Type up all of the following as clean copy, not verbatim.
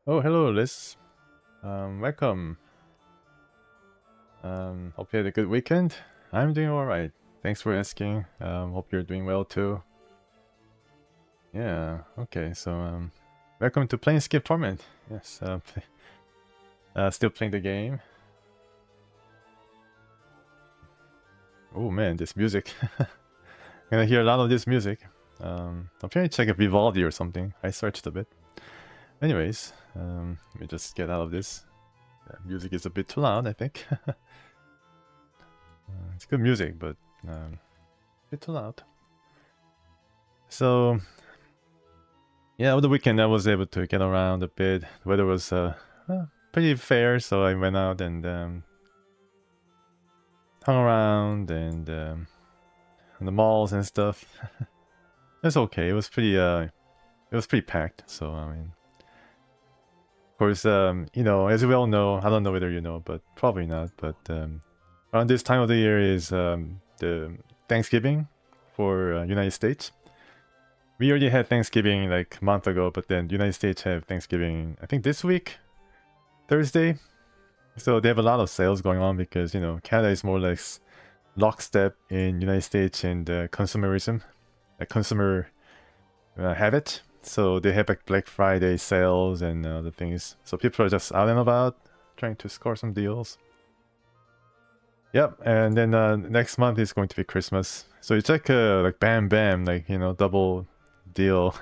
Oh, hello, Liz. Welcome. Hope you had a good weekend. I'm doing all right. Thanks for asking. Hope you're doing well too. Yeah. Okay. So, welcome to Planescape Torment. Yes. Still playing the game. Oh man, this music. I'm gonna hear a lot of this music. I'm trying to check if Vivaldi or something. I searched a bit. Anyways, let me just get out of this. Music is a bit too loud, I think. It's good music, but a bit too loud. So yeah, over the weekend I was able to get around a bit. The weather was pretty fair, so I went out and hung around and in the malls and stuff. It's okay. It was pretty packed. So I mean, of course, as we all know, I don't know whether you know, but probably not. But around this time of the year is the Thanksgiving for United States. We already had Thanksgiving like a month ago, but then United States have Thanksgiving, I think this week, Thursday. So they have a lot of sales going on because, Canada is more or less lockstep in United States and consumerism, consumer habit. So they have like Black Friday sales and other things. So people are just out and about trying to score some deals. Yep, and then next month is going to be Christmas. So it's like bam bam, like double deal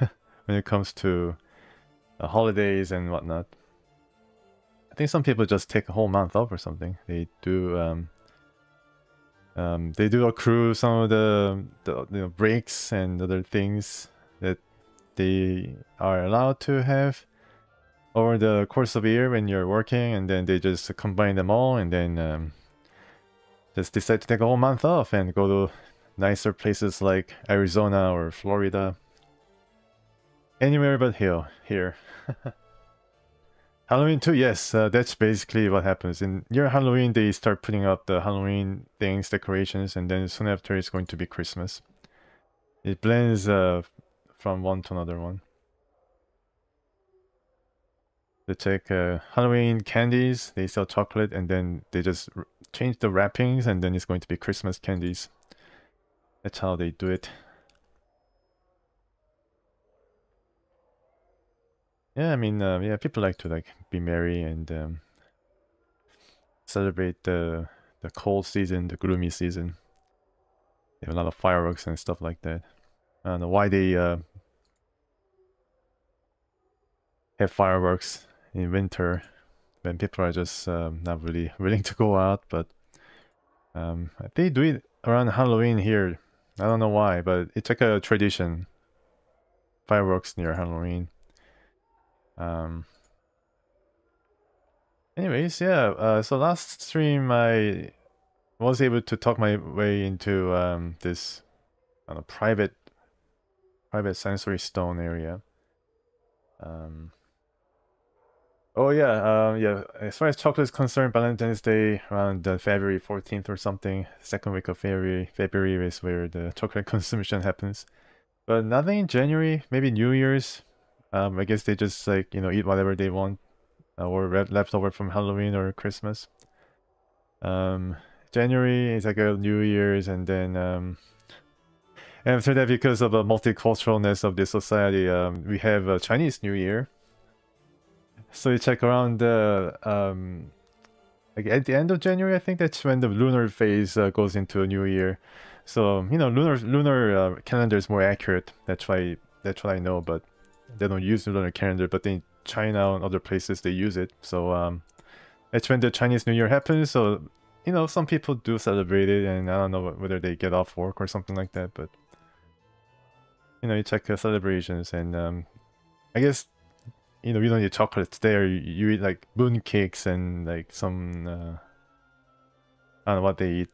when it comes to holidays and whatnot. I think some people just take a whole month off or something. They do accrue some of the breaks and other things that they are allowed to have over the course of a year when you're working, and then they just combine them all and then just decide to take a whole month off and go to nicer places like Arizona or Florida. Anywhere but here. Halloween too, yes. That's basically what happens. In near Halloween, they start putting up the Halloween things, decorations, and then soon after it's going to be Christmas. It blends from one to another one. They take Halloween candies, they sell chocolate, and then they just change the wrappings, and then it's going to be Christmas candies. That's how they do it. Yeah, I mean, yeah, people like to like be merry and celebrate the cold season, the gloomy season. They have a lot of fireworks and stuff like that. I don't know why they have fireworks in winter when people are just not really willing to go out, but they do it around Halloween here. I don't know why, but it's like a tradition. Fireworks near Halloween. Um, Anyways, yeah. So last stream I was able to talk my way into this private sensory stone area. Oh yeah, yeah. As far as chocolate is concerned, Valentine's Day around February 14th or something, second week of February. February is where the chocolate consumption happens. But nothing in January. Maybe New Year's. I guess they just like eat whatever they want, or leftover from Halloween or Christmas. Um, January is like a New Year's, and then and after that, because of the multiculturalness of this society, we have a Chinese New Year. So you check around the like at the end of January, I think that's when the lunar phase goes into a new year. So lunar calendar is more accurate. That's what I know. But they don't use the lunar calendar. But in China and other places they use it. So that's when the Chinese New Year happens. So some people do celebrate it, and I don't know whether they get off work or something like that. But you check celebrations, and I guess you don't eat chocolates there. You eat like moon cakes and like some I don't know what they eat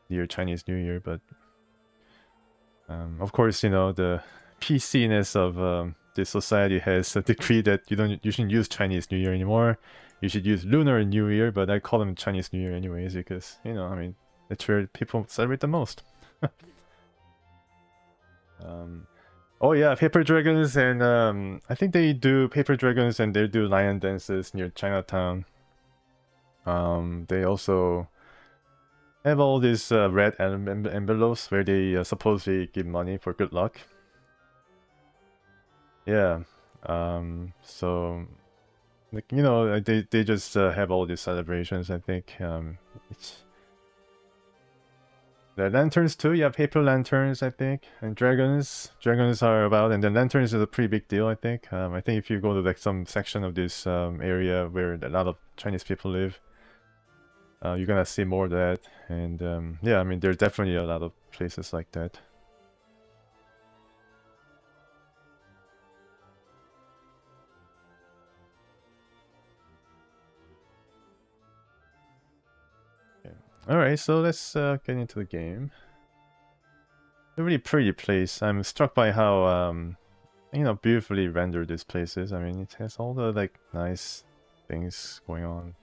near Chinese New Year, but of course, the PC-ness of this society has decreed that you shouldn't use Chinese New Year anymore. You should use Lunar New Year, but I call them Chinese New Year anyways because I mean that's where people celebrate the most. Oh yeah, paper dragons, and I think they do paper dragons and they do lion dances near Chinatown. They also have all these red envelopes where they supposedly give money for good luck. Yeah. So like, you know, they just have all these celebrations. I think the lanterns too. Yeah, paper lanterns. I think, and dragons are about, and then lanterns is a pretty big deal. I think. I think if you go to like some section of this area where a lot of Chinese people live, you're gonna see more of that. And yeah, I mean, there's definitely a lot of places like that. Alright, so let's get into the game. A really pretty place. I'm struck by how, you know, beautifully rendered this place is. I mean, it has all the, like, nice things going on.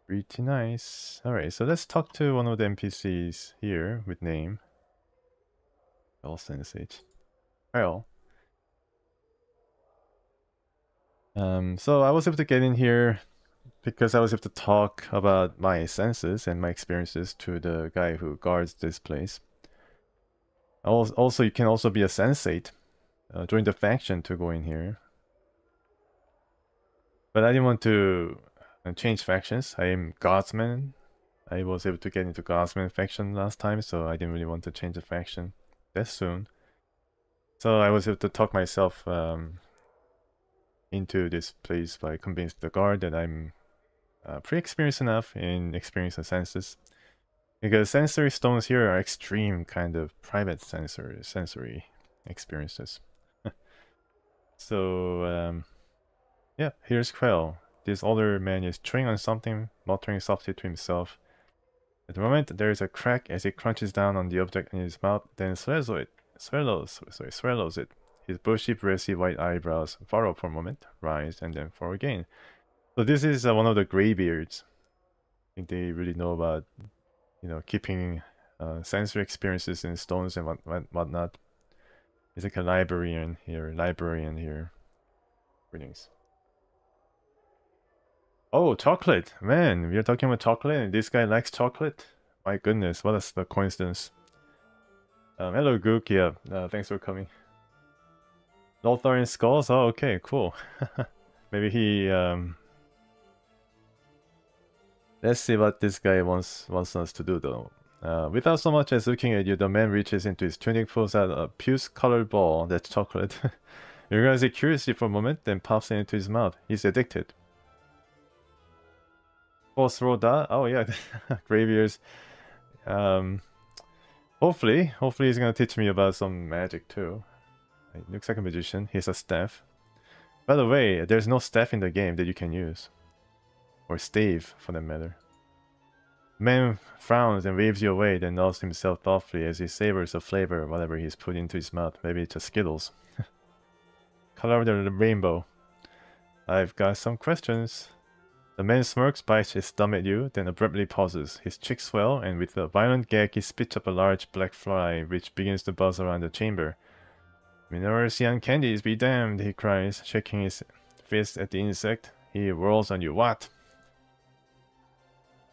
Pretty nice. Alright, so let's talk to one of the NPCs here with name. Well, Sensei. Well. So I was able to get in here because I was able to talk about my senses and my experiences to the guy who guards this place. Also, you can also be a sensate. Join the faction to go in here. But I didn't want to change factions. I am Godsman. I was able to get into Godsman faction last time, so I didn't really want to change the faction that soon. So I was able to talk myself into this place by convincing the guard that I'm pretty experienced enough in experience of senses. Because sensory stones here are extreme kind of private sensory experiences. So yeah, here's Quell. This older man is chewing on something, muttering softly to himself. At the moment, there is a crack as he crunches down on the object in his mouth, then swallows it. His bushy, brassy white eyebrows furrow for a moment, rise, and then fall again. So this is one of the graybeards. I think they really know about, you know, keeping sensory experiences in stones and whatnot. He's like a librarian here. Greetings. Oh, chocolate! Man, we are talking about chocolate and this guy likes chocolate? My goodness, what is the coincidence? Hello Gook, yeah, thanks for coming. Lotharian skulls? Oh, okay, cool. Maybe he, let's see what this guy wants us to do though. Without so much as looking at you, the man reaches into his tunic, pulls out a puce-colored ball, that's chocolate. You're gonna see curiously for a moment, then pops it into his mouth. He's addicted. Boss Roda? Oh yeah, Graybeards. Hopefully he's gonna teach me about some magic too. He looks like a magician. He has a staff. By the way, there's no staff in the game that you can use. Or stave, for that matter. Man frowns and waves you away, then nods to himself thoughtfully as he savors the flavor of whatever he's put into his mouth. Maybe it's a Skittles. Color of the rainbow. I've got some questions. The man smirks, bites his thumb at you, then abruptly pauses. His cheeks swell, and with a violent gag he spits up a large black fly, which begins to buzz around the chamber. Minercian candies be damned, he cries, shaking his fist at the insect. He whirls on you. What?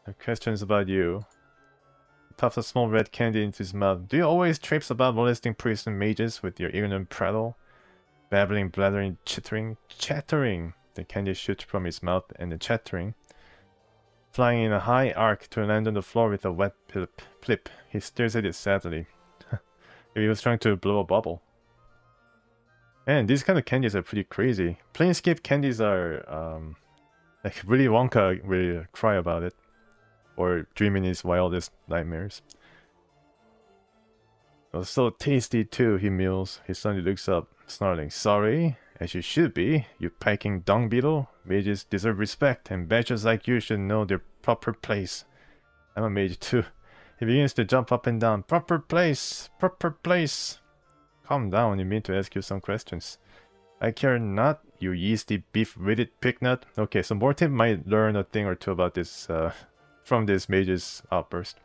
I have questions about you. He puffs a small red candy into his mouth. Do you always traipse about molesting priests and mages with your ignorant prattle? Babbling, blathering, chattering. The candy shoots from his mouth, and the chattering, flying in a high arc to land on the floor with a wet plip. He stares at it sadly. He was trying to blow a bubble. And these kind of candies are pretty crazy. Planescape candies are, like Willy Wonka will cry about it. Or dream in his wildest nightmares. It was so tasty too, he mews. He suddenly looks up, snarling. Sorry? As you should be, you piking dung beetle. Mages deserve respect, and badgers like you should know their proper place. I'm a mage too. He begins to jump up and down. Proper place! Proper place! Calm down, you mean to ask you some questions. I care not, you yeasty beef-witted pignut. Okay, so Mortem might learn a thing or two about this, from this mage's outburst.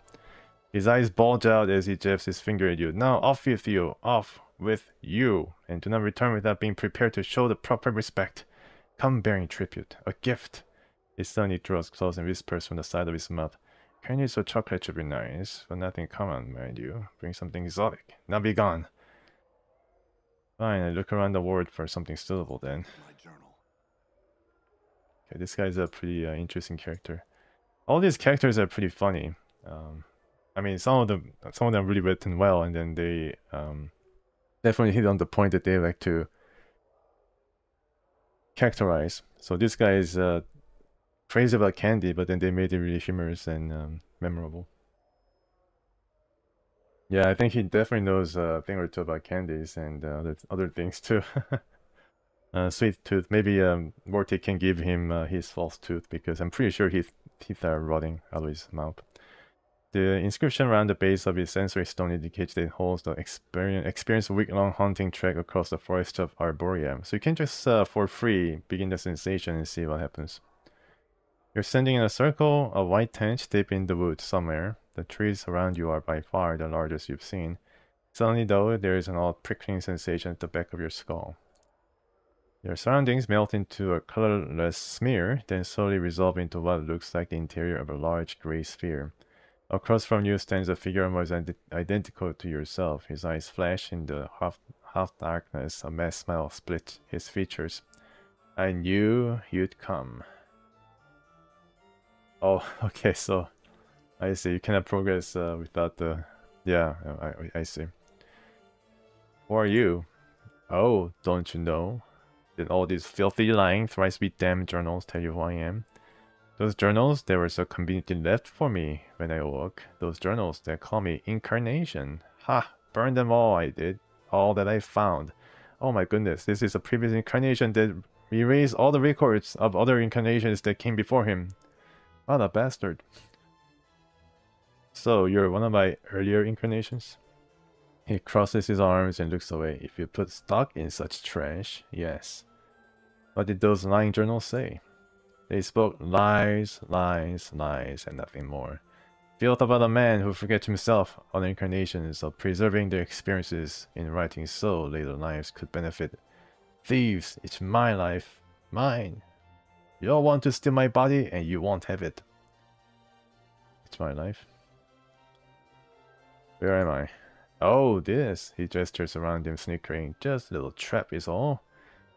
His eyes bulge out as he jabs his finger at you. Now off with you, off with you, and do not return without being prepared to show the proper respect. Come bearing tribute, a gift. He suddenly draws close and whispers from the side of his mouth. Candies or chocolate should be nice, but nothing common, mind you. Bring something exotic. Now be gone. Fine, I look around the ward for something suitable then. My journal. Okay, this guy's a pretty interesting character. All these characters are pretty funny. I mean, some of them are really written well, and then they definitely hit on the point that they like to characterize. So this guy is crazy about candy, but then they made it really humorous and memorable. Yeah, I think he definitely knows a thing or two about candies and other things too. Sweet tooth. Maybe Morty can give him his false tooth because I'm pretty sure his teeth are rotting out of his mouth. The inscription around the base of his sensory stone indicates that it holds the experience week-long hunting trek across the forest of Arborea. So you can just, for free, begin the sensation and see what happens. You're standing in a circle, a white tent deep in the woods somewhere. The trees around you are by far the largest you've seen. Suddenly though, there is an odd prickling sensation at the back of your skull. Your surroundings melt into a colorless smear, then slowly resolve into what looks like the interior of a large gray sphere. Across from you stands a figure almost identical to yourself. His eyes flash in the half darkness. A mad smile splits his features. I knew you'd come. Oh, okay, so I see. You cannot progress without the... Yeah, I see. Who are you? Oh, don't you know? Did all these filthy, lying, thrice-be-damned journals tell you who I am? Those journals, they were so conveniently left for me when I awoke. Those journals that call me Incarnation. Ha! Burn them all, I did. All that I found. Oh my goodness, this is a previous incarnation that erased all the records of other incarnations that came before him. What a bastard. So, you're one of my earlier incarnations? He crosses his arms and looks away. If you put stock in such trash, yes. What did those lying journals say? They spoke lies, lies, lies, and nothing more. Filth about a man who forgets himself on incarnations of preserving their experiences in writing so later lives could benefit. Thieves, it's my life. Mine. You all want to steal my body and you won't have it. It's my life. Where am I? Oh, this. He gestures around him, snickering. Just a little trap is all.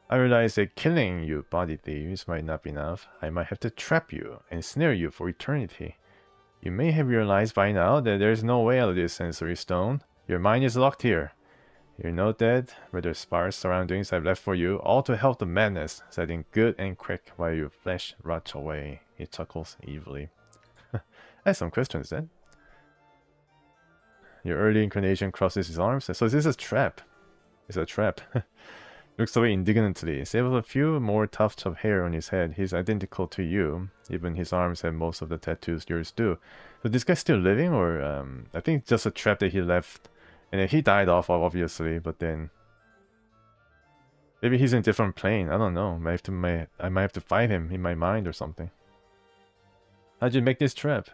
I realize that killing you body thieves might not be enough. I might have to trap you and snare you for eternity. You may have realized by now that there's no way out of this sensory stone. Your mind is locked here. You're not dead, rather sparse surroundings I've left for you, all to help the madness set in good and quick while your flesh rots away. He chuckles evilly. I have some questions then. Your early incarnation crosses his arms. So this is a trap. It's a trap. Looks away indignantly. Save a few more tufts of hair on his head. He's identical to you. Even his arms have most of the tattoos yours do. So this guy's still living, or I think it's just a trap that he left. And then he died off of, obviously, but then maybe he's in a different plane. I don't know. I might have to fight him in my mind or something. How'd you make this trap?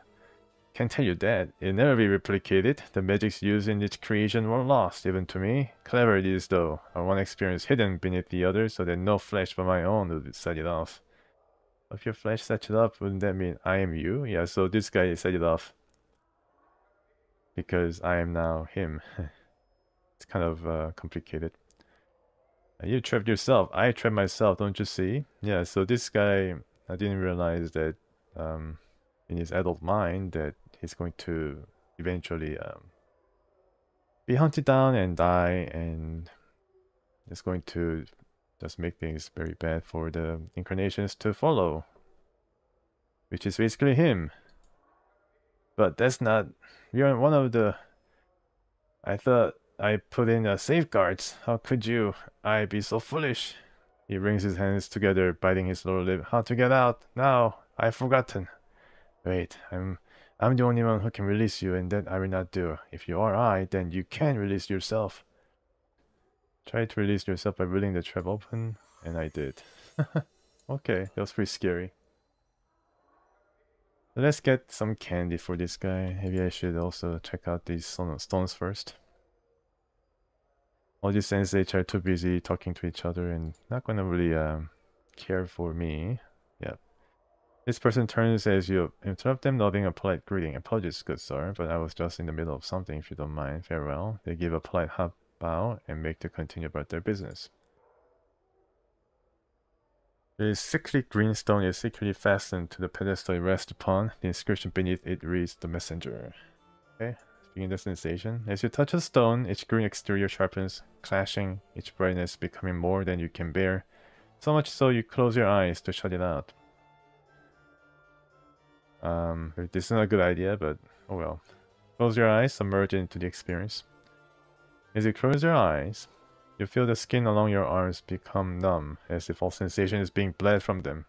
Can't tell you that. It'll never be replicated. The magics used in its creation were lost, even to me. Clever it is, though. Our one experience hidden beneath the other, so that no flesh but my own would set it off. If your flesh sets it up, wouldn't that mean I am you? Yeah, so this guy set it off. Because I am now him. It's kind of complicated. You trapped yourself. I trapped myself, don't you see? Yeah, so this guy, I didn't realize that in his adult mind that he's going to eventually be hunted down and die, and it's going to just make things very bad for the incarnations to follow, which is basically him. But that's not... You're one of the... I thought I put in safeguards. How could you? I be so foolish. He wrings his hands together, biting his lower lip. How to get out? Now, I've forgotten. Wait, I'm the only one who can release you, and that I will not do. If you are I, then you can release yourself. Try to release yourself by willing the trap open, and I did. Okay, that was pretty scary. Let's get some candy for this guy. Maybe I should also check out these stones first. All these sensates are too busy talking to each other and not gonna really care for me. Yep. This person turns as you interrupt them, nodding a polite greeting. Apologies, good sir, but I was just in the middle of something, if you don't mind. Farewell. They give a polite half bow and make to continue about their business. The sickly green stone is secretly fastened to the pedestal it rests upon. The inscription beneath it reads, "The Messenger." Okay, speaking the sensation. As you touch the stone, its green exterior sharpens, clashing, its brightness becoming more than you can bear. So much so you close your eyes to shut it out. This is not a good idea, but oh well. Close your eyes, submerge into the experience. As you close your eyes, you feel the skin along your arms become numb, as if all sensation is being bled from them.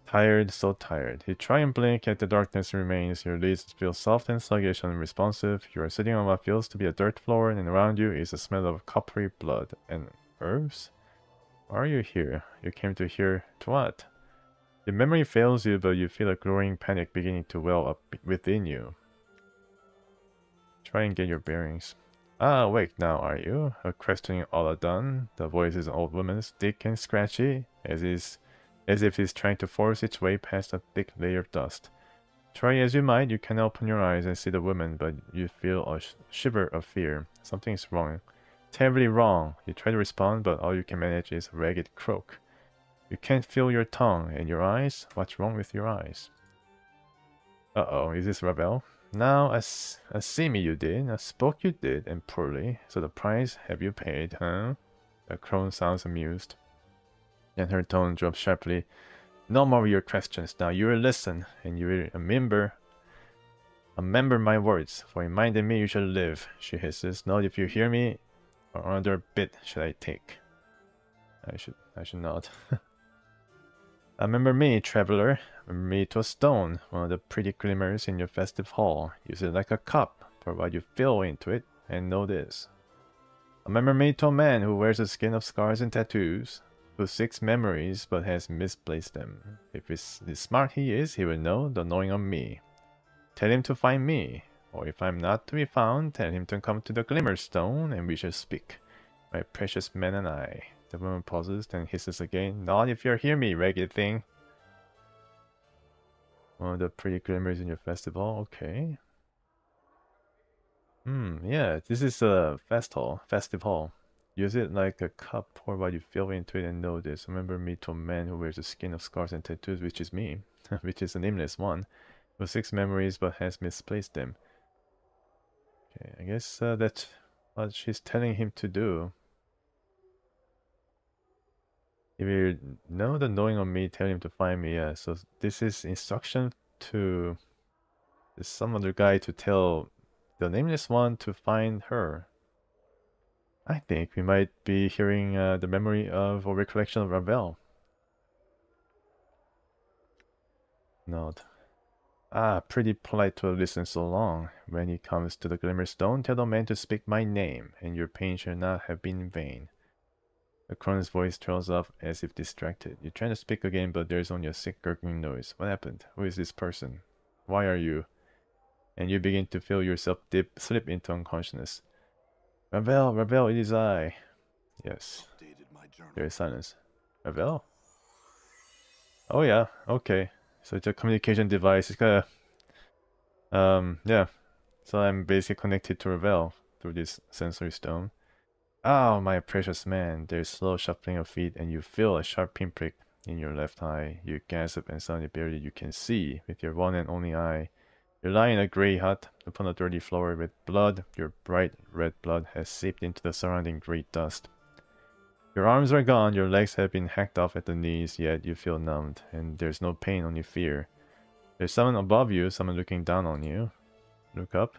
Tired, so tired. You try and blink, yet the darkness remains. Your lids feel soft and sluggish and unresponsive. You are sitting on what feels to be a dirt floor, and around you is a smell of coppery blood and herbs. Why are you here? You came to here to what? Your memory fails you, but you feel a growing panic beginning to well up within you. Try and get your bearings. Ah, awake now, are you? Her questioning all done. The voice is an old woman's, thick and scratchy, as if it's trying to force its way past a thick layer of dust. Try as you might, you can open your eyes and see the woman, but you feel a shiver of fear. Something's wrong. Terribly wrong. You try to respond, but all you can manage is a ragged croak. You can't feel your tongue, and your eyes? What's wrong with your eyes? Uh-oh, is this Ravel? Now, I see me you did, I spoke you did, and poorly. So the price have you paid, huh? The crone sounds amused. Then her tone drops sharply. No more of your questions now. You will listen, and you will remember my words, for in minding me you shall live, she hisses. Note if you hear me, or another bit should I take. I should not. Remember me, traveler. Remember me to a stone, one of the pretty glimmers in your festive hall. Use it like a cup, for what you fill into it, and know this. Remember me to a man who wears a skin of scars and tattoos, who seeks memories but has misplaced them. If it's smart he is, he will know the knowing of me. Tell him to find me, or if I'm not to be found, tell him to come to the Glimmer Stone, and we shall speak, my precious man and I. The woman pauses, then hisses again. Not if you hear me, ragged thing. One of the pretty glimmers in your festival. Okay. Yeah, this is a festive hall. Use it like a cup, pour what you fill into it, and know this. Remember me to a man who wears a skin of scars and tattoos, which is me, which is a nameless one, who seeks memories but has misplaced them. Okay, I guess that's what she's telling him to do. If you know the knowing of me, tell him to find me. Yeah, so this is instruction to some other guy to tell the nameless one to find her. I think we might be hearing the memory of or recollection of Ravel. Note. Ah, pretty polite to have listened so long. When he comes to the Glimmerstone, tell the man to speak my name, and your pain shall not have been in vain. The crone's voice trails off as if distracted. You try to speak again, but there's only a sick gurgling noise. What happened? Who is this person? Why are you? And you begin to feel yourself slip into unconsciousness. Ravel, Ravel, it is I. Yes. There is silence. Ravel? Oh yeah, okay. So it's a communication device. It's got a... yeah. So I'm basically connected to Ravel through this sensory stone. Oh, my precious man. There's slow shuffling of feet, and you feel a sharp pinprick in your left eye. You gasp, and suddenly barely you can see with your one and only eye. You're lying in a grey hut upon a dirty floor with blood. Your bright red blood has seeped into the surrounding grey dust. Your arms are gone, your legs have been hacked off at the knees, yet you feel numbed, and there's no pain, only fear. There's someone above you, someone looking down on you. Look up.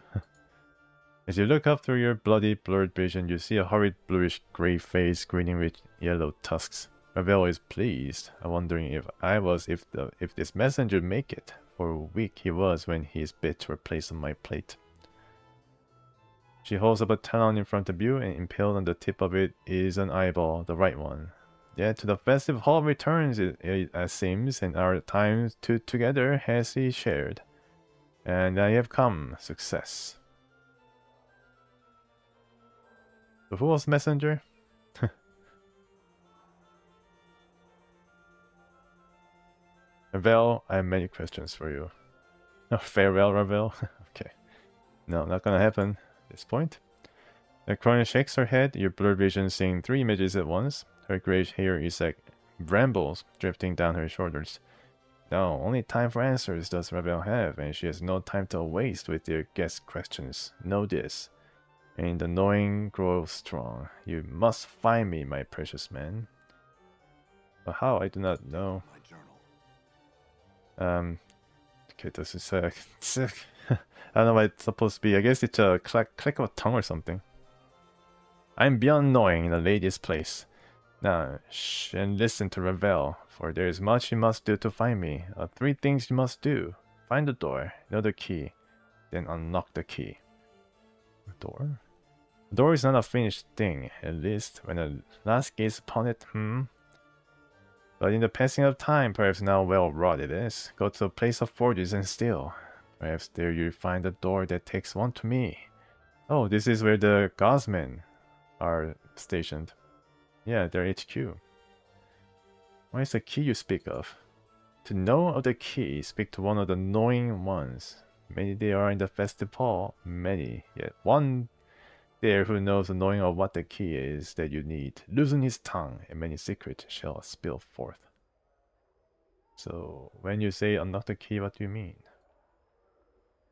As you look up through your bloody, blurred vision, you see a horrid bluish-grey face grinning with yellow tusks. Ravel is pleased, wondering if this messenger make it, for weak he was when his bits were placed on my plate. She holds up a talon in front of you, and impaled on the tip of it is an eyeball, the right one. Yeah, to the festive hall returns, it seems, and our time together has he shared. And I have come, success. The fool's messenger? Ravel, I have many questions for you. Oh, farewell, Ravel. Okay. No, not gonna happen at this point. The Crone shakes her head, your blurred vision seeing 3 images at once. Her grey hair is like brambles drifting down her shoulders. No, only time for answers does Ravel have, and she has no time to waste with your guest questions. Know this. And the knowing grows strong. You must find me, my precious man. But how? I do not know. Okay, this is I don't know what it's supposed to be. I guess it's a click of a tongue or something. I'm beyond knowing in the lady's place. Now, shh, and listen to Ravel, for there is much you must do to find me. 3 things you must do. Find the door, know the key, then unlock the key. Door? The door is not a finished thing, at least when the last gaze upon it, But in the passing of time, perhaps now well wrought it is. Go to the place of forges and steal. Perhaps there you'll find a door that takes one to me. Oh, this is where the Gaussmen are stationed. Yeah, their HQ. What is the key you speak of? To know of the key, speak to one of the knowing ones. Many there are in the festive hall, many, yet one there who knows the knowing of what the key is that you need. Loosen his tongue, and many secrets shall spill forth. So, when you say unlock the key, what do you mean?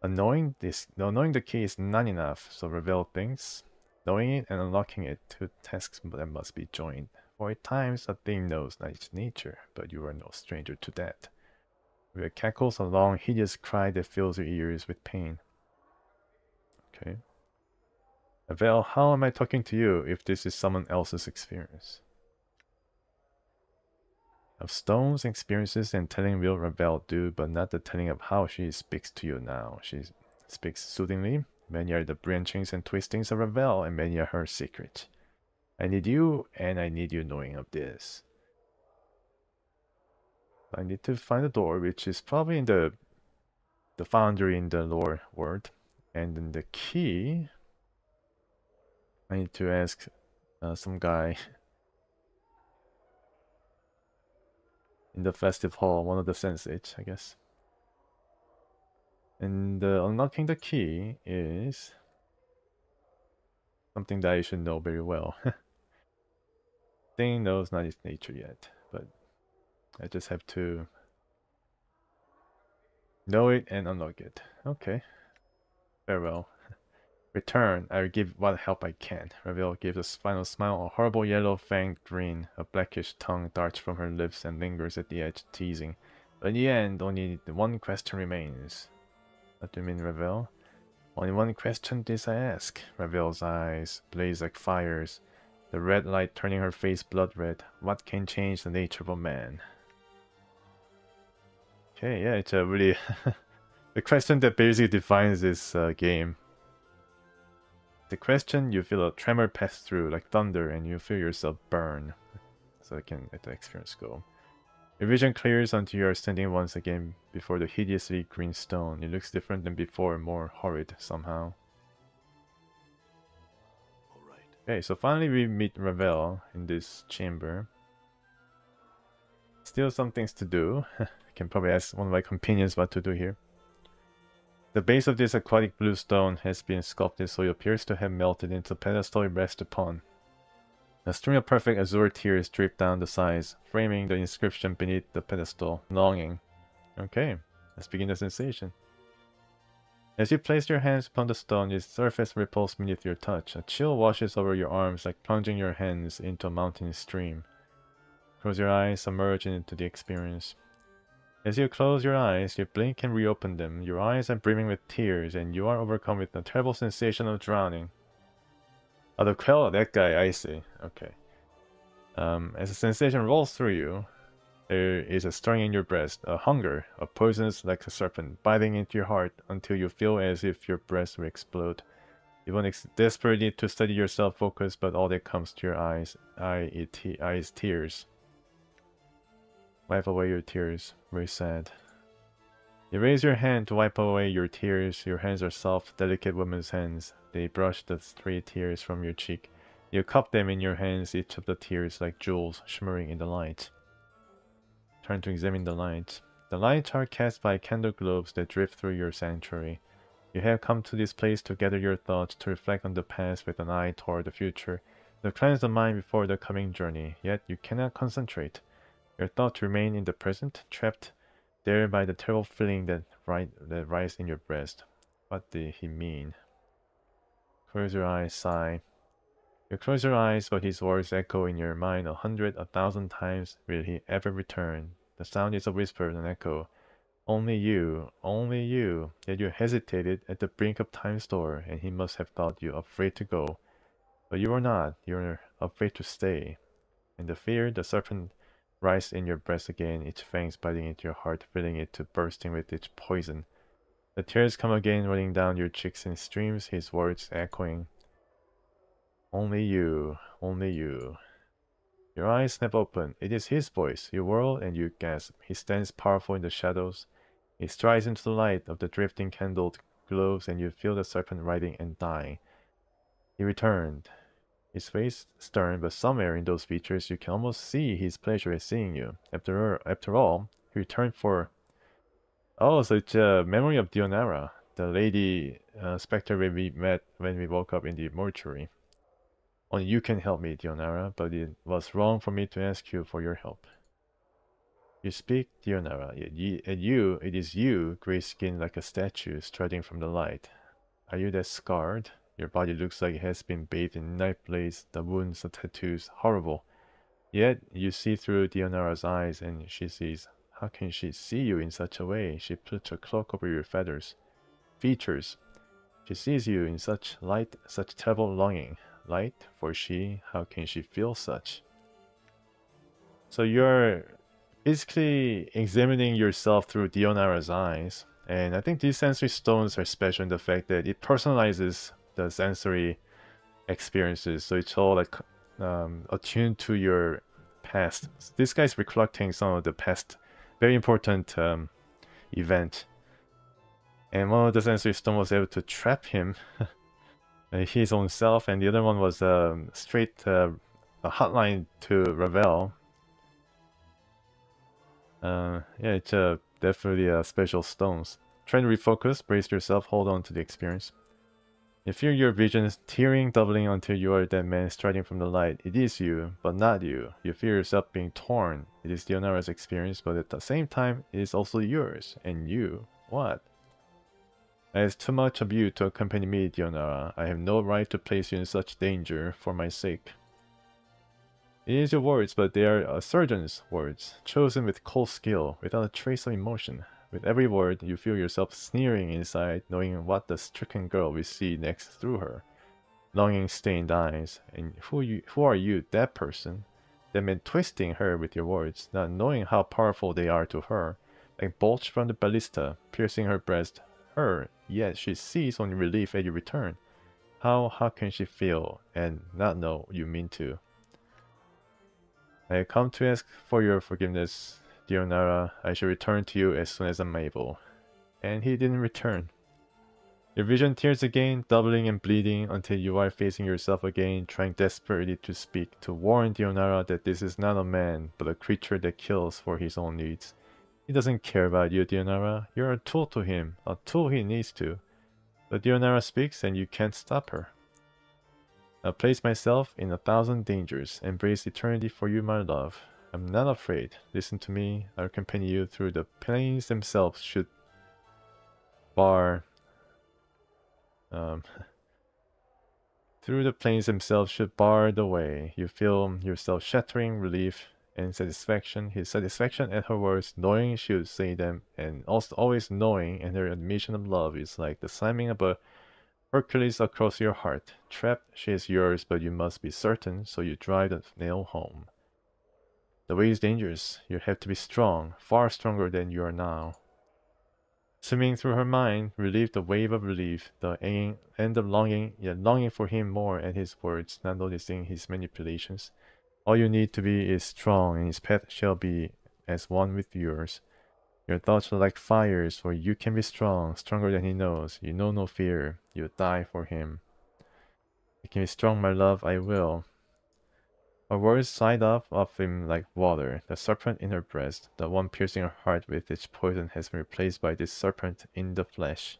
Knowing the key is not enough, so Ravel thinks. Knowing it and unlocking it, 2 tasks that must be joined. For at times a thing knows not its nature, but you are no stranger to that. Ravel cackles a long, hideous cry that fills your ears with pain. Okay. Ravel, how am I talking to you if this is someone else's experience? Of Stone's experiences and telling will Ravel do, but not the telling of how she speaks to you now. She speaks soothingly. Many are the branchings and twistings of Ravel, and many are her secrets. I need you, and I need you knowing of this. I need to find the door, which is probably in the foundry in the lore world. And then the key, I need to ask some guy in the festive hall, one of the sensates, I guess. And unlocking the key is something that I should know very well. Thing knows not its nature yet, but I just have to know it and unlock it. Okay. Farewell. Return. I will give what help I can. Ravel gives a final smile. A horrible yellow fanged grin. A blackish tongue darts from her lips and lingers at the edge, teasing. But in the end, only one question remains. What do you mean, Ravel? Only one question this I ask. Ravel's eyes blaze like fires, the red light turning her face blood red. What can change the nature of a man? Okay, yeah, it's a really the question that basically defines this game. The question, you feel a tremor pass through like thunder and you feel yourself burn. So I can let the experience go. Your vision clears until you are standing once again before the hideously green stone. It looks different than before, more horrid somehow. Okay, so finally we meet Ravel in this chamber. Still some things to do. I can probably ask one of my companions what to do here. The base of this aquatic blue stone has been sculpted so it appears to have melted into the pedestal it rests upon. A stream of perfect azure tears drip down the sides, framing the inscription beneath the pedestal. Longing. Okay, let's begin the sensation. As you place your hands upon the stone, its surface ripples beneath your touch. A chill washes over your arms like plunging your hands into a mountain stream. Close your eyes, submerge into the experience. As you close your eyes, you blink and reopen them. Your eyes are brimming with tears, and you are overcome with the terrible sensation of drowning. Oh, the quell, that guy, I see. Okay. As the sensation rolls through you, there is a stirring in your breast, a hunger, a poisonous like a serpent, biting into your heart until you feel as if your breast will explode. You want desperately to steady yourself focus, but all that comes to your eyes is tears. Wipe away your tears. Very sad. You raise your hand to wipe away your tears. Your hands are soft, delicate woman's hands. They brush the 3 tears from your cheek. You cup them in your hands, each of the tears like jewels shimmering in the light. Turn to examine the light. The lights are cast by candle globes that drift through your sanctuary. You have come to this place to gather your thoughts, to reflect on the past with an eye toward the future, to cleanse the mind before the coming journey. Yet you cannot concentrate. Your thoughts remain in the present, trapped there by the terrible feeling that rises in your breast. What did he mean? Close your eyes, sigh. You close your eyes, but his words echo in your mind 100, 1,000 times. Will he ever return? The sound is a whisper, an echo. Only you, only you. Yet you hesitated at the brink of time's door, and he must have thought you afraid to go. But you are not. You are afraid to stay. And the fear, the serpent rise in your breast again, its fangs biting into your heart, filling it to bursting with its poison. The tears come again, running down your cheeks in streams, his words echoing. Only you, only you. Your eyes snap open. It is his voice. You whirl and you gasp. He stands powerful in the shadows. He strides into the light of the drifting candle globes, and you feel the serpent writhing and dying. He returned. His face stern, but somewhere in those features you can almost see his pleasure at seeing you. After all, he returned for... Oh, so it's a memory of Dionara, the lady spectre when we woke up in the mortuary. Only you can help me, Dionara, but it was wrong for me to ask you for your help. You speak, Dionara, it is you, gray-skinned like a statue, striding from the light. Are you that scarred? Your body looks like it has been bathed in knife blades, the wounds, the tattoos, horrible. Yet, you see through Dionara's eyes, and she sees. How can she see you in such a way? She puts her cloak over your features. She sees you in such light, such terrible longing. Light, for she, how can she feel such? So you're basically examining yourself through Dionara's eyes, and I think these sensory stones are special in the fact that it personalizes the sensory experiences, so it's all like attuned to your past. So this guy's recollecting some of the past very important event, and one of the sensory stone was able to trap him his own self, and the other one was straight a hotline to Ravel. Yeah, it's definitely special stones. Try to refocus, brace yourself, hold on to the experience. You feel your vision tearing, doubling until you are that man striding from the light. It is you, but not you. You feel yourself being torn. It is Dionara's experience, but at the same time, it is also yours. And you, what? There is too much of you to accompany me, Dionara. I have no right to place you in such danger for my sake. It is your words, but they are a surgeon's words, chosen with cold skill, without a trace of emotion. With every word, you feel yourself sneering inside, knowing what the stricken girl will see next through her. Longing-stained eyes. And who are you, that person? That man twisting her with your words, not knowing how powerful they are to her, like bolts from the ballista, piercing her breast. Her, yet she sees only relief at your return. How can she feel and not know you mean to? I come to ask for your forgiveness, Dionara. I shall return to you as soon as I'm able. And he didn't return. Your vision tears again, doubling and bleeding until you are facing yourself again, trying desperately to speak, to warn Dionara that this is not a man, but a creature that kills for his own needs. He doesn't care about you, Dionara. You're a tool to him, a tool he needs to. But Dionara speaks and you can't stop her. I place myself in 1,000 dangers, embrace eternity for you, my love. I'm not afraid. Listen to me. I'll accompany you through the plains themselves should bar... through the plains themselves should bar the way. You feel yourself shattering, relief, and satisfaction. His satisfaction at her words, knowing she would say them, and also always knowing, and her admission of love is like the slamming of a Hercules across your heart. Trapped, she is yours, but you must be certain, so you drive the nail home. The way is dangerous. You have to be strong, far stronger than you are now. Swimming through her mind, relief the wave of relief, the end of longing, yet longing for him more at his words, not noticing his manipulations. All you need to be is strong, and his path shall be as one with yours. Your thoughts are like fires, for you can be strong, stronger than he knows. You know no fear. You die for him. You can be strong, my love, I will. Her words sighed off of him like water. The serpent in her breast, the one piercing her heart with its poison, has been replaced by this serpent in the flesh.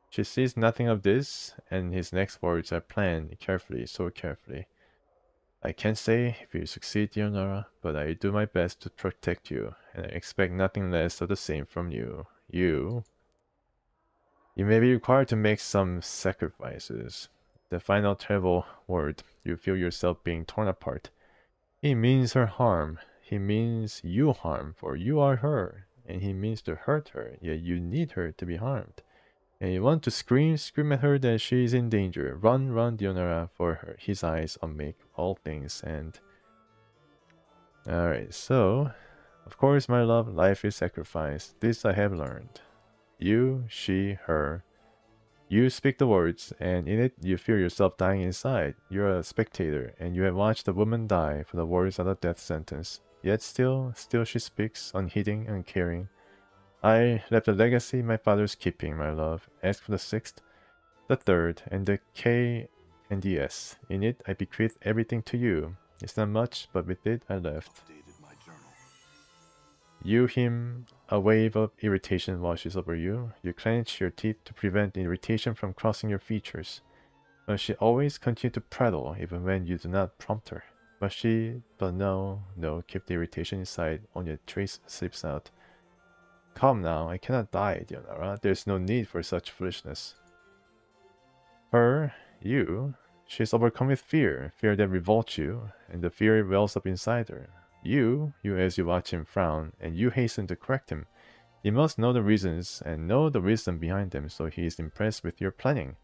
She sees nothing of this, and his next words are planned carefully, so carefully. I can't say if you succeed, Leonora, but I do my best to protect you, and I expect nothing less of the same from you. You may be required to make some sacrifices. The final terrible word, you feel yourself being torn apart. He means her harm. He means you harm, for you are her, and he means to hurt her, yet you need her to be harmed. And you want to scream at her that she is in danger. Run, Leonora, for her. His eyes unmake all things, and... Alright, so... Of course, my love, life is sacrifice. This I have learned. You, she, her. You speak the words, and in it you feel yourself dying inside. You're a spectator, and you have watched the woman die for the words of the death sentence. Yet still she speaks, unheeding, uncaring. I left a legacy my father's keeping, my love. Ask for the sixth, the third, and the K and the S. In it, I bequeath everything to you. It's not much, but with it, I left. You, him, a wave of irritation washes over you. You clench your teeth to prevent the irritation from crossing your features. But she always continued to prattle, even when you do not prompt her. But no, keep the irritation inside, only a trace slips out. Come now, I cannot die, Leonora. There's no need for such foolishness. Her, you, she's overcome with fear that revolts you, and the fear wells up inside her. You as you watch him frown, and you hasten to correct him. You must know the reasons, and know the wisdom behind them, so he is impressed with your planning.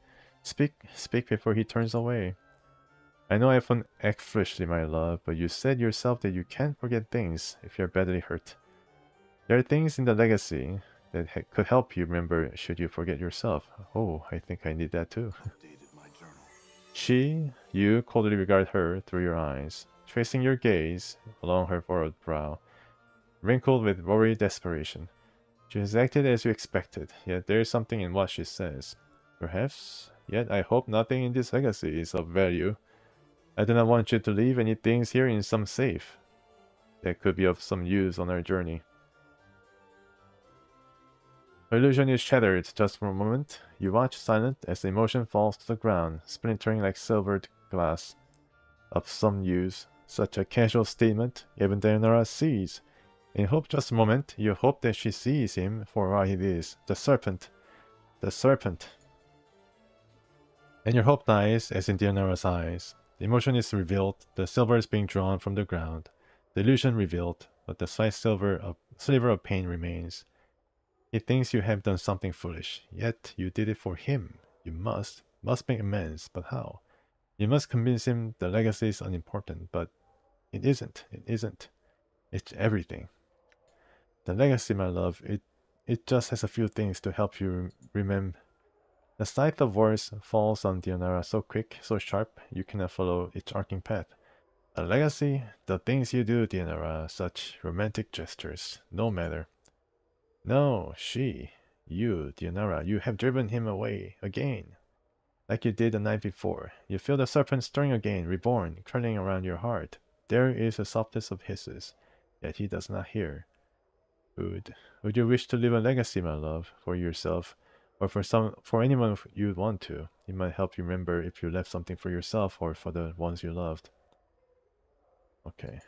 Speak before he turns away. I know I often act foolishly, my love, but you said yourself that you can't forget things if you're badly hurt. There are things in the legacy that could help you remember should you forget yourself. Oh, I think I need that too. You coldly regard her through your eyes, tracing your gaze along her furrowed brow, wrinkled with worried desperation. She has acted as you expected, yet there is something in what she says. Perhaps, yet I hope nothing in this legacy is of value. I do not want you to leave any things here in some safe that could be of some use on our journey. Her illusion is shattered just for a moment. You watch silent as the emotion falls to the ground, splintering like silvered glass. Of some use, such a casual statement, even Leonora sees. In hope just a moment, you hope that she sees him for what he is, the serpent. The serpent. And your hope dies, as in Leonora's eyes. The emotion is revealed, the silver is being drawn from the ground. The illusion revealed, but the slight sliver of pain remains. He thinks you have done something foolish, yet you did it for him. You must make amends, but how? You must convince him the legacy is unimportant, but it isn't. It's everything. The legacy, my love, it just has a few things to help you remember. The scythe of words falls on Leonora so quick, so sharp, you cannot follow its arcing path. A legacy, the things you do, Leonora, such romantic gestures, no matter. No, you, Leonora, you have driven him away, again. Like you did the night before. You feel the serpent stirring again, reborn, curling around your heart. There is the softest of hisses, yet he does not hear. Would you wish to leave a legacy, my love, for yourself, or for anyone you want to? It might help you remember if you left something for yourself or for the ones you loved. Okay.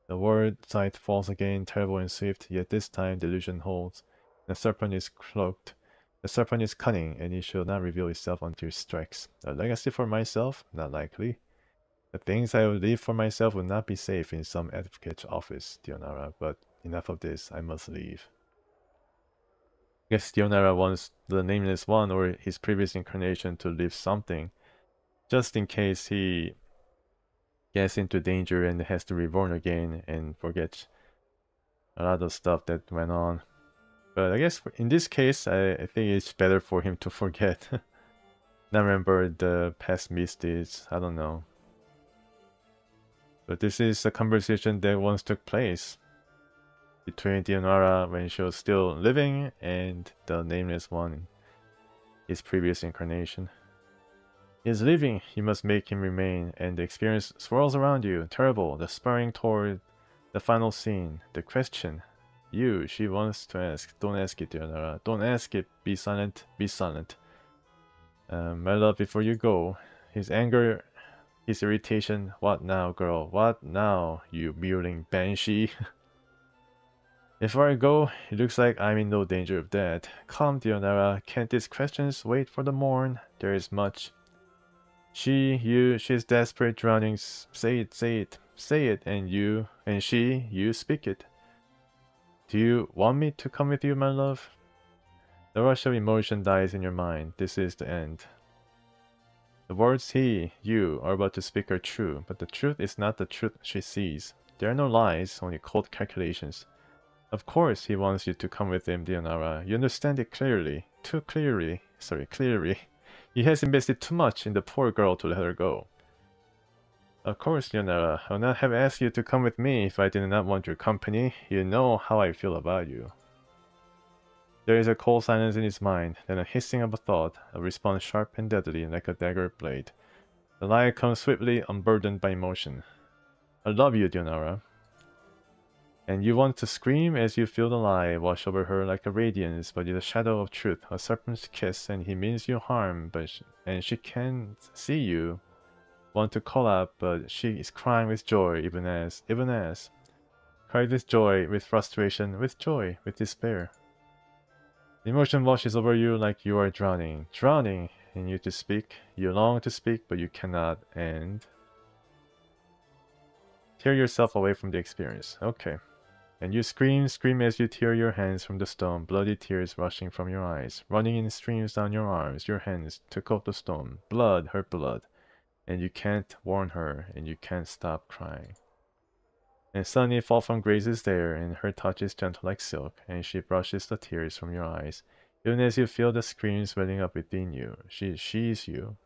The word sight falls again, terrible and swift, yet this time the illusion holds. The serpent is cloaked. The serpent is cunning, and it shall not reveal itself until it strikes. A legacy for myself? Not likely. The things I would leave for myself would not be safe in some advocate's office, Leonora, but enough of this, I must leave. I guess Leonora wants the Nameless One or his previous incarnation to leave something, just in case he gets into danger and has to reborn again and forgets a lot of stuff that went on. But I guess in this case, I think it's better for him to forget. Not remember the past misdeeds, I don't know. But this is a conversation that once took place. between Dionara when she was still living and the Nameless One in his previous incarnation. He is leaving, you must make him remain, and the experience swirls around you, terrible, the spurring toward the final scene. The question she wants to ask. Don't ask it, Dionara. Don't ask it. Be silent. Be silent. My love, before you go, his anger, his irritation. What now, girl? What now, you mewling banshee? Before I go, it looks like I'm in no danger of that. Calm, Dionara. Can't these questions wait for the morn? There is much. She's desperate, drowning. Say it, say it, say it, and you, you speak it. Do you want me to come with you, my love? The rush of emotion dies in your mind. This is the end. The words you are about to speak are true, but the truth is not the truth she sees. There are no lies, only cold calculations. Of course he wants you to come with him, Dionara. You understand it clearly. Too clearly. Sorry, clearly. He has invested too much in the poor girl to let her go. Of course, Dionara. I would not have asked you to come with me if I did not want your company. You know how I feel about you. There is a cold silence in his mind, then a hissing of a thought, a response sharp and deadly like a dagger blade. The lie comes swiftly, unburdened by emotion. I love you, Dionara. And you want to scream as you feel the lie wash over her like a radiance, but it's a shadow of truth, a serpent's kiss, and he means you harm, and she can't see you. Want to call out, but she is crying with joy, even as. Cry with joy, with frustration, with joy, with despair. The emotion washes over you like you are drowning, in you to speak. You long to speak, but you cannot, and tear yourself away from the experience. Okay. And you scream as you tear your hands from the stone, bloody tears rushing from your eyes, running in streams down your arms. Your hands took up the stone, blood, her blood, and you can't warn her, and you can't stop crying. And suddenly fall from grace is there, and her touch is gentle like silk, and she brushes the tears from your eyes. Even as you feel the screams welling up within you, she sees you,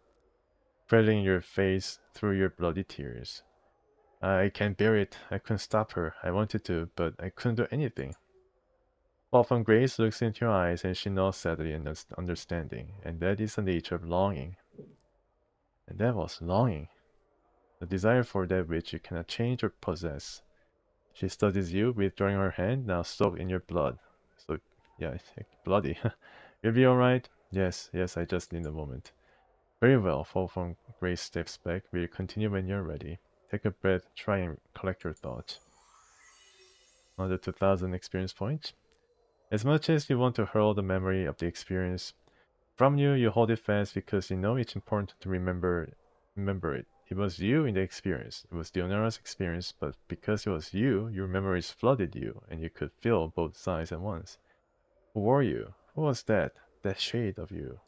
threading your face through your bloody tears. I can't bear it. I couldn't stop her. I wanted to, but I couldn't do anything. Fall from grace looks into your eyes, and she nods sadly and understanding, and that is the nature of longing. And that was longing. The desire for that which you cannot change or possess. She studies you, withdrawing her hand, now soaked in your blood. So, yeah, bloody. You'll be alright? Yes, I just need a moment. Very well, Fall from grace steps back. We'll continue when you're ready. Take a breath, try and collect your thoughts. Another 2000 experience points. As much as you want to hurl the memory of the experience from you, you hold it fast because you know it's important to remember it. It was you in the experience. It was Dionara's experience, but because it was you, your memories flooded you, and you could feel both sides at once. Who were you? Who was that? That shade of you.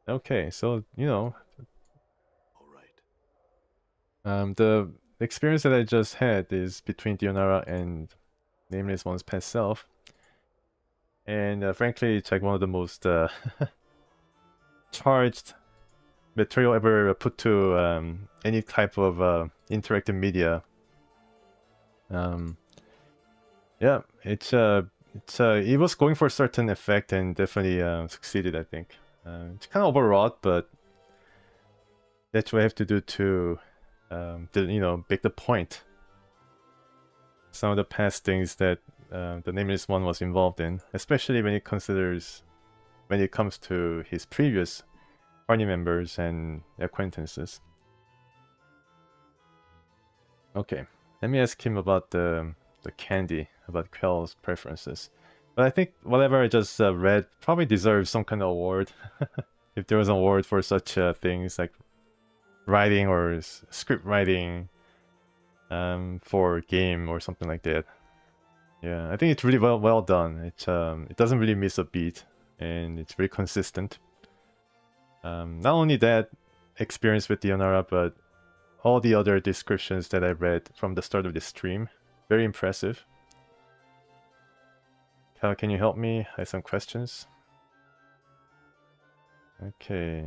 Okay, so, you know, the experience that I just had is between Dionara and Nameless One's past self. And frankly, it's like one of the most charged material ever put to any type of interactive media. Yeah, it was going for a certain effect and definitely succeeded, I think. It's kind of overwrought, but that's what I have to do to, make the point. Some of the past things that the Nameless One was involved in, especially when it comes to his previous party members and acquaintances. Okay, let me ask him about the candy, about Quell's preferences. But I think whatever I just read probably deserves some kind of award. If there was an award for such things like writing or script writing for game or something like that. Yeah, I think it's really well done. It doesn't really miss a beat, and it's very consistent. Not only that experience with Dionara, but all the other descriptions that I read from the start of the stream, very impressive. Cal, can you help me? I have some questions. Okay.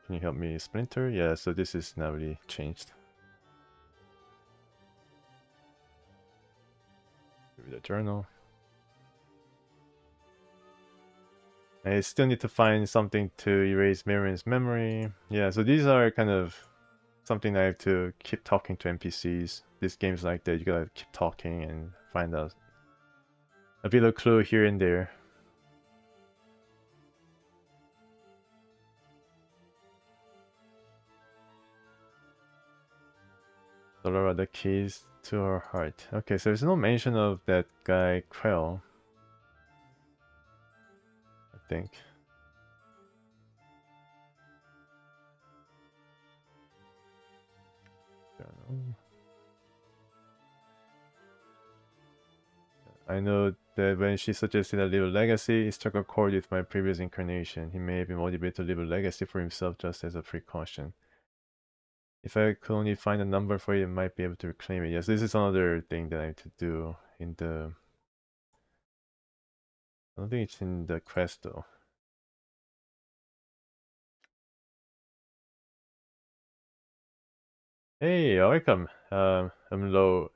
Can you help me, Splinter? Yeah, so this is now really changed. Maybe the journal. I still need to find something to erase Marion's memory. Yeah, so these are kind of something I have to keep talking to NPCs. This game's like that, you gotta keep talking and find out a bit of clue here and there. Dolora, the keys to her heart. Okay, so there's no mention of that guy Quell, I think. I know that when she suggested I leave a legacy, it struck a chord with my previous incarnation. He may be motivated to leave a legacy for himself just as a precaution. If I could only find a number for it, I might be able to reclaim it. Yes, this is another thing that I have to do in the... I don't think it's in the quest though. Hey, welcome. Umlo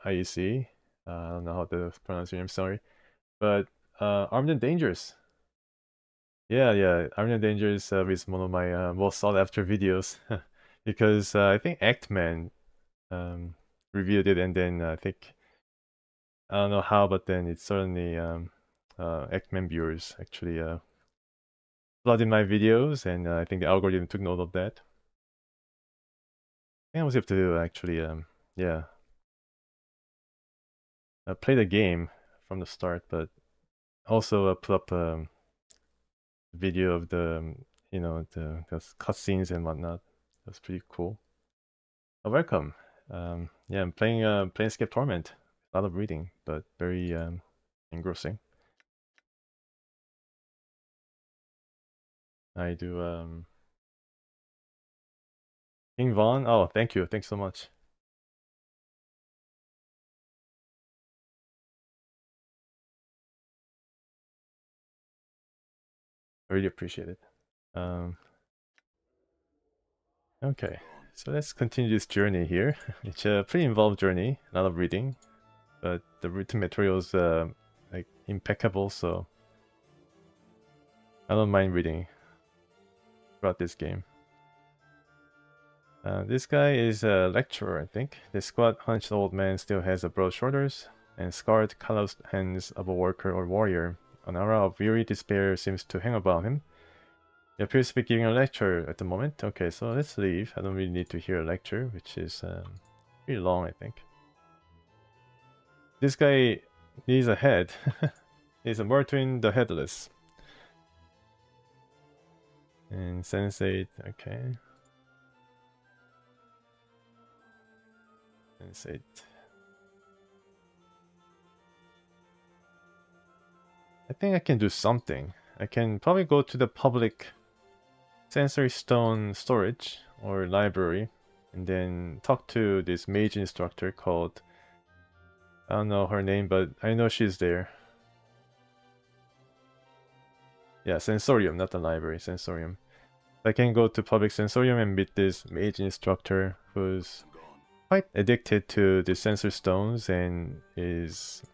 IEC. I don't know how to pronounce your name, sorry. But Armed and Dangerous. Yeah, Armed and Dangerous is one of my most sought after videos. Because I think Actman reviewed it, and then I think, I don't know how, but then it's certainly Actman viewers actually flooded my videos, and I think the algorithm took note of that. I think I was able to actually, yeah, play the game from the start, but also put up a video of the, you know, the cutscenes and whatnot. That's pretty cool. Oh, welcome. Yeah, I'm playing Planescape Torment. A lot of reading, but very engrossing. I do King Vaughn. Oh, thank you. Thanks so much. I really appreciate it. Okay, so let's continue this journey here. It's a pretty involved journey, a lot of reading, but the written material is like impeccable, so I don't mind reading throughout this game. This guy is a lecturer, I think. The squat, hunched old man still has a broad shoulders and scarred, calloused hands of a worker or warrior. An aura of weary despair seems to hang about him. He appears to be giving a lecture at the moment. Okay, so let's leave. I don't really need to hear a lecture, which is pretty long, I think. This guy needs a head. He's a Mortwin the Headless. And Sensei, okay. Sensei. I think I can do something. I can probably go to the public sensory stone storage or library and then talk to this mage instructor called, I don't know her name, but I know she's there. Yeah, Sensorium, not the library, Sensorium. I can go to public Sensorium and meet this mage instructor who's quite addicted to the sensor stones and is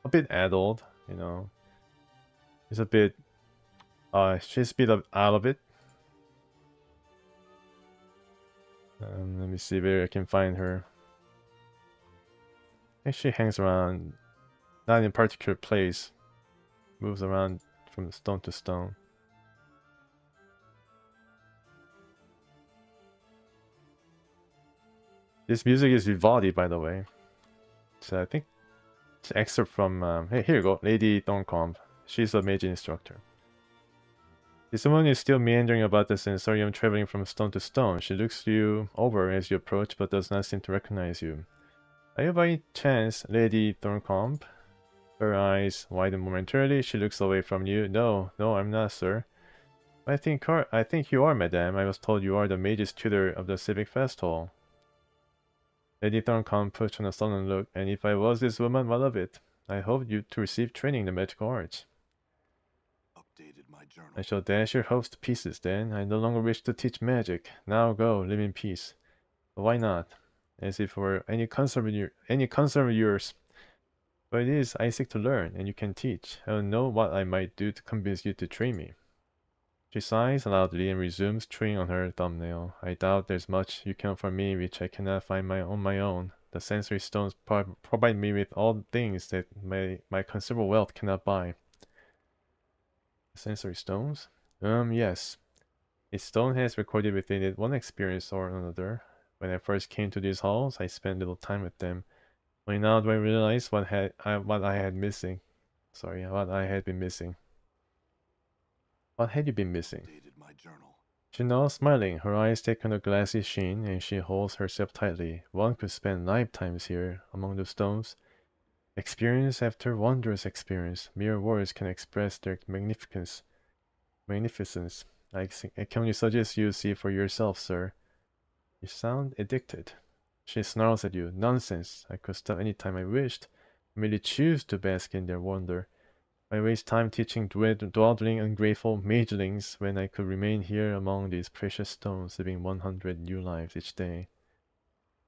a bit addled, you know. She's a bit out of it. Let me see where I can find her. I think she hangs around, not in a particular place, moves around from stone to stone. This music is Vivaldi, by the way. So I think it's an excerpt from, hey, here you go, Lady Thorncombe. She's a mage instructor. This woman is still meandering about the sensorium, traveling from stone to stone. She looks you over as you approach, but does not seem to recognize you. Are you by chance Lady Thorncombe? Her eyes widen momentarily. She looks away from you. No, I'm not, sir. I think you are, madame. I was told you are the mage's tutor of the civic festival. Lady Thorncombe pushed on a sullen look. And if I was this woman, what of it? I hoped you to receive training in the magical arts. I shall dash your hopes to pieces then. I no longer wish to teach magic. Now go, live in peace. But why not? As if for any concern of yours. But it is I seek to learn, and you can teach. I don't know what I might do to convince you to train me. She sighs loudly and resumes chewing on her thumbnail. I doubt there's much you can offer me which I cannot find on my own. The sensory stones provide me with all things that my considerable wealth cannot buy. Sensory stones? Yes. Each stone has recorded within it one experience or another. When I first came to these halls, I spent little time with them. Only now do I realize what I had missing. Sorry, what I had been missing. What had you been missing? She nods, smiling. Her eyes take on a glassy sheen, and she holds herself tightly. One could spend lifetimes here, among the stones. Experience after wondrous experience. Mere words can express their magnificence. I can only suggest you see for yourself, sir. You sound addicted. She snarls at you. Nonsense. I could stop any time I wished. I merely choose to bask in their wonder. I waste time teaching dawdling, ungrateful magelings when I could remain here among these precious stones, living 100 new lives each day.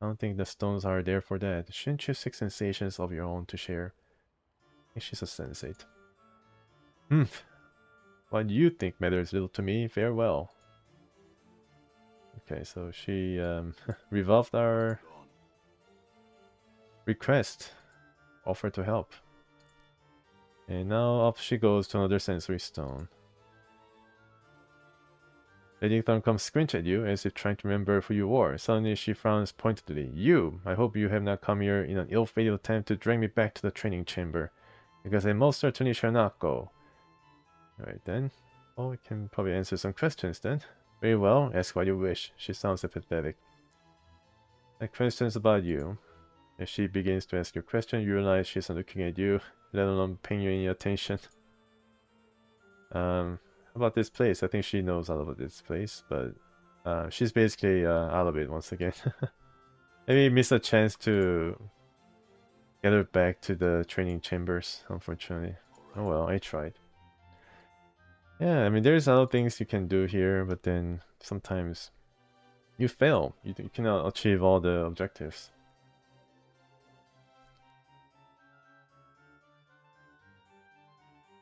I don't think the stones are there for that. Shouldn't you seek sensations of your own to share? I think she's a sensate. What you think matters little to me. Farewell. Okay, so she revoked our request. Offer to help. And now up she goes to another sensory stone. Lady Thorn comes squinch at you as if trying to remember who you are. Suddenly she frowns pointedly. You! I hope you have not come here in an ill-fated attempt to drag me back to the training chamber. Because I most certainly shall not go. Alright then. Well, we can probably answer some questions then. Very well, ask what you wish. She sounds apathetic. My question's about you. As she begins to ask your question, you realize she's not looking at you, let alone paying you any attention. How about this place? I think she knows all about this place, but she's basically out of it once again. Maybe missed a chance to get her back to the training chambers, unfortunately. Oh well, I tried. Yeah, I mean, there's other things you can do here, but then sometimes you fail. You cannot achieve all the objectives.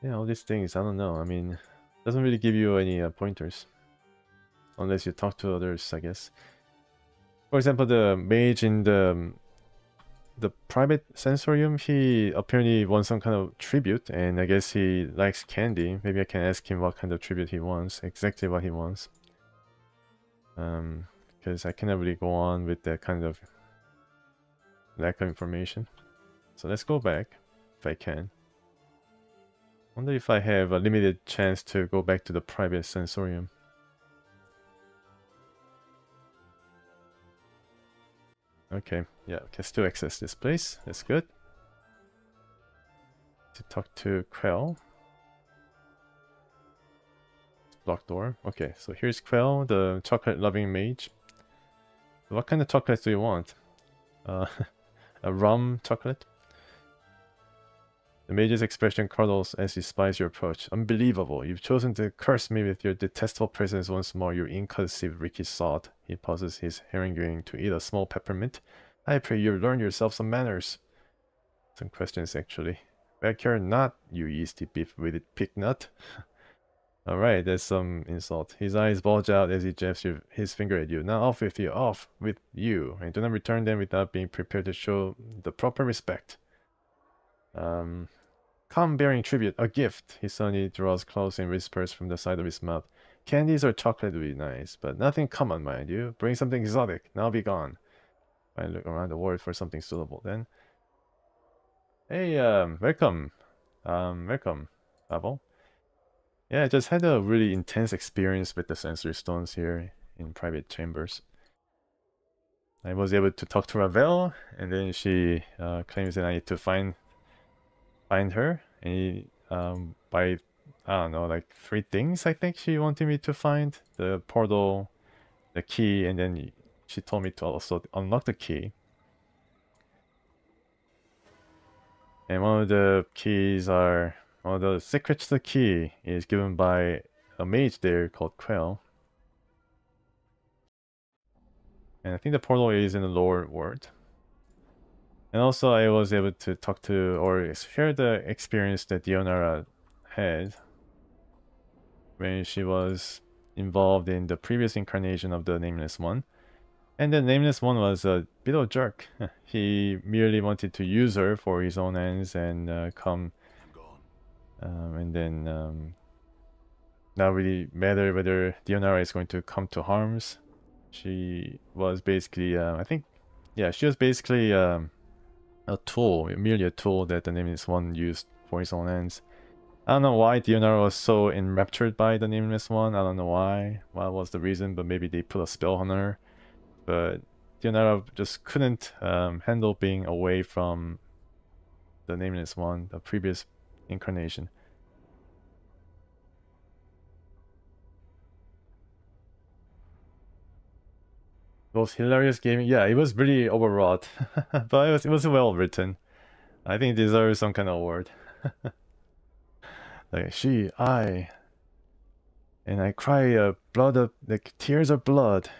Yeah, all these things, I don't know. I mean, doesn't really give you any pointers. Unless you talk to others, I guess. For example, the mage in the private sensorium, he apparently wants some kind of tribute, and I guess he likes candy. Maybe I can ask him what kind of tribute he wants, exactly what he wants. Because I cannot really go on with that kind of lack of information. So let's go back, if I can. Wonder if I have a limited chance to go back to the private sensorium. Okay, yeah, can still access this place. That's good. To talk to Quell. Block door. Okay, so here's Quell, the chocolate-loving mage. What kind of chocolate do you want? A rum chocolate? The mage's expression curdles as he spies your approach. Unbelievable. You've chosen to curse me with your detestable presence once more, you incursive Ricky sod. He pauses his haranguing to eat a small peppermint. I pray you learn yourself some manners. Some questions, actually. Back here, not, you yeasty beef-witted pignut. Alright, that's some insult. His eyes bulge out as he jabs his finger at you. Now off with you, off with you. And do not return them without being prepared to show the proper respect. Come bearing tribute, a gift. He suddenly draws close and whispers from the side of his mouth. Candies or chocolate would be nice, but nothing common, mind you. Bring something exotic, now be gone. I look around the world for something suitable then. Hey, welcome. Welcome, Babel. Yeah, I just had a really intense experience with the sensory stones here in private chambers. I was able to talk to Ravel, and then she claims that I need to find her. And by, I don't know, like 3 things I think she wanted me to find. The portal, the key, and then she told me to also unlock the key. And one of the secrets to the key is given by a mage there called Quell. And I think the portal is in the lower world. And also I was able to talk to or share the experience that Dionara had when she was involved in the previous incarnation of the Nameless One. And the Nameless One was a bit of a jerk. He merely wanted to use her for his own ends and come, and then not really matter whether Dionara is going to come to harms. She was basically, I think, yeah, she was basically a tool, merely a tool that the Nameless One used for his own ends. I don't know why Dionara was so enraptured by the Nameless One. I don't know why. What was the reason? But maybe they put a spell on her. But Dionara just couldn't handle being away from the Nameless One, the previous incarnation. Most hilarious game, yeah, it was really overwrought, but it was well written. I think it deserves some kind of award. Like and I cry blood of like tears of blood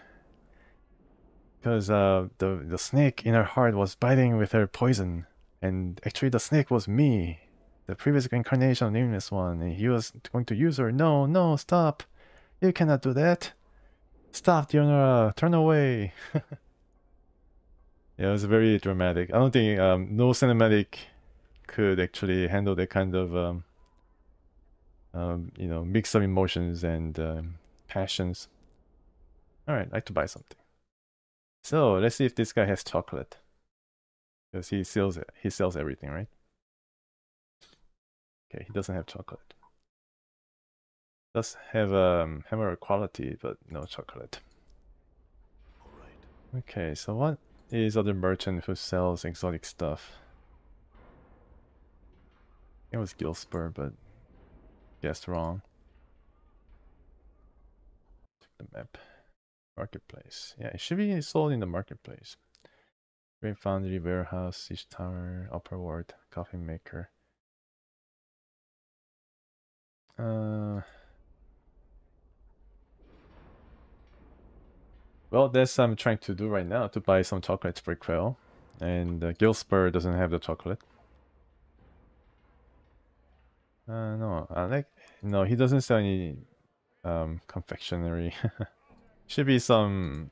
because the snake in her heart was biting with her poison, and actually the snake was me, the previous incarnation of Nameless One, and he was going to use her. No, no, stop! You cannot do that. Stop, Dionara, turn away. Yeah, it was very dramatic. I don't think no cinematic could actually handle that kind of mix of emotions and passions. All right, I'd like to buy something. So let's see if this guy has chocolate, because he sells it. He sells everything, right? Okay, he doesn't have chocolate. Does have hammer quality, but no chocolate. Okay, so what is other merchant who sells exotic stuff? It was Gilspur, but guessed wrong. Check the map. Marketplace. Yeah, it should be sold in the marketplace. Great Foundry, Warehouse, Siege Tower, Upper Ward, Coffee Maker. Well, that's what I'm trying to do right now, to buy some chocolates for Quell. And Gilspur doesn't have the chocolate. No, no, he doesn't sell any confectionery. Should be some.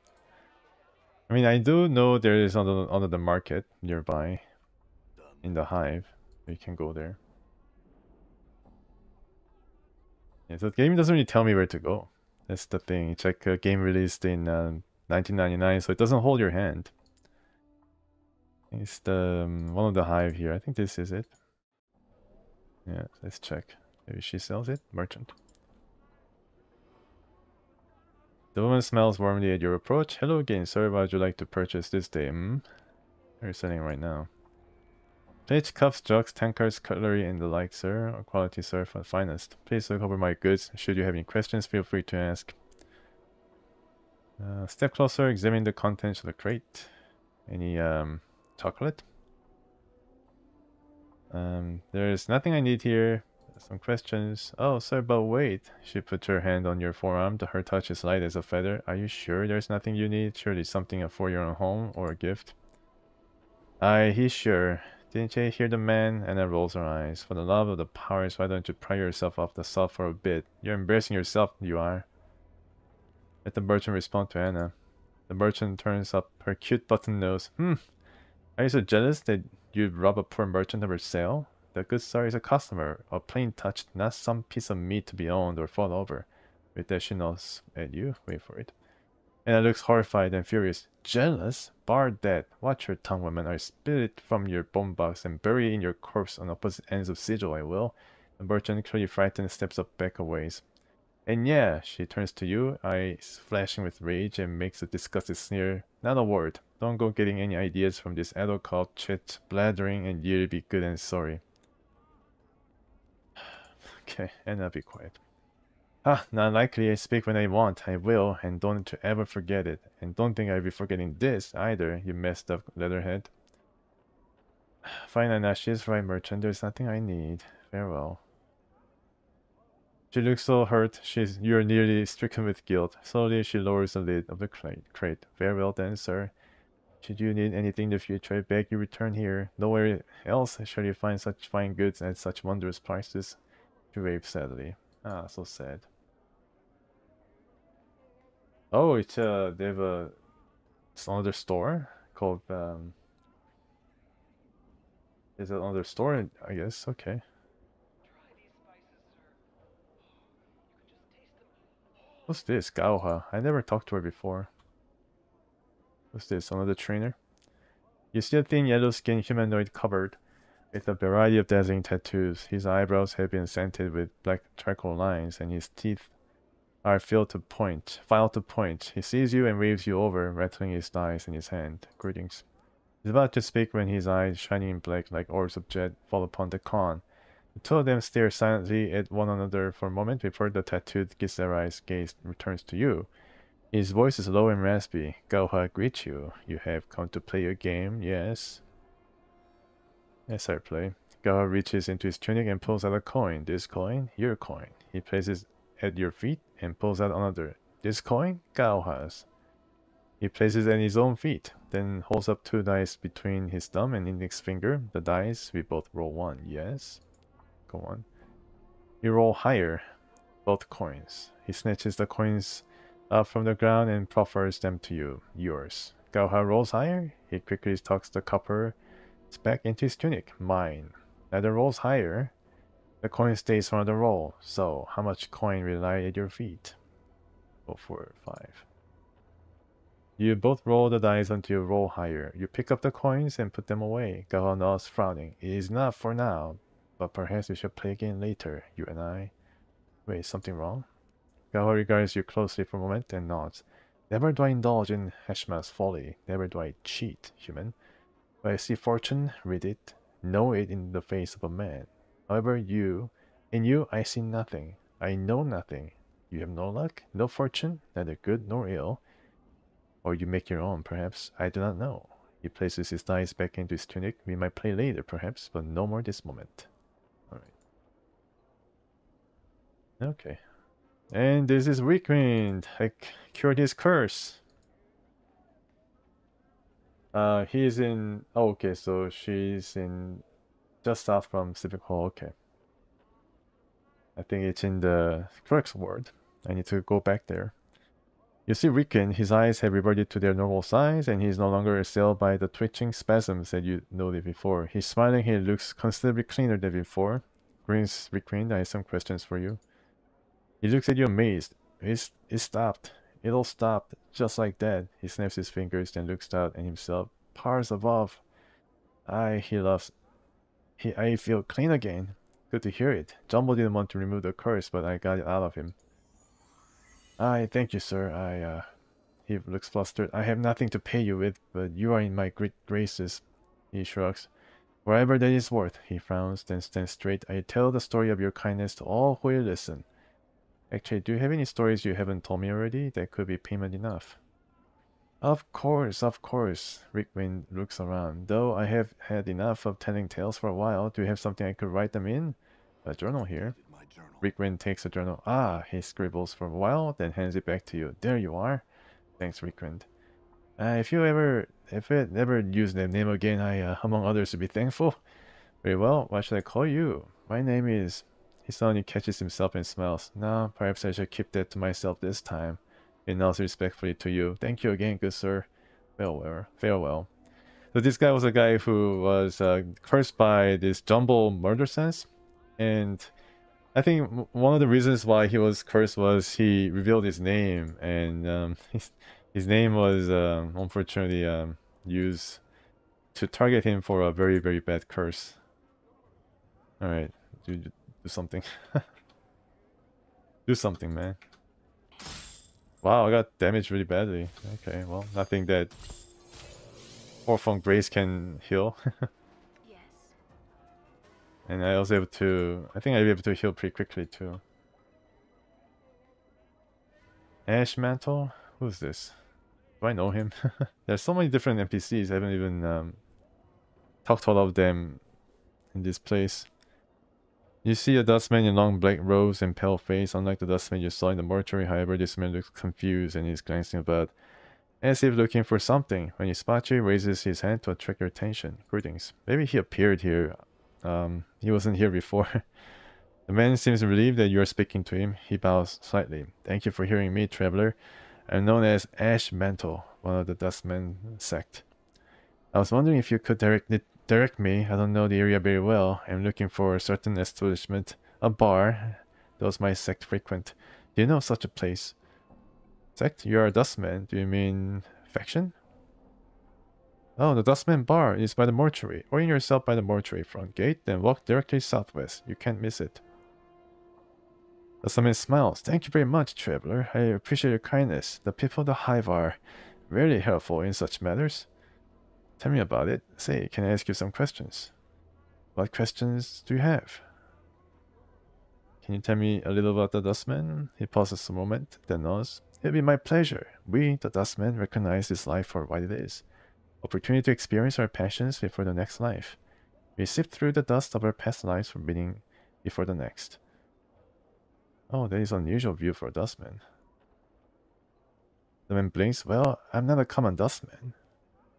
I mean, I do know there is under the market nearby in the hive. You can go there. Yeah, so the game doesn't really tell me where to go. That's the thing. It's like a game released in 1999, so it doesn't hold your hand. It's the one of the hive here. I think this is it. Yeah, let's check. Maybe she sells it. Merchant. The woman smiles warmly at your approach. Hello again, sir. What would you like to purchase this day? Hmm? What are you selling right now? Plates, cups, jugs, tankards, cutlery, and the like, sir. Or quality, sir, for the finest. Please look over my goods. Should you have any questions, feel free to ask. Step closer, examine the contents of the crate. Any chocolate? There's nothing I need here. Some questions. Oh, sir, but wait. She put her hand on your forearm. Her touch is light as a feather. Are you sure there's nothing you need? Surely something for your own home or a gift? Aye, he's sure. Didn't you hear the man? Anna rolls her eyes. For the love of the powers, why don't you pry yourself off the shelf for a bit? You're embarrassing yourself, you are. Let the merchant respond to Anna. The merchant turns up her cute button nose. Are you so jealous that you'd rob a poor merchant of her sale? The good sir is a customer, a plain touch, not some piece of meat to be owned or fought over. With that she nods at you. Wait for it. Anna looks horrified and furious. Jealous? Bar that. Watch your tongue, woman. I'll spit it from your bone box and bury in your corpse on opposite ends of Sigil, I will. The merchant, clearly frightened, steps up back a ways. And yeah, she turns to you, eyes flashing with rage, and makes a disgusted sneer. Not a word. Don't go getting any ideas from this adult called chit, blathering, and you'll be good and sorry. Okay, and I'll be quiet. Not likely. I speak when I want. I will, and don't you ever forget it. And don't think I'll be forgetting this either, you messed up leatherhead. Fine, Anna, she's right, merchant. There's nothing I need. Farewell. She looks so hurt, you're nearly stricken with guilt. Slowly she lowers the lid of the crate. Very well then, sir. Should you need anything in the future, I beg you return here. Nowhere else shall you find such fine goods at such wondrous prices. She waved sadly. Ah, so sad. Oh, it's they have it's another store called is it another store? I guess. Okay. What's this? Gaoha. I never talked to her before. What's this? Another trainer? You see a thin yellow-skinned humanoid covered with a variety of dazzling tattoos. His eyebrows have been scented with black charcoal lines, and his teeth are filed to point. He sees you and waves you over, rattling his dice in his hand. Greetings. He's about to speak when his eyes, shining in black like orbs of jet, fall upon the Khan. The two of them stare silently at one another for a moment before the tattooed Gisarai's gaze returns to you. His voice is low and raspy. Gaoha greets you. You have come to play a game, yes? Yes, I play. Gaoha reaches into his tunic and pulls out a coin. This coin? Your coin. He places it at your feet and pulls out another. This coin? Gaoha's. He places it at his own feet, then holds up 2 dice between his thumb and index finger. The dice, we both roll 1, yes? Go on. You roll higher. Both coins. He snatches the coins up from the ground and proffers them to you. Yours. Gaoha rolls higher. He quickly tucks the copper back into his tunic. Mine. Neither rolls higher. The coin stays for another roll. So, how much coin will lie at your feet? Go for 5. You both roll the dice until you roll higher. You pick up the coins and put them away. Gaoha nods, frowning. It is not for now, but perhaps we should play again later, you and I. Wait, something wrong? Gaoha regards you closely for a moment and nods. Never do I indulge in Hashma's folly. Never do I cheat, human. When I see fortune, read it, know it in the face of a man. However, in you I see nothing. I know nothing. You have no luck, no fortune, neither good nor ill. Or you make your own, perhaps. I do not know. He places his dice back into his tunic. We might play later, perhaps, but no more this moment. Alright. Okay. And this is Weakwind. I cured his curse. He's in... Oh, okay, so she's in... just south from Civic Hall, okay. I think it's in the clerk's ward. I need to go back there. You see Weakwind, his eyes have reverted to their normal size, and he is no longer assailed by the twitching spasms that you noted before. He's smiling, he looks considerably cleaner than before. Grins Weakwind, I have some questions for you. He looks at you amazed. It stopped. It all stopped, just like that. He snaps his fingers, then looks out at himself. Powers above. I feel clean again. Good to hear it. Jumbo didn't want to remove the curse, but I got it out of him. Thank you, sir. He looks flustered. I have nothing to pay you with, but you are in my great graces. He shrugs. Whatever that is worth, he frowns, then stands straight. I tell the story of your kindness to all who will listen. Actually, do you have any stories you haven't told me already? That could be payment enough. Of course. Weakwind looks around. Though I have had enough of telling tales for a while, do you have something I could write them in? A journal here. Weakwind takes a journal. He scribbles for a while, then hands it back to you. There you are. Thanks, Weakwind. If you ever use that name again, I, among others, would be thankful. Very well, what should I call you? My name is... He suddenly catches himself and smiles. No, perhaps I should keep that to myself this time. He nods respectfully to you. Thank you again, good sir. Farewell. So this guy was a guy who was cursed by this jumbo murder sense. And I think one of the reasons why he was cursed was he revealed his name. And his name was unfortunately used to target him for a very, very bad curse. Alright, do something. Do something, man. Wow, I got damaged really badly. Okay, well, nothing that Orphan Grace can heal. Yes. And I was able to... I think I'll be able to heal pretty quickly too. Ash Mantle? Who's this? Do I know him? There's so many different NPCs. I haven't even talked to all of them in this place. You see a dustman in long black robes and pale face. Unlike the dustman you saw in the mortuary, however, this man looks confused and is glancing about. As if looking for something, when Ispachi raises his hand to attract your attention. Greetings. Maybe he appeared here. He wasn't here before. The man seems relieved that you are speaking to him. He bows slightly. Thank you for hearing me, traveler. I'm known as Ash Mantle, one of the Dustman sect. I was wondering if you could direct me. I don't know the area very well. I'm looking for a certain establishment, a bar. Those my sect frequent. Do you know such a place? Sect? You are a Dustman. Do you mean faction? Oh, the Dustman Bar is by the mortuary. Orient yourself by the mortuary front gate, then walk directly southwest. You can't miss it. Dustman smiles. Thank you very much, traveler. I appreciate your kindness. The people of the Hive are very helpful in such matters. Tell me about it. Say, can I ask you some questions? What questions do you have? Can you tell me a little about the Dustman? He pauses a moment, then nods. It'll be my pleasure. We, the Dustmen, recognize this life for what it is. Opportunity to experience our passions before the next life. We sift through the dust of our past lives for meaning before the next. Oh, that is an unusual view for a Dustman. The man blinks. Well, I'm not a common Dustman.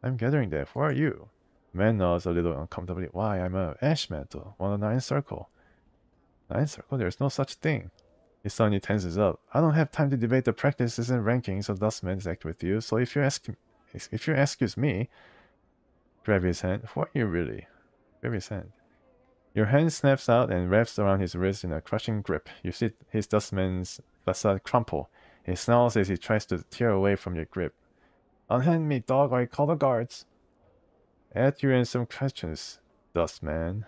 I'm gathering that. Who are you? The man nods a little uncomfortably. Why, I'm a Ash Mantle, one of the Nine Circle. Nine Circle? There's no such thing. He suddenly tenses up. I don't have time to debate the practices and rankings of Dustmen's act with you, so if you excuse me, grab his hand. Who are you really? Grab his hand. Your hand snaps out and wraps around his wrist in a crushing grip. You see his Dustman's facade crumple. He snarls as he tries to tear away from your grip. Unhand me, dog, or I call the guards. Ask you in some questions, Dustman.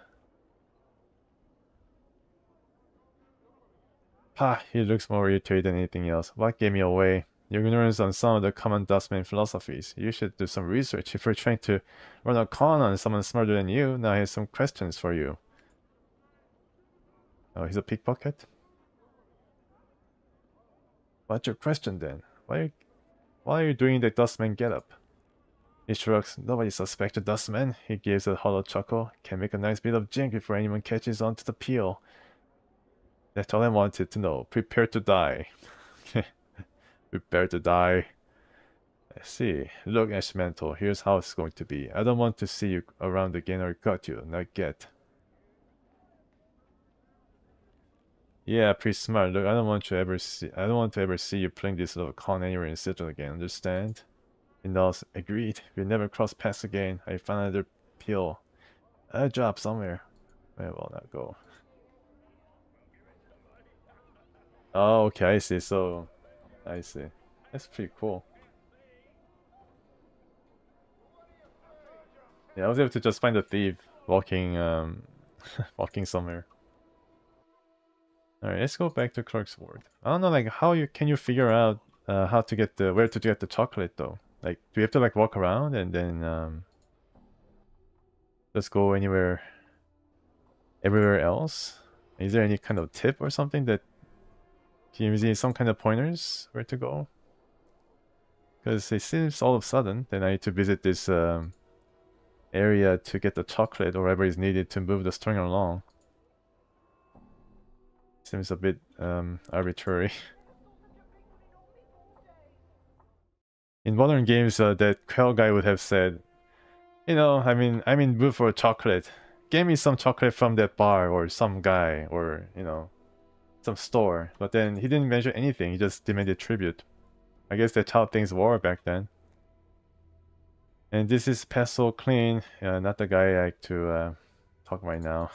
Ha, he looks more irritated than anything else. What gave me away? Your ignorance on some of the common Dustman philosophies. You should do some research if you're trying to run a con on someone smarter than you. Now I have some questions for you. Oh, he's a pickpocket? What's your question then? Why are you doing the Dustman getup? He shrugs. Nobody suspects a Dustman. He gives a hollow chuckle. Can make a nice bit of jink before anyone catches on to the peel. That's all I wanted to know. Prepare to die. Prepare to die. I see. Look, Ash Mantle, here's how it's going to be. I don't want to see you around again or cut you. Not get. Yeah, pretty smart. Look, I don't want to ever see you playing this little con anywhere in Citadel again, understand? He nods. Agreed. We'll never cross paths again. I found another peel. A job somewhere. I will not go. Oh, okay, I see. So, I see. That's pretty cool. Yeah, I was able to just find a thief walking, walking somewhere. All right, let's go back to Clark's Ward. I don't know, like, can you figure out how to get where to get the chocolate though? Like, do you have to like walk around and then just go everywhere else? Is there any kind of tip or something that gives you some kind of pointers where to go? Because it seems all of a sudden that I need to visit this area to get the chocolate or whatever is needed to move the string along. Seems a bit arbitrary. In modern games, that Quell guy would have said, you know, I'm in mood for a chocolate. Give me some chocolate from that bar or some guy or, you know, some store. But then he didn't mention anything. He just demanded tribute. I guess that's how things were back then. And this is Peso Clean, not the guy I like to talk right now.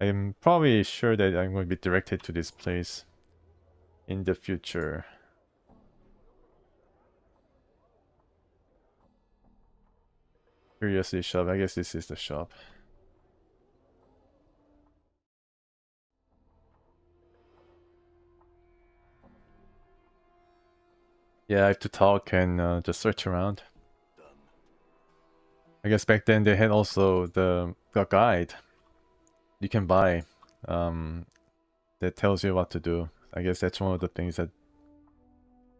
I'm probably sure that I'm going to be directed to this place in the future. Curiosity shop, I guess this is the shop. Yeah, I have to talk and just search around. I guess back then they had also the guide you can buy that tells you what to do. I guess that's one of the things that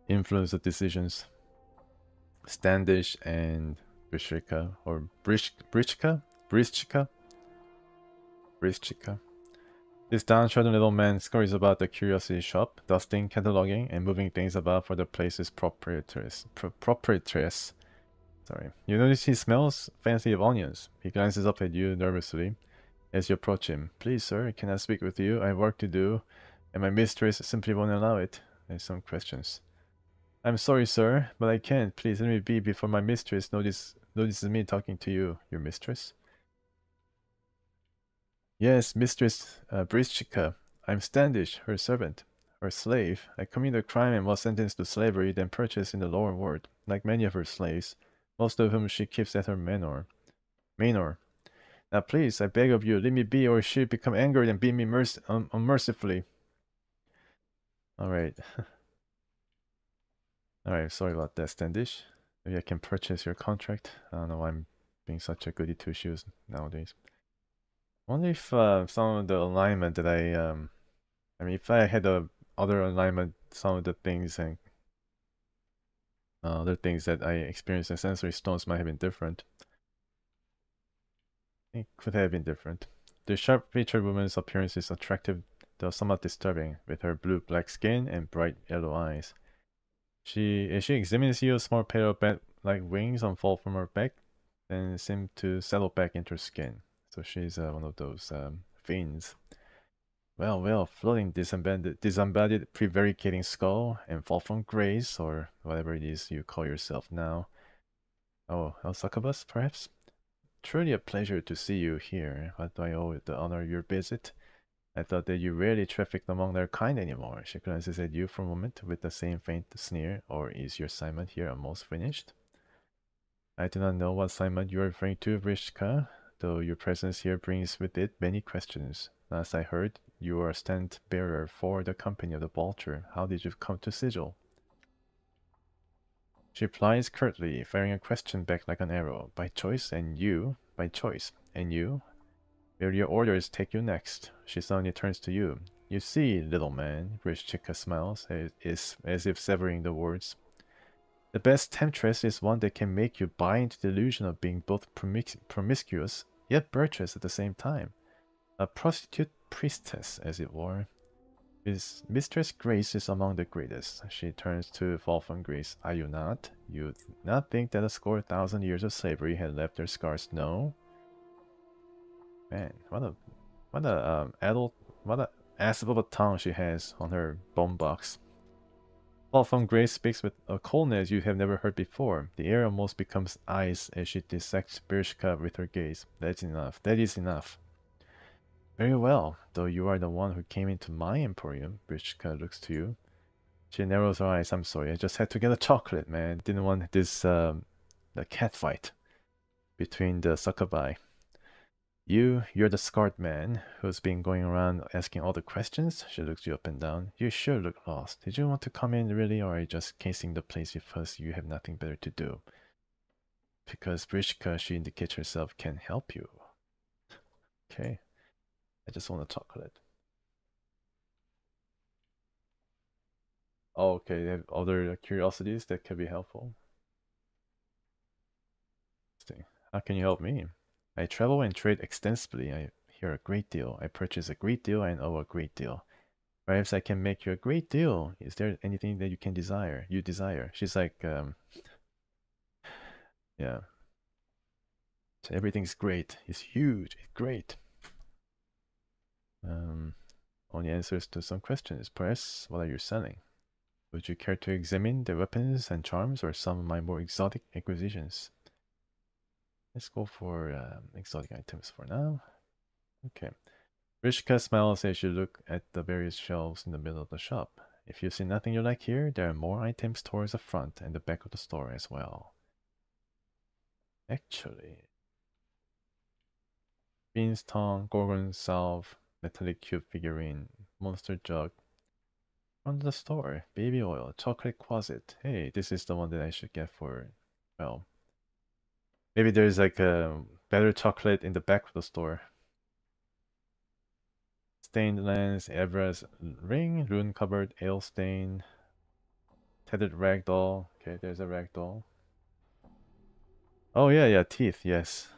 influence the decisions. Standish and Brishka or Brishka? Brishka? Brishka. This downtrodden little man scurries about the curiosity shop, dusting, cataloging, and moving things about for the place's proprietress. Sorry. You notice he smells fancy of onions. He glances up at you nervously as you approach him. Please, sir, can I speak with you? I have work to do, and my mistress simply won't allow it. I have some questions. I'm sorry, sir, but I can't. Please let me be before my mistress notices me talking to you. Your mistress? Yes, Mistress Brischka. I'm Standish, her servant. Her slave. I committed a crime and was sentenced to slavery, then purchased in the lower world, like many of her slaves, most of whom she keeps at her manor. Now please, I beg of you, let me be, or she'll become angry and beat me unmercifully. Alright. Alright, sorry about that, Standish. Maybe I can purchase your contract. I don't know why I'm being such a goody two shoes nowadays. I wonder if some of the alignment that I mean, if I had a other alignment, some of the things and other things that I experienced in sensory stones might have been different. It could have been different. The sharp-featured woman's appearance is attractive, though somewhat disturbing, with her blue-black skin and bright yellow eyes. As she examines you, a small pair of bat-like wings unfold from her back, and seem to settle back into her skin. So she's one of those fiends. Well, floating disembodied prevaricating skull and fall from grace, or whatever it is you call yourself now. Oh, El Succubus, perhaps? Truly a pleasure to see you here. What do I owe the honor of your visit? I thought that you rarely trafficked among their kind anymore. She glances at you for a moment with the same faint sneer. Or is your assignment here almost finished? I do not know what assignment you are referring to, Vrishka, though your presence here brings with it many questions. Last I heard, you are a stand-bearer for the company of the Vulture. How did you come to Sigil? She replies curtly, firing a question back like an arrow. By choice, and you? By choice. And you? Where your orders take you next? She suddenly turns to you. You see, little man, Vrishka smiles, as if severing the words. The best temptress is one that can make you buy into the illusion of being both promiscuous, yet virtuous at the same time. A prostitute priestess, as it were. Mistress Grace is among the greatest. She turns to fall from Grace. Are you not? You not think that a score thousand years of slavery had left their scars? No? Man, what a ass of a tongue she has on her bone box. Fall from Grace speaks with a coldness you have never heard before. The air almost becomes ice as she dissects Birshka with her gaze. That's enough. That is enough. Very well, though you are the one who came into my emporium. Birshka looks to you. She narrows her eyes. I'm sorry, I just had to get a chocolate, man. Didn't want this, the cat fight between the succubi. You're the scarred man who's been going around asking all the questions? She looks you up and down. You sure look lost. Did you want to come in really, or are you just casing the place because you have nothing better to do? Because Brishka, she indicates herself, can help you. Okay. I just want a chocolate. Oh, okay. They have other curiosities that can be helpful. Interesting. How can you help me? I travel and trade extensively. I hear a great deal. I purchase a great deal and owe a great deal. Perhaps I can make you a great deal. Is there anything that you can desire? You desire. She's like, yeah. So everything's great. It's huge. It's great. Only answers to some questions. Perhaps, what are you selling? Would you care to examine the weapons and charms or some of my more exotic acquisitions? Let's go for exotic items for now. Okay. Rishka smiles as you look at the various shelves in the middle of the shop. If you see nothing you like here, there are more items towards the front and the back of the store as well. Actually, Bean's tongue, Gorgon salve, metallic cube figurine, monster jug. From the store, baby oil, chocolate quasit. Hey, this is the one that I should get for, well, maybe there's like a better chocolate in the back of the store. Stained lens, Evra's ring, rune covered ale stain, tethered ragdoll. Okay, there's a ragdoll. Oh yeah, teeth, yes.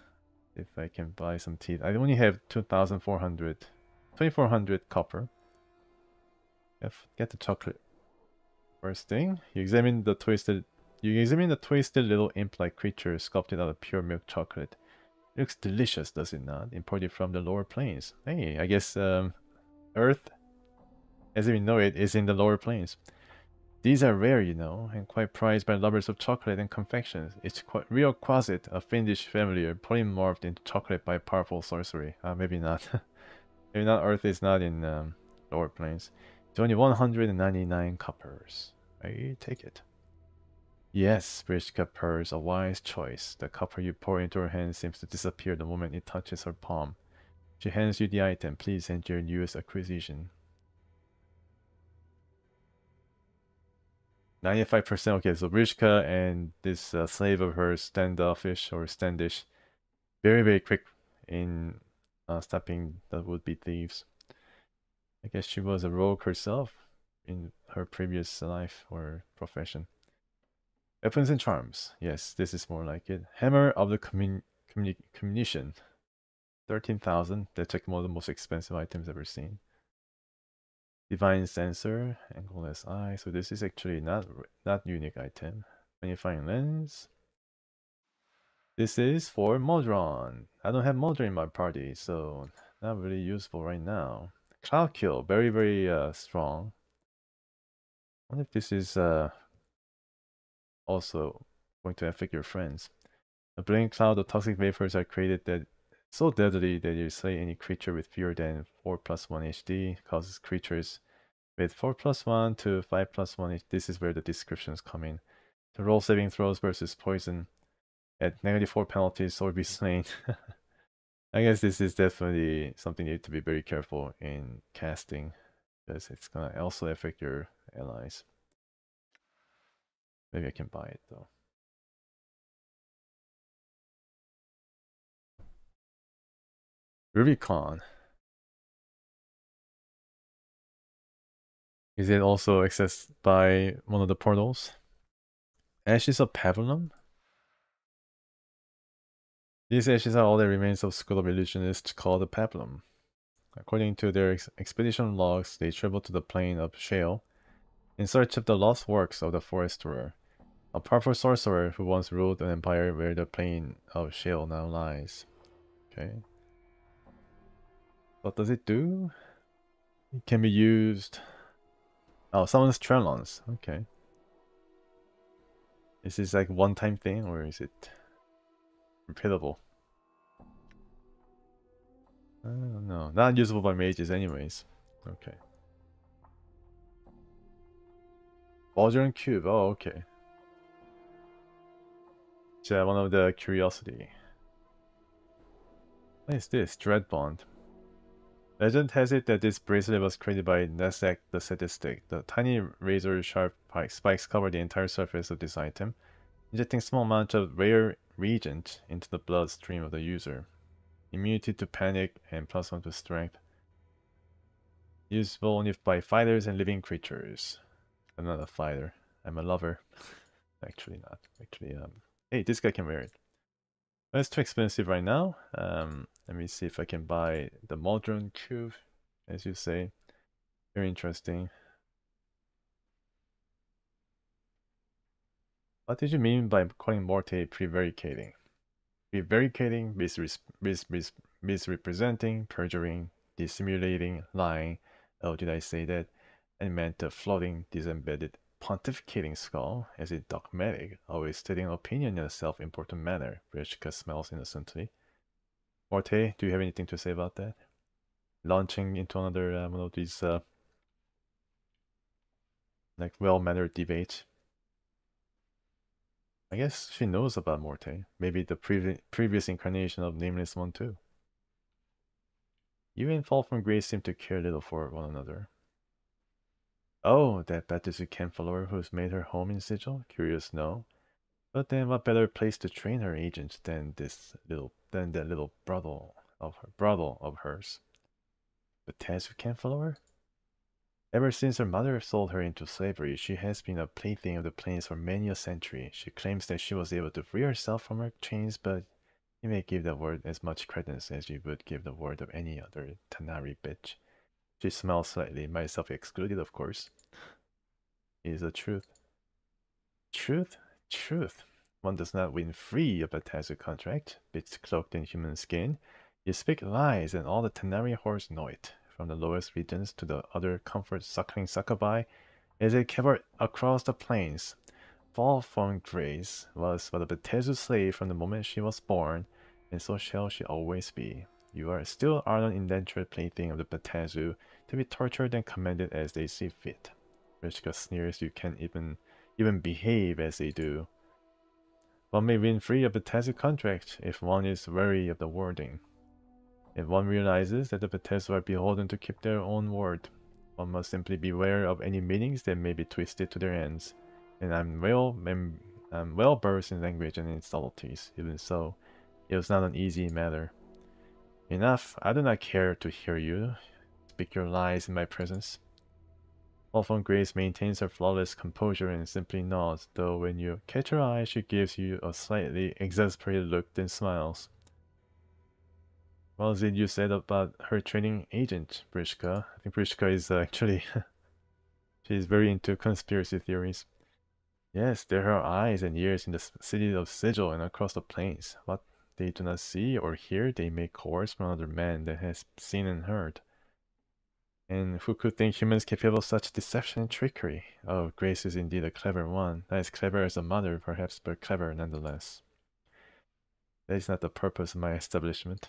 If I can buy some teeth. I only have 2,400. 2400 copper. Get the chocolate. First thing, you examine the twisted little imp-like creature sculpted out of pure milk chocolate. It looks delicious, does it not? Imported from the lower plains. Hey, I guess Earth, as we know it, is in the lower plains. These are rare, you know, and quite prized by lovers of chocolate and confections. It's quite real quasit, a fiendish family, polymorphed into chocolate by powerful sorcery. Maybe not. Maybe not. Earth is not in lower plains. It's only 199 coppers. I take it. Yes, Brishka purrs, a wise choice. The copper you pour into her hand seems to disappear the moment it touches her palm. She hands you the item. Please enter your newest acquisition. 95%. Okay, so Brishka and this slave of hers, standoffish or standish, very, very quick in stopping the would-be thieves. I guess she was a rogue herself in her previous life or profession. Weapons and charms. Yes, this is more like it. Hammer of the Communition. 13,000. That's like one of the most expensive items ever seen. Divine Sensor. Angleless Eye. So this is actually not unique item. Magnifying Lens. This is for Modron. I don't have Modron in my party, so not really useful right now. Cloud Kill. Very, very strong. I wonder if this is also going to affect your friends. A brilliant cloud of toxic vapors are created that so deadly that you slay any creature with fewer than 4+1 HD, causes creatures with 4+1 to 5+1. This is where the descriptions come in. To roll saving throws versus poison at -4 penalties or be slain. I guess this is definitely something you need to be very careful in casting, because it's gonna also affect your allies. Maybe I can buy it though. Rubicon. Is it also accessed by one of the portals? Ashes of Pavilion? These ashes are all that remains of School of Illusionists called the Pablum. According to their expedition logs, they traveled to the plain of Shale in search of the lost works of the Foresterer, a powerful sorcerer who once ruled an empire where the plain of Shale now lies. Okay. What does it do? It can be used... Oh, summons Trellons. Okay. Is this like one-time thing or is it repeatable? I don't know. Not usable by mages anyways. Okay. Baldurn Cube. Oh, okay. It's one of the curiosity. What is this? Dreadbond. Legend has it that this bracelet was created by Nesak the Sadistic. The tiny razor-sharp spikes cover the entire surface of this item, injecting small amounts of rare reagent into the bloodstream of the user. Immunity to panic and +1 to strength. Useful only by fighters and living creatures. I'm not a fighter. I'm a lover. Actually not. Actually, hey, this guy can wear it. But it's too expensive right now. Let me see if I can buy the Modron Cube, as you say. Very interesting. What did you mean by calling Morte prevaricating? Prevaricating, misrepresenting, perjuring, dissimulating, lying. Oh, did I say that? And meant a floating, disembedded, pontificating skull, as in dogmatic, always stating an opinion in a self-important manner. Vrishka smells innocently. Morte, do you have anything to say about that? Launching into another one of these like well-mannered debates. I guess she knows about Morte. Maybe the previous incarnation of Nameless One too. You and Fall from Grace seem to care little for one another. Oh, that Batisu camp follower who's made her home in Sigil? Curious, no. But then what better place to train her agents than that little brothel of hers? The Tazu camp follower? Ever since her mother sold her into slavery, she has been a plaything of the plains for many a century. She claims that she was able to free herself from her chains, but you may give the word as much credence as you would give the word of any other Tanari bitch. She smiles slightly, myself excluded, of course. It is the truth. Truth? Truth. One does not win free of a Tazu contract, bits cloaked in human skin. You speak lies, and all the Tanari hordes know it. From the lowest regions to the other comfort-suckling Sakabai, is it covered across the plains. Fall from Grace was but a Betezu slave from the moment she was born, and so shall she always be. You are still an indentured plaything of the Betezu, to be tortured and commanded as they see fit. Rishka sneers you can't even behave as they do. One may win free of the Betezu contract if one is wary of the wording. If one realizes that the Betezu are beholden to keep their own word, one must simply beware of any meanings that may be twisted to their ends. And I'm well versed in language and in subtleties. Even so, it was not an easy matter. Enough, I do not care to hear you speak your lies in my presence. Often Grace maintains her flawless composure and simply nods, though when you catch her eye, she gives you a slightly exasperated look, then smiles. What was it you said about her training agent, Brishka? I think Brishka is actually she's very into conspiracy theories. Yes, there are eyes and ears in the city of Sigil and across the plains. What they do not see or hear, they may coerce from another man that has seen and heard. And who could think humans capable of such deception and trickery? Oh, Grace is indeed a clever one. Not as clever as a mother, perhaps, but clever nonetheless. That is not the purpose of my establishment.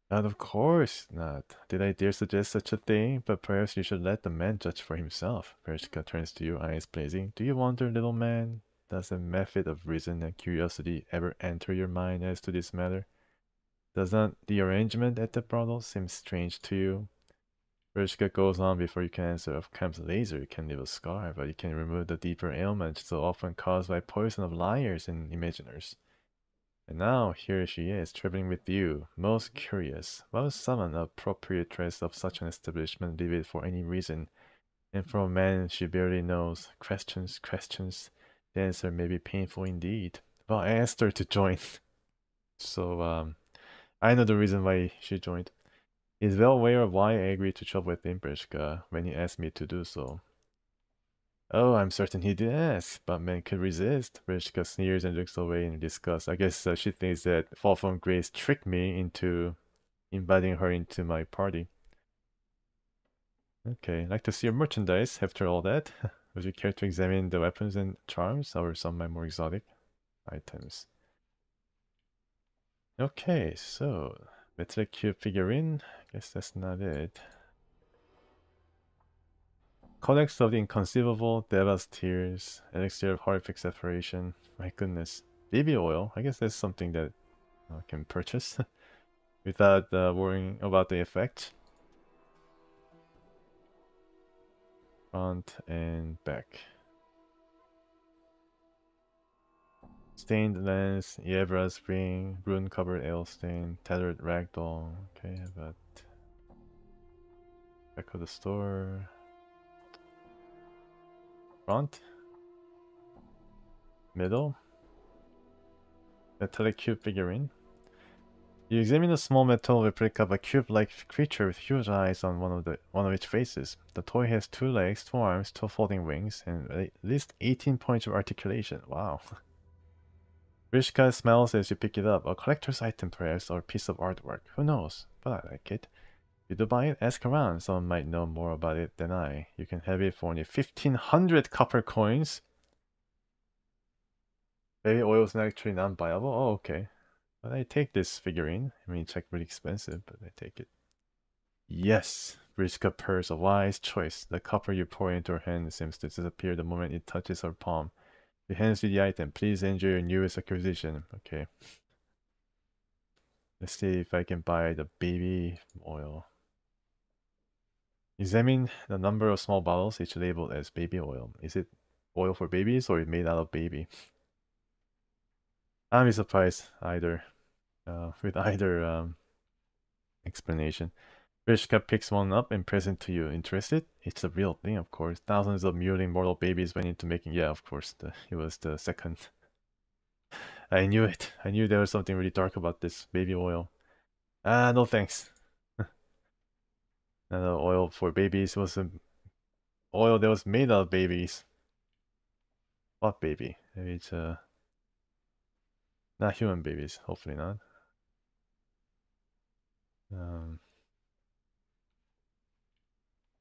Not of course not. Did I dare suggest such a thing? But perhaps you should let the man judge for himself. Vershka turns to you, eyes blazing. Do you wonder, little man? Does a method of reason and curiosity ever enter your mind as to this matter? Does not the arrangement at the brothel seem strange to you? Vershka goes on before you can answer. Of course, laser can leave a scar, but it can remove the deeper ailments so often caused by poison of liars and imaginers. And now here she is, traveling with you. Most curious. Why would someone appropriatress of such an establishment leave it for any reason? And for a man she barely knows. Questions, questions. The answer may be painful indeed. Well, I asked her to join. So, I know the reason why she joined. He's well aware of why I agreed to travel with Imbrishka when he asked me to do so. Oh, I'm certain he did ask, but man could resist. Vrishka sneers and looks away in disgust. I guess she thinks that Fall from Grace tricked me into inviting her into my party. Okay, I'd like to see your merchandise after all that. Would you care to examine the weapons and charms, or some of my more exotic items? Okay, so metallic cube figurine. I guess that's not it. Codex of the Inconceivable, Deva's Tears, Elixir of Horrific Separation. My goodness. Baby oil, I guess that's something that I can purchase without worrying about the effect. Front and back. Stained lens, Yevra's ring, rune covered ale stain, tattered ragdoll. Okay, but back of the store. Front. Middle. Metallic cube figurine. You examine a small metal replica of a cube-like creature with huge eyes on one of its faces. The toy has 2 legs, 2 arms, 2 folding wings, and at least 18 points of articulation. Wow. Rishka smiles as you pick it up. A collector's item perhaps, or a piece of artwork. Who knows? But I like it. If you do buy it, ask around. Someone might know more about it than I. You can have it for only 1,500 copper coins. Baby oil is actually non-buyable? Oh, okay. But I take this figurine. I mean, it's like really expensive, but I take it. Yes, Rishka purrs, a wise choice. The copper you pour into her hand seems to disappear the moment it touches her palm. She hands you the item. Please enjoy your newest acquisition. Okay. Let's see if I can buy the baby oil. Examine the number of small bottles, each labeled as baby oil. Is it oil for babies or is it made out of baby? I'm surprised either. With either explanation. Rishka picks one up and presents to you. Interested? It's a real thing, of course. Thousands of mutilating mortal babies went into making. Yeah, of course. It was the second. I knew it. I knew there was something really dark about this baby oil. Ah, no thanks. And the oil for babies was an oil that was made out of babies. What baby? Maybe it's not human babies. Hopefully not.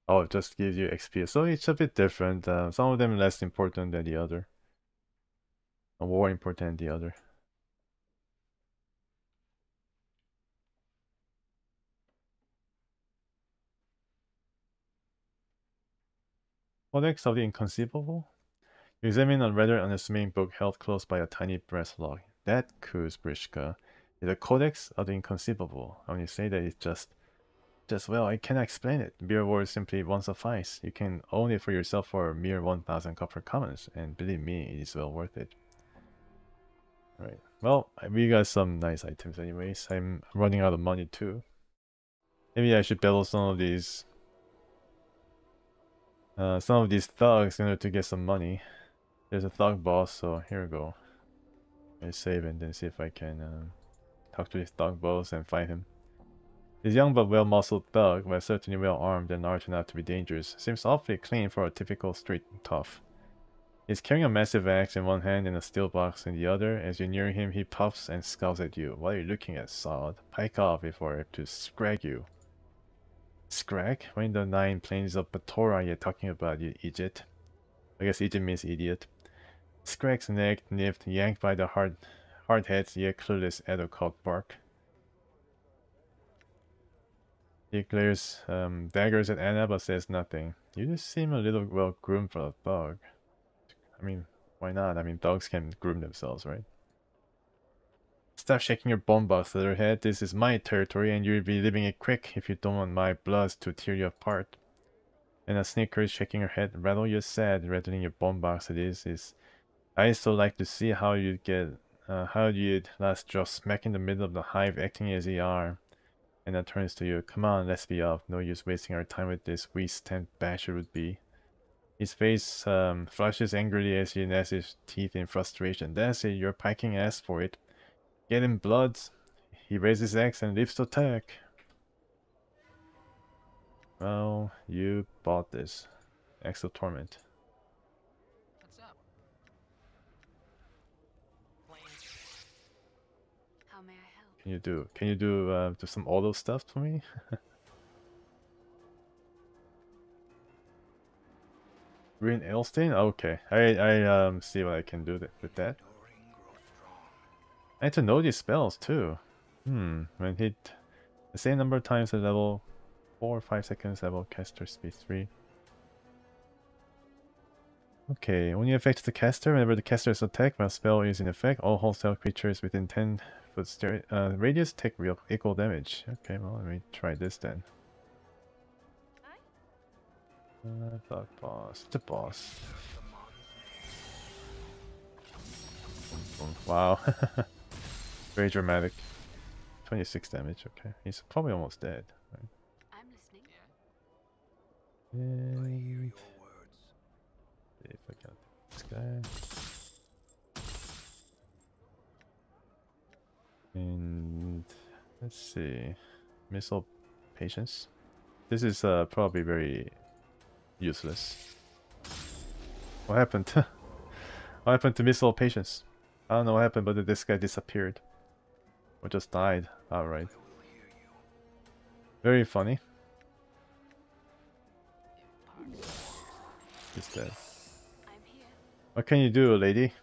Oh, it just gives you XP. So it's a bit different. Some of them less important than the other. Or more important than the other. Codex of the Inconceivable? You examine a rather unassuming book held close by a tiny brass log. That, Kuzbrishka, is a Codex of the Inconceivable. When you say that it's just well, I cannot explain it. Mere words simply won't suffice. You can own it for yourself for a mere 1,000 copper commons, and believe me, it is well worth it. Alright, well, we got some nice items anyways. I'm running out of money too. Maybe I should battle some of these thugs in order to get some money. There's a thug boss, so here we go. I save and then see if I can talk to this thug boss and fight him. This young but well-muscled thug, but certainly well-armed and large enough to be dangerous, seems awfully clean for a typical street tough. He's carrying a massive axe in one hand and a steel box in the other. As you near him, he puffs and scowls at you. What are you looking at, sod? Pike off before I have to scrag you. Scrag? What in the 9 planes of Batora are you talking about, you idiot? I guess idiot means idiot. Scrag's neck nipped, yanked by the hard heads yet clueless adult bark. He glares daggers at Anna but says nothing. You just seem a little well groomed for a thug. I mean, why not? I mean, dogs can groom themselves, right? Stop shaking your bomb box, Leatherhead. This is my territory and you'll be leaving it quick if you don't want my bloods to tear you apart. Anna snickers, shaking her head. Rattle, you're sad. Rattling your bomb box it is. I so like to see how you'd last draw smack in the middle of the hive acting as you are. And that turns to you. Come on, let's be off. No use wasting our time with this wee-stamped basher would be. His face flushes angrily as he gnashes his teeth in frustration. That's it, you're piking ass for it. Get him, Bloods. He raises his axe and leaps to attack. Well, you bought this. Axe of Torment. What's up? How may I help? Can you do some auto stuff for me? Green Ailstain? Okay. I see what I can do with that. I need to know these spells too. When hit the same number of times at level 4 or 5 seconds, level caster speed 3. Okay, only affects the caster whenever the caster is attacked while spell is in effect. All hostile creatures within 10-foot radius take equal damage. Okay, well, let me try this then. Thug boss. It's a boss. Wow. Very dramatic. 26 damage, okay. He's probably almost dead. Right? I'm listening. And... I hear your words. See if I can take this guy. And let's see. Missile patience. This is probably very useless. What happened? What happened to missile patience? I don't know what happened, but this guy disappeared. Or just died outright. Very funny. He's dead. I'm here. What can you do, lady?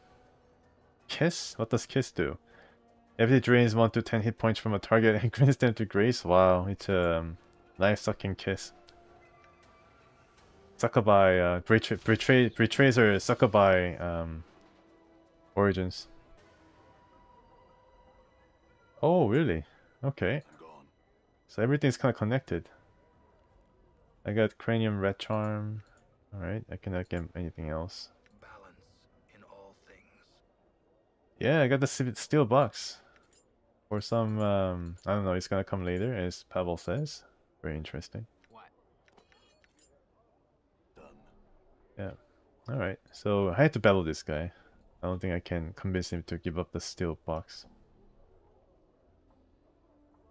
Kiss? What does kiss do? If it drains 1 to 10 hit points from a target and grants them to grace, wow, it's a life-sucking kiss. Succubi, betrays her succubi origins. Oh, really? Okay. So everything's kind of connected. I got Cranium Red Charm. Alright, I cannot get anything else. Balance in all things. Yeah, I got the steel box. For some, I don't know, it's gonna come later, as Pavel says. Very interesting. What? Done. Yeah. Alright, so I had to battle this guy. I don't think I can convince him to give up the steel box.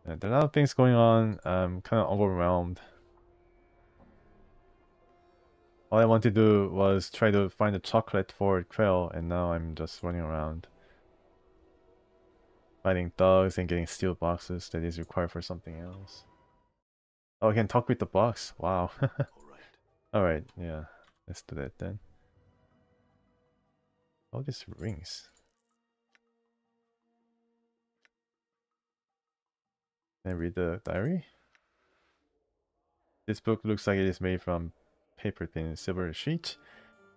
There are a lot of things going on. I'm kind of overwhelmed. All I wanted to do was try to find a chocolate for Quail, and now I'm just running around fighting thugs and getting steel boxes that is required for something else. Oh, I can talk with the box. Wow. Alright, yeah. Let's do that then. All these rings. Can I read the diary? This book looks like it is made from paper thin silver sheet.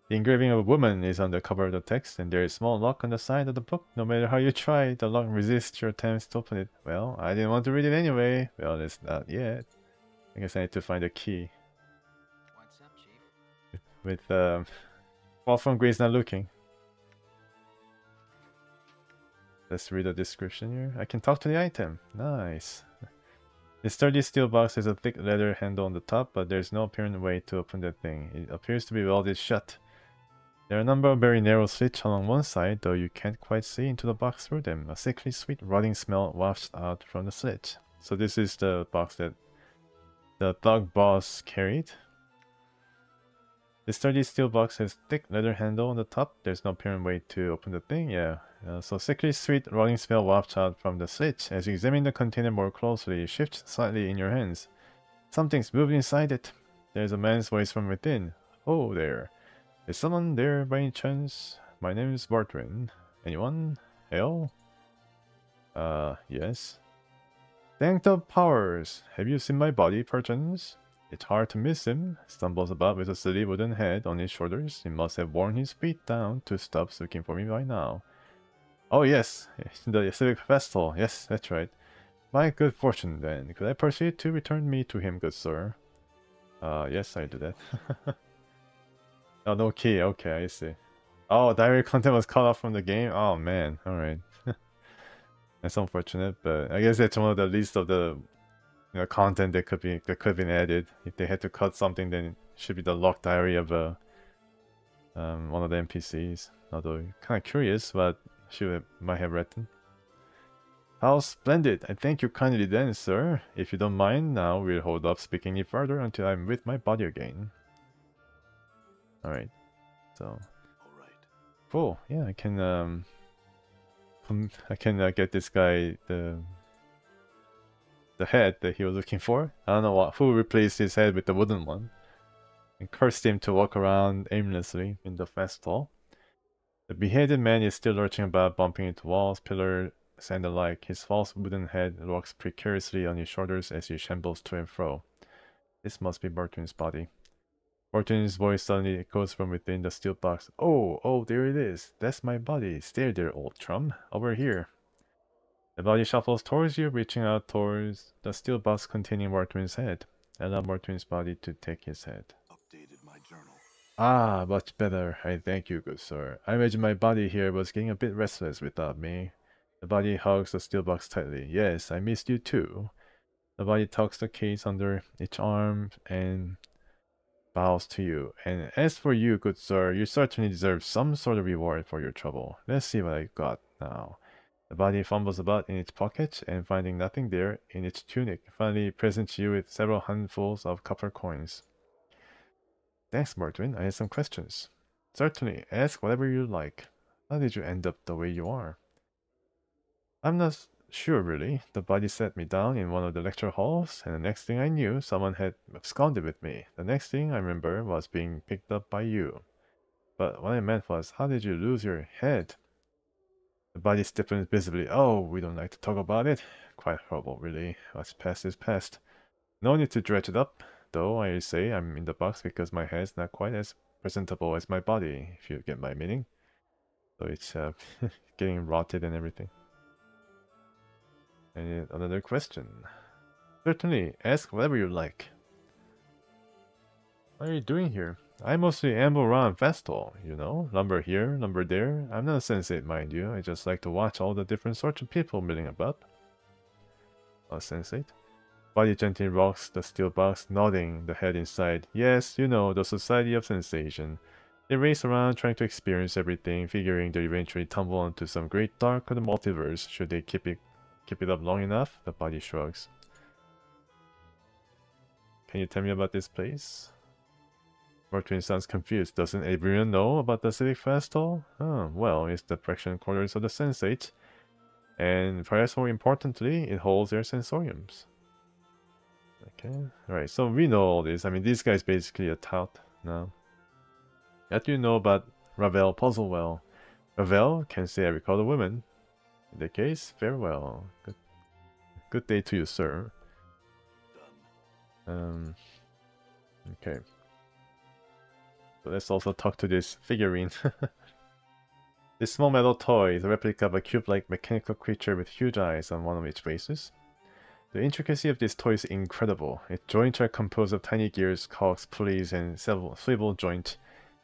The engraving of a woman is on the cover of the text, and there is a small lock on the side of the book. No matter how you try, the lock resists your attempts to open it. Well, I didn't want to read it anyway. Well, it's not yet. I guess I need to find a key. What's up, Chief? With, Fall from Grace not looking. Let's read the description here. I can talk to the item. Nice. The sturdy steel box has a thick leather handle on the top, but there's no apparent way to open the thing. It appears to be welded shut. There are a number of very narrow slits along one side, though you can't quite see into the box through them. A sickly sweet rotting smell wafts out from the slit. So this is the box that the thug boss carried. The sturdy steel box has thick leather handle on the top. There's no apparent way to open the thing. Yeah. So sickly sweet rotting smell wafts out from the slit. As you examine the container more closely, it shifts slightly in your hands. Something's moved inside it. There's a man's voice from within. Oh there. Is someone there by any chance? My name is Bartwin. Anyone? Hell? Yes. Thank the powers. Have you seen my body, perchance? It's hard to miss him. Stumbles about with a silly wooden head on his shoulders. He must have worn his feet down to stop looking for me by now. Oh yes, the civic festival. Yes, that's right. My good fortune then. Could I proceed to return me to him, good sir? Yes, I do that. Oh, no key. Okay, I see. Oh, diary content was cut off from the game? Oh man, alright. That's unfortunate, but I guess that's one of the least of the content that could have been added. If they had to cut something, then it should be the log diary of one of the NPCs. Although kind of curious what she might have written. How splendid! I thank you kindly then, sir. If you don't mind, now we'll hold up speaking any further until I'm with my body again. Alright, so cool. Yeah, I can get this guy the head that he was looking for. I don't know who replaced his head with the wooden one, and cursed him to walk around aimlessly in the festival. The beheaded man is still lurching about, bumping into walls, pillars, and the like. His false wooden head rocks precariously on his shoulders as he shambles to and fro. This must be Bartwin's body. Bartwin's voice suddenly echoes from within the steel box. Oh, there it is. That's my body. Stay there, old chum. Over here. The body shuffles towards you, reaching out towards the steel box containing Bartwin's head. Allow Bartwin's body to take his head. Updated my journal. Ah, much better. I thank you, good sir. I imagine my body here was getting a bit restless without me. The body hugs the steel box tightly. Yes, I missed you too. The body tucks the case under each arm and bows to you. And as for you, good sir, you certainly deserve some sort of reward for your trouble. Let's see what I got now. The body fumbles about in its pocket and finding nothing there in its tunic, finally presents you with several handfuls of copper coins. Thanks, Bartwin. I have some questions. Certainly, ask whatever you like. How did you end up the way you are? I'm not sure, really. The body set me down in one of the lecture halls, and the next thing I knew, someone had absconded with me. The next thing I remember was being picked up by you. But what I meant was, how did you lose your head? The body stiffens visibly. Oh, we don't like to talk about it. Quite horrible, really. What's past is past. No need to dredge it up, though I say I'm in the box because my head's not quite as presentable as my body, if you get my meaning. So it's getting rotted and everything. And another question. Certainly, ask whatever you like. What are you doing here? I mostly amble around Vestal, you know? Lumber here, lumber there. I'm not a sensate, mind you. I just like to watch all the different sorts of people milling about. A sensate? Body gently rocks the steel box, nodding the head inside. Yes, you know, the Society of Sensation. They race around trying to experience everything, figuring they'll eventually tumble onto some great dark of the multiverse should they keep it up long enough. The body shrugs. Can you tell me about this place? Mortwin sounds confused. Doesn't everyone know about the civic festival? Oh, well, it's the fraction quarters of the sensate. And perhaps more importantly, it holds their sensoriums. Okay, alright, so we know all this. I mean, this guy's basically a tout now. What do you know about Ravel Puzzlewell? Ravel can say I recall the woman. In that case, farewell. Good day to you, sir. Okay. So let's also talk to this figurine. This small metal toy is a replica of a cube-like mechanical creature with huge eyes on one of its faces. The intricacy of this toy is incredible. Its joints are composed of tiny gears, cogs, pulleys, and swivel joint,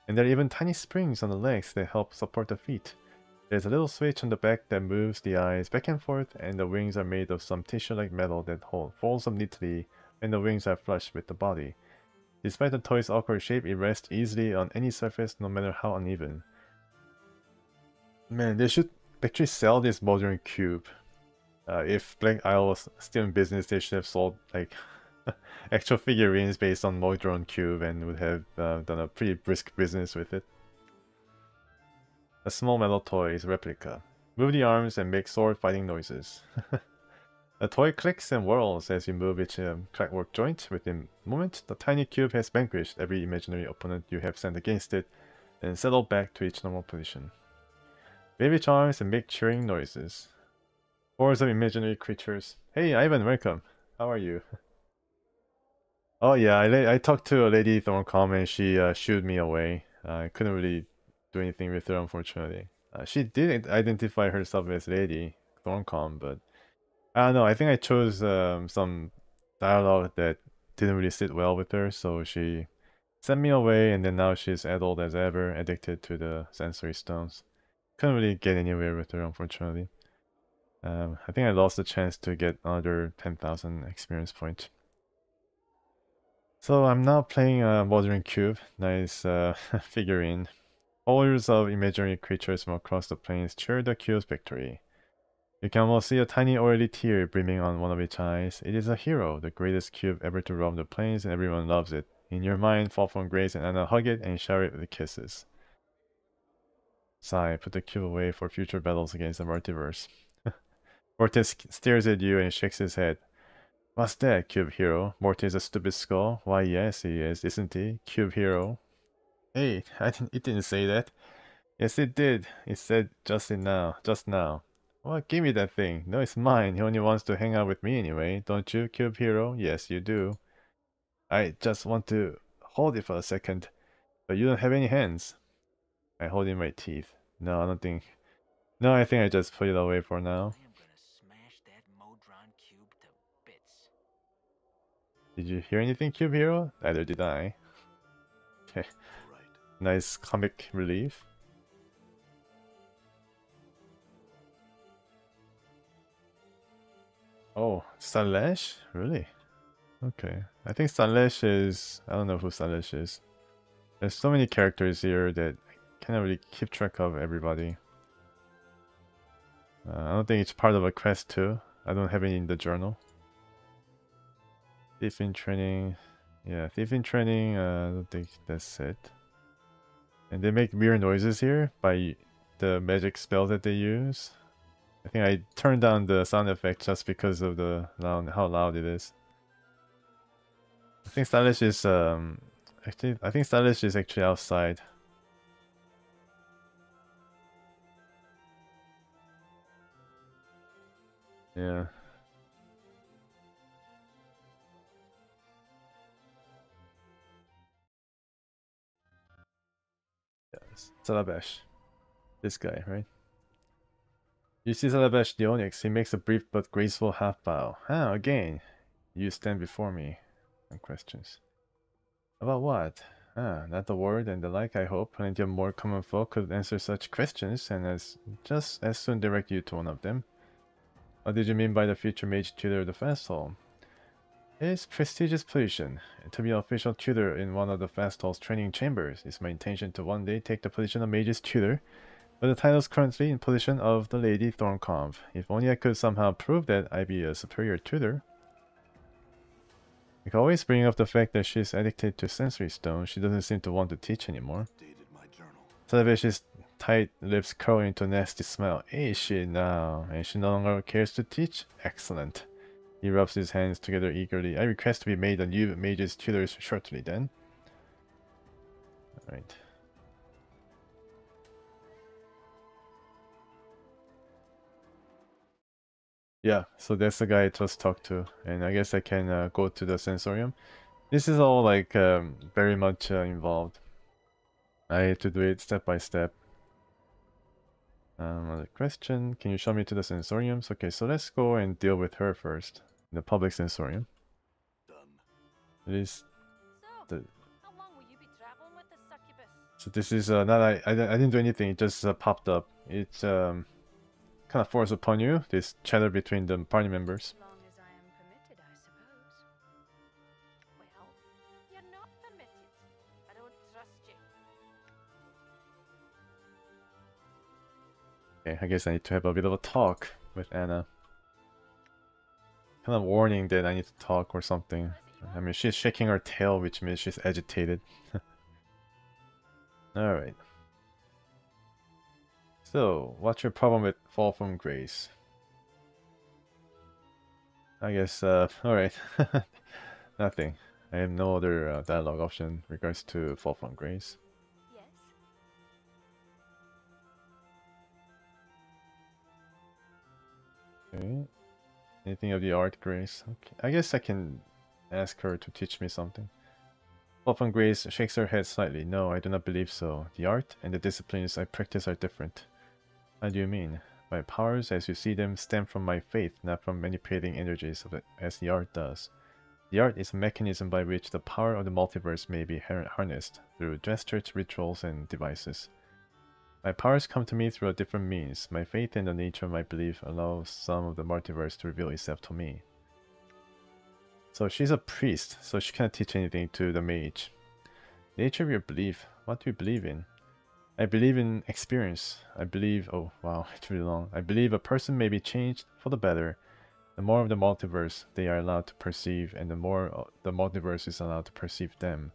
and there are even tiny springs on the legs that help support the feet. There's a little switch on the back that moves the eyes back and forth, and the wings are made of some tissue-like metal that folds up neatly when the wings are flush with the body. Despite the toy's awkward shape, it rests easily on any surface, no matter how uneven. Man, they should actually sell this modern cube. If Blank Isle was still in business, they should have sold like actual figurines based on Modron Cube and would have done a pretty brisk business with it. A small metal toy is a replica. Move the arms and make sword fighting noises. The toy clicks and whirls as you move its crackwork joint. Within moment, the tiny cube has vanquished every imaginary opponent you have sent against it and settled back to its normal position. Wave its arms and make cheering noises. Hordes of imaginary creatures. Hey Ivan, welcome. How are you? Oh yeah, I talked to a lady Thorncom and she shooed me away. I couldn't really do anything with her, unfortunately. She did identify herself as Lady Thorncom, but I don't know. I think I chose some dialogue that didn't really sit well with her, so she sent me away, and then now she's adult as ever, addicted to the sensory stones. Couldn't really get anywhere with her, unfortunately. I think I lost the chance to get another 10,000 experience points. So I'm now playing a Modern Cube. Nice figurine. Hordes of imaginary creatures from across the plains cheer the cube's victory. You can almost see a tiny oily tear brimming on one of its eyes. It is a hero, the greatest cube ever to roam the plains, and everyone loves it. In your mind, Fall from Grace and Anna hug it and shower it with kisses. Sigh, put the cube away for future battles against the multiverse. Mortis stares at you and shakes his head. What's that, Cube Hero? Mortis is a stupid skull? Why yes, he is, isn't he? Cube Hero. Hey, it didn't say that. Yes, it did. It said just now. Well, give me that thing. No, it's mine. He only wants to hang out with me anyway. Don't you, Cube Hero? Yes, you do. I just want to hold it for a second. But you don't have any hands. I hold in my teeth. No, I don't think... No, I think I just put it away for now. I am gonna smash that Modron cube to bits. Did you hear anything, Cube Hero? Neither did I. Okay. Right. Nice comic relief. Oh, Sunlash? Really? Okay. I think Sunlash is... I don't know who Sunlash is. There's so many characters here that I can't really keep track of everybody. I don't think it's part of a quest too. I don't have any in the journal. Thief in training. Yeah, thief in training. I don't think that's it. And they make weird noises here by the magic spell that they use. I think I turned down the sound effect just because of the how loud it is. I think Stylish is Stylish is actually outside. Yeah. Yes. Salabash. This guy, right? You see Salabash the Onyx, he makes a brief but graceful half bow. Ah, again. You stand before me. Some questions. About what? Ah, not the word and the like, I hope. Plenty of more common folk could answer such questions, and just as soon direct you to one of them. What did you mean by the future mage tutor of the Fast Hall? It's prestigious position. To be an official tutor in one of the Fast Hall's training chambers. It's my intention to one day take the position of mage's tutor, but the title is currently in position of the Lady Thorncom. If only I could somehow prove that I'd be a superior tutor. I can always bring up the fact that she's addicted to sensory stone. She doesn't seem to want to teach anymore. Televish's tight lips curl into a nasty smile. Is she now? And she no longer cares to teach? Excellent. He rubs his hands together eagerly. I request to be made a new mage's tutor shortly then. Alright. Yeah, so that's the guy I just talked to, and I guess I can go to the sensorium. This is all like very much involved. I had to do it step by step. Another question, can you show me to the sensoriums? Okay, so let's go and deal with her first. The public sensorium. It is So, the... how long will you be traveling with the succubus? So this is not I didn't do anything, it just popped up. It's kind of forced upon you, this chatter between the party members. As long as I am permitted, I suppose. Well, you're not permitted. I don't trust you. Okay, I guess I need to have a bit of a talk with Anna. Kind of warning that I need to talk or something. I mean, she's shaking her tail, which means she's agitated. Alright. So, what's your problem with Fall from Grace? I guess, alright. Nothing. I have no other dialogue option in regards to Fall from Grace. Yes? Okay. Anything of the art, Grace? Okay. I guess I can ask her to teach me something. Fall from Grace shakes her head slightly. No, I do not believe so. The art and the disciplines I practice are different. How do you mean? My powers, as you see them, stem from my faith, not from manipulating energies of it, as the art does. The art is a mechanism by which the power of the multiverse may be harnessed, through gestures, rituals, and devices. My powers come to me through a different means. My faith in the nature of my belief allows some of the multiverse to reveal itself to me. So she's a priest, so she can't teach anything to the mage. Nature of your belief. What do you believe in? I believe in experience. I believe... Oh, wow, it's really long. I believe a person may be changed for the better. The more of the multiverse they are allowed to perceive, and the more the multiverse is allowed to perceive them.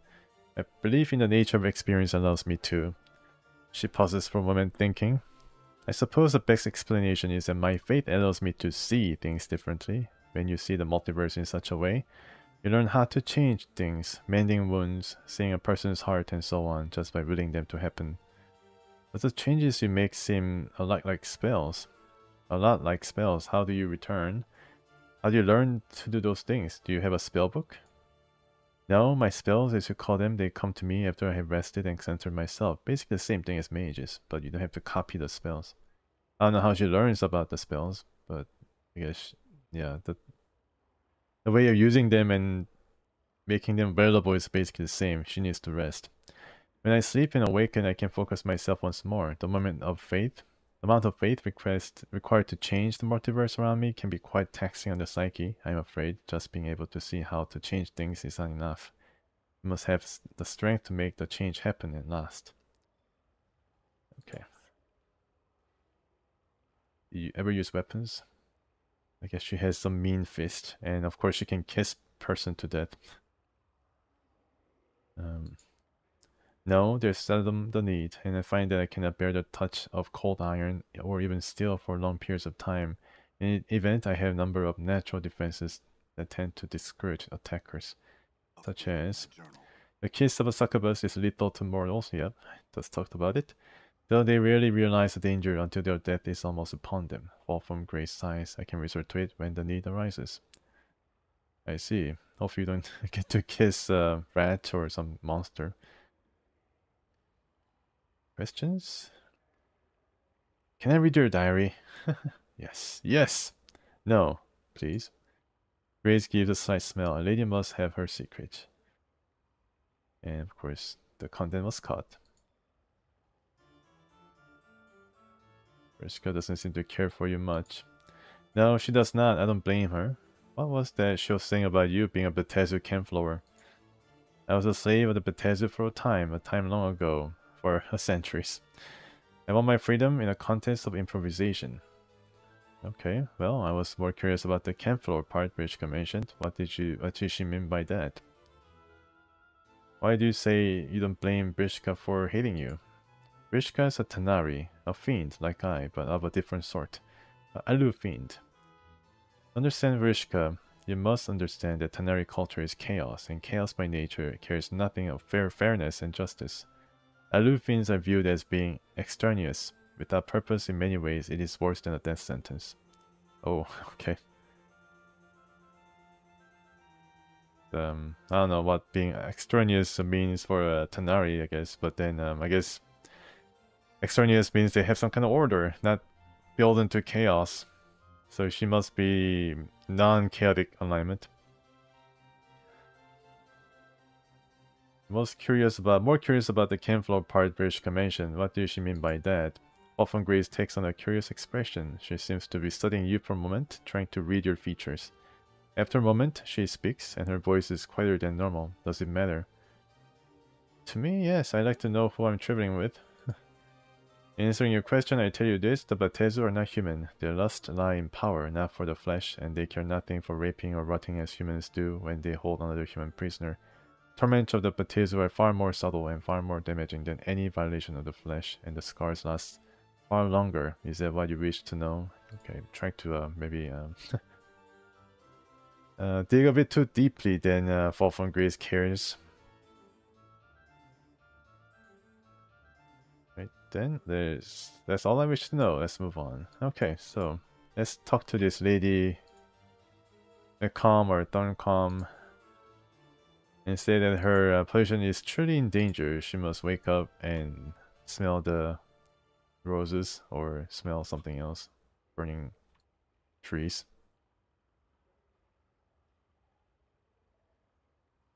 I believe in the nature of experience allows me to... She pauses for a moment thinking. I suppose the best explanation is that my faith allows me to see things differently. When you see the multiverse in such a way, you learn how to change things, mending wounds, seeing a person's heart, and so on, just by willing them to happen. But the changes you make seem a lot like spells. A lot like spells. How do you return? How do you learn to do those things? Do you have a spell book? No, my spells, as you call them, they come to me after I have rested and centered myself. Basically the same thing as mages, but you don't have to copy the spells. I don't know how she learns about the spells, but I guess, yeah, the way of using them and making them available is basically the same. She needs to rest. When I sleep and awaken, I can focus myself once more. The amount of faith required to change the multiverse around me can be quite taxing on the psyche. I'm afraid just being able to see how to change things is not enough. You must have the strength to make the change happen and last. Okay. Do you ever use weapons? I guess she has some mean fist, and of course she can kiss person to death. No, there's seldom the need, and I find that I cannot bear the touch of cold iron or even steel for long periods of time. In the event, I have a number of natural defenses that tend to discourage attackers, such as the kiss of a succubus is lethal to mortals. Yep, just talked about it. Though they rarely realize the danger until their death is almost upon them. Fall from grace size, I can resort to it when the need arises. I see. Hopefully you don't get to kiss a rat or some monster. Questions? Can I read your diary? Yes. Yes! No, please. Grace gives a slight smile. A lady must have her secret. And of course, the content was cut. Vriska doesn't seem to care for you much. No, she does not. I don't blame her. What was that she was saying about you being a Betezu campflower? I was a slave of the Betezu for a time long ago. For centuries. I want my freedom in a contest of improvisation. Okay, well, I was more curious about the camp floor part Vrishka mentioned. What did she mean by that? Why do you say you don't blame Vrishka for hating you? Vrishka is a Tanari, a fiend like I, but of a different sort. A Alu fiend. Understand Vrishka, you must understand that Tanari culture is chaos, and chaos by nature cares nothing of fairness and justice. Alu fiends are viewed as being extraneous. Without purpose in many ways, it is worse than a death sentence. Oh, okay. I don't know what being extraneous means for a Tanari, I guess, but then I guess extraneous means they have some kind of order, not built into chaos. So she must be non-chaotic alignment. More curious about the camp floor part Vrishka mentioned. What do she mean by that? Often Grace takes on a curious expression. She seems to be studying you for a moment, trying to read your features. After a moment, she speaks, and her voice is quieter than normal. Does it matter? To me, yes. I'd like to know who I'm traveling with. In answering your question, I tell you this, the Batezu are not human. Their lust lie in power, not for the flesh, and they care nothing for raping or rotting as humans do when they hold another human prisoner. Torments of the Batezu are far more subtle and far more damaging than any violation of the flesh, and the scars last far longer. Is that what you wish to know? Okay, try to maybe dig a bit too deeply than Fall from Grace cares. Right, then that's all I wish to know. Let's move on. Okay, so let's talk to this lady, Calm or Thorncalm, and say that her position is truly in danger. She must wake up and smell the roses or smell something else, burning trees.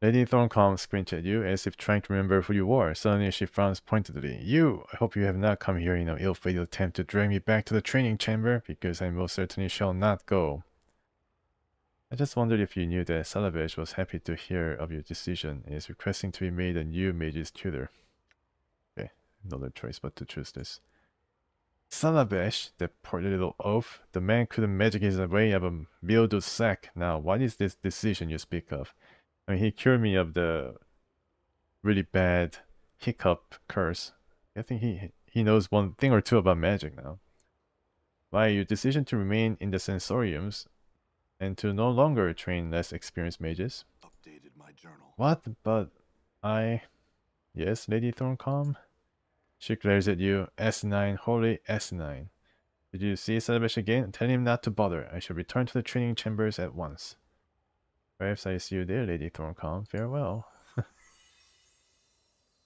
Lady Thorncalm squints at you as if trying to remember who you are. Suddenly she frowns pointedly. You! I hope you have not come here in an ill-fated attempt to drag me back to the training chamber, because I most certainly shall not go. I just wondered if you knew that Salavesh was happy to hear of your decision and is requesting to be made a new mage's tutor. Okay, no other choice but to choose this. Salavesh, that poor little oaf. The man couldn't magic his way out of a mildewed sack. Now, what is this decision you speak of? I mean, he cured me of the really bad hiccup curse. I think he knows one thing or two about magic now. Why, your decision to remain in the sensoriums and to no longer train less experienced mages. Updated my journal. What? But I... Yes, Lady Thorncalm? She glares at you. S9, holy S9. Did you see Salavesh again? Tell him not to bother. I shall return to the training chambers at once. Perhaps I see you there, Lady Thorncalm. Farewell.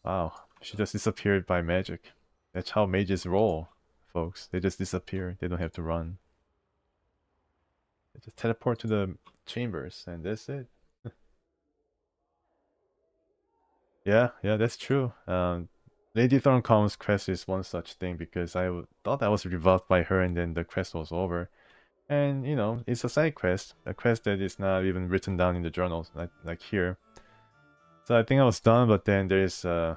Wow, she just disappeared by magic. That's how mages roll, folks. They just disappear. They don't have to run. They just teleport to the chambers, and that's it. Yeah, that's true. Lady Thorncalm's quest is one such thing, because I thought I was rebuffed by her and then the quest was over. And, you know, it's a side quest. A quest that is not even written down in the journals, like here. So I think I was done, but then there's a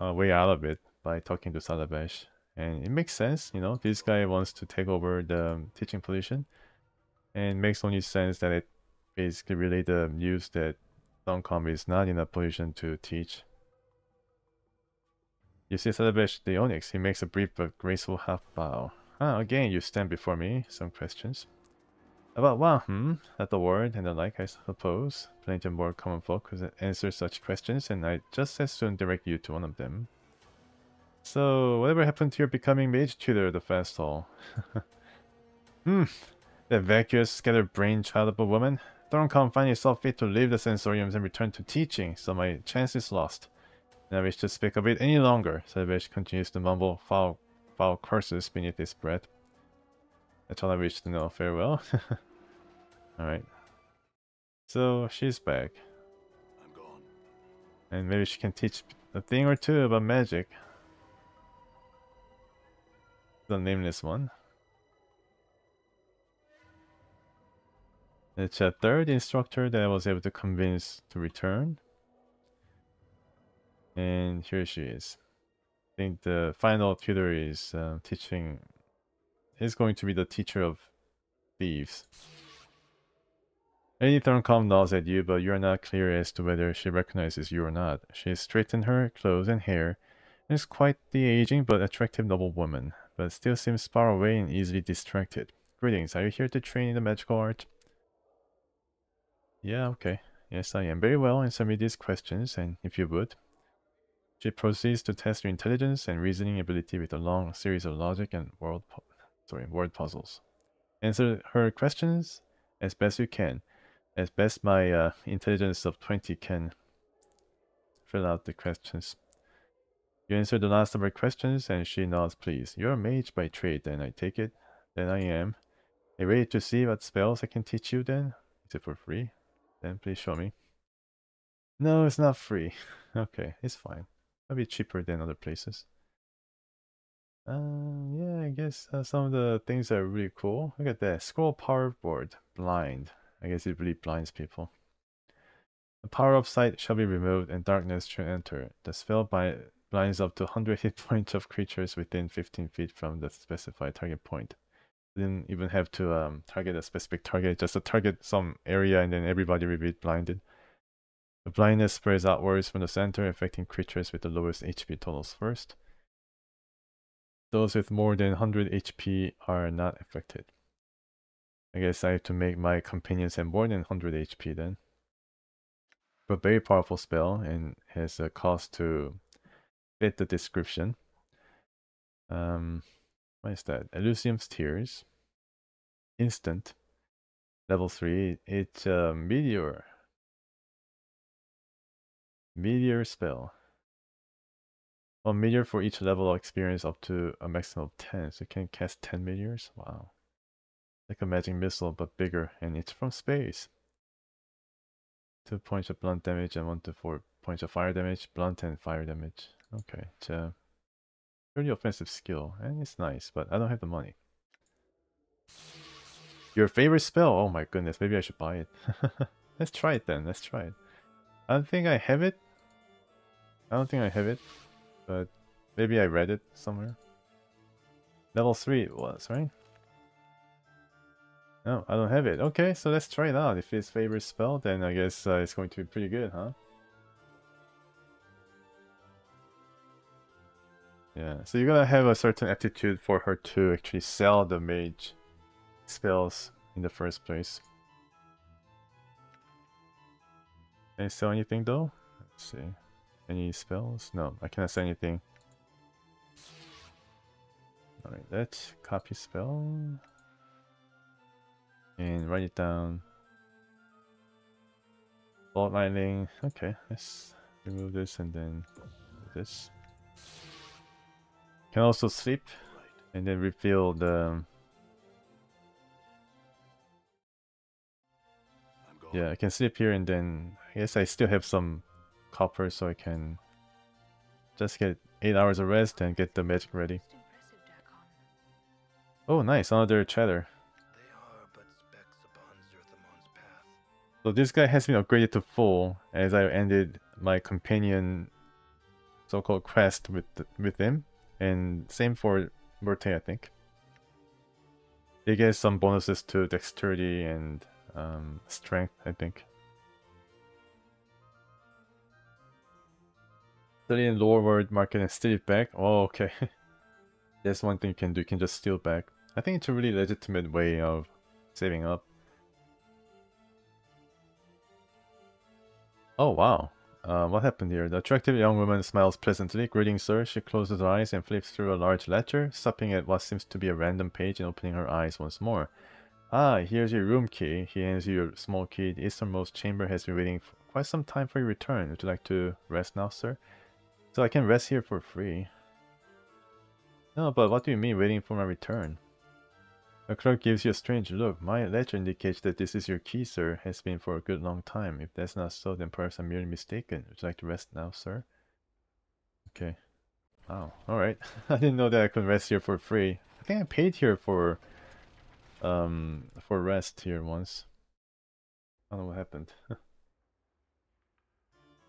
way out of it by talking to Salavesh. And it makes sense, you know, this guy wants to take over the teaching position. And it makes only sense that it basically relayed the news that Thorncalm is not in a position to teach. You see Salavesh the Onyx. He makes a brief but graceful half bow. Ah, again you stand before me. Some questions. About what, At the word and the like, I suppose. Plenty of more common folk who answer such questions, and I just as soon direct you to one of them. So, whatever happened to your becoming mage tutor, the fast hall? That vacuous, scattered-brained child of a woman. Thorncalm finally saw fit to leave the sensoriums and return to teaching, so my chance is lost. And I wish to speak of it any longer. Salavesh continues to mumble foul curses beneath his breath. That's all I wish to know. Farewell. Alright. So, she's back. I'm gone. And maybe she can teach a thing or two about magic. The nameless one. It's a third instructor that I was able to convince to return. And here she is. I think the final tutor is teaching is going to be the teacher of thieves. Lady Thorncombe nods at you, but you are not clear as to whether she recognizes you or not. She has straightened her clothes and hair, and is quite the aging but attractive noblewoman, but still seems far away and easily distracted. Greetings, are you here to train in the magical art? Yeah, okay. Yes, I am. Very well, answer me these questions, and if you would. She proceeds to test your intelligence and reasoning ability with a long series of logic and word puzzles. Answer her questions as best you can. As best my intelligence of 20 can fill out the questions. You answer the last of her questions and she nods please. You're a mage by trade then, I take it? Then I am. Are you ready to see what spells I can teach you then? Is it for free? Then please show me. No, it's not free. Okay, it's fine. It'll be cheaper than other places. Yeah, I guess some of the things are really cool. Look at that. Scroll power board. Blind. I guess it really blinds people. The power of sight shall be removed and darkness shall enter. The spell blinds up to 100 hit points of creatures within 15 feet from the specified target point. You didn't even have to target a specific target, just to target some area and then everybody will be blinded. The blindness spreads outwards from the center, affecting creatures with the lowest HP totals first. Those with more than 100 HP are not affected. I guess I have to make my companions have more than 100 HP then. But very powerful spell and has a cost to fit the description. What is that? Elysium's Tears. Instant. Level 3. It's a meteor. Meteor spell. One meteor for each level of experience up to a maximum of 10. So you can cast 10 meteors? Wow. Like a magic missile but bigger, and it's from space. 2 points of blunt damage and 1 to 4 points of fire damage. Blunt and fire damage. Okay, it's a pretty offensive skill, and it's nice, but I don't have the money. Your favorite spell? Oh my goodness, maybe I should buy it. Let's try it then, let's try it. I don't think I have it. But maybe I read it somewhere. Level 3 it was, right? No, I don't have it. Okay, so let's try it out. If it's favorite spell, then I guess it's going to be pretty good, huh? Yeah, so you gotta have a certain aptitude for her to actually sell the mage spells in the first place. Can I sell anything though? Let's see. Any spells? No, I cannot sell anything. Alright, let's copy spell. And write it down. Bolt lightning. Okay, let's remove this and then do this. Can also sleep and then refill the. Yeah, I can sleep here and then I guess I still have some copper, so I can just get 8 hours of rest and get the magic ready. Oh, nice, another chatter. So this guy has been upgraded to full as I ended my companion so-called quest with him, and same for Murte, I think. They get some bonuses to dexterity and strength, I think. Study in lower world market and steal it back. Oh, okay. That's one thing you can do. You can just steal back. I think it's a really legitimate way of saving up. Oh, wow. What happened here? The attractive young woman smiles pleasantly. Greetings, sir. She closes her eyes and flips through a large ledger, stopping at what seems to be a random page and opening her eyes once more. Ah, here's your room key. He hands you your small key. The easternmost chamber has been waiting for quite some time for your return. Would you like to rest now, sir? So I can rest here for free. No, but what do you mean waiting for my return? The clerk gives you a strange look. My ledger indicates that this is your key, sir. Has been for a good long time. If that's not so, then perhaps I'm merely mistaken. Would you like to rest now, sir? Okay. Wow. Alright. I didn't know that I could rest here for free. I think I paid here for rest here once. I don't know what happened.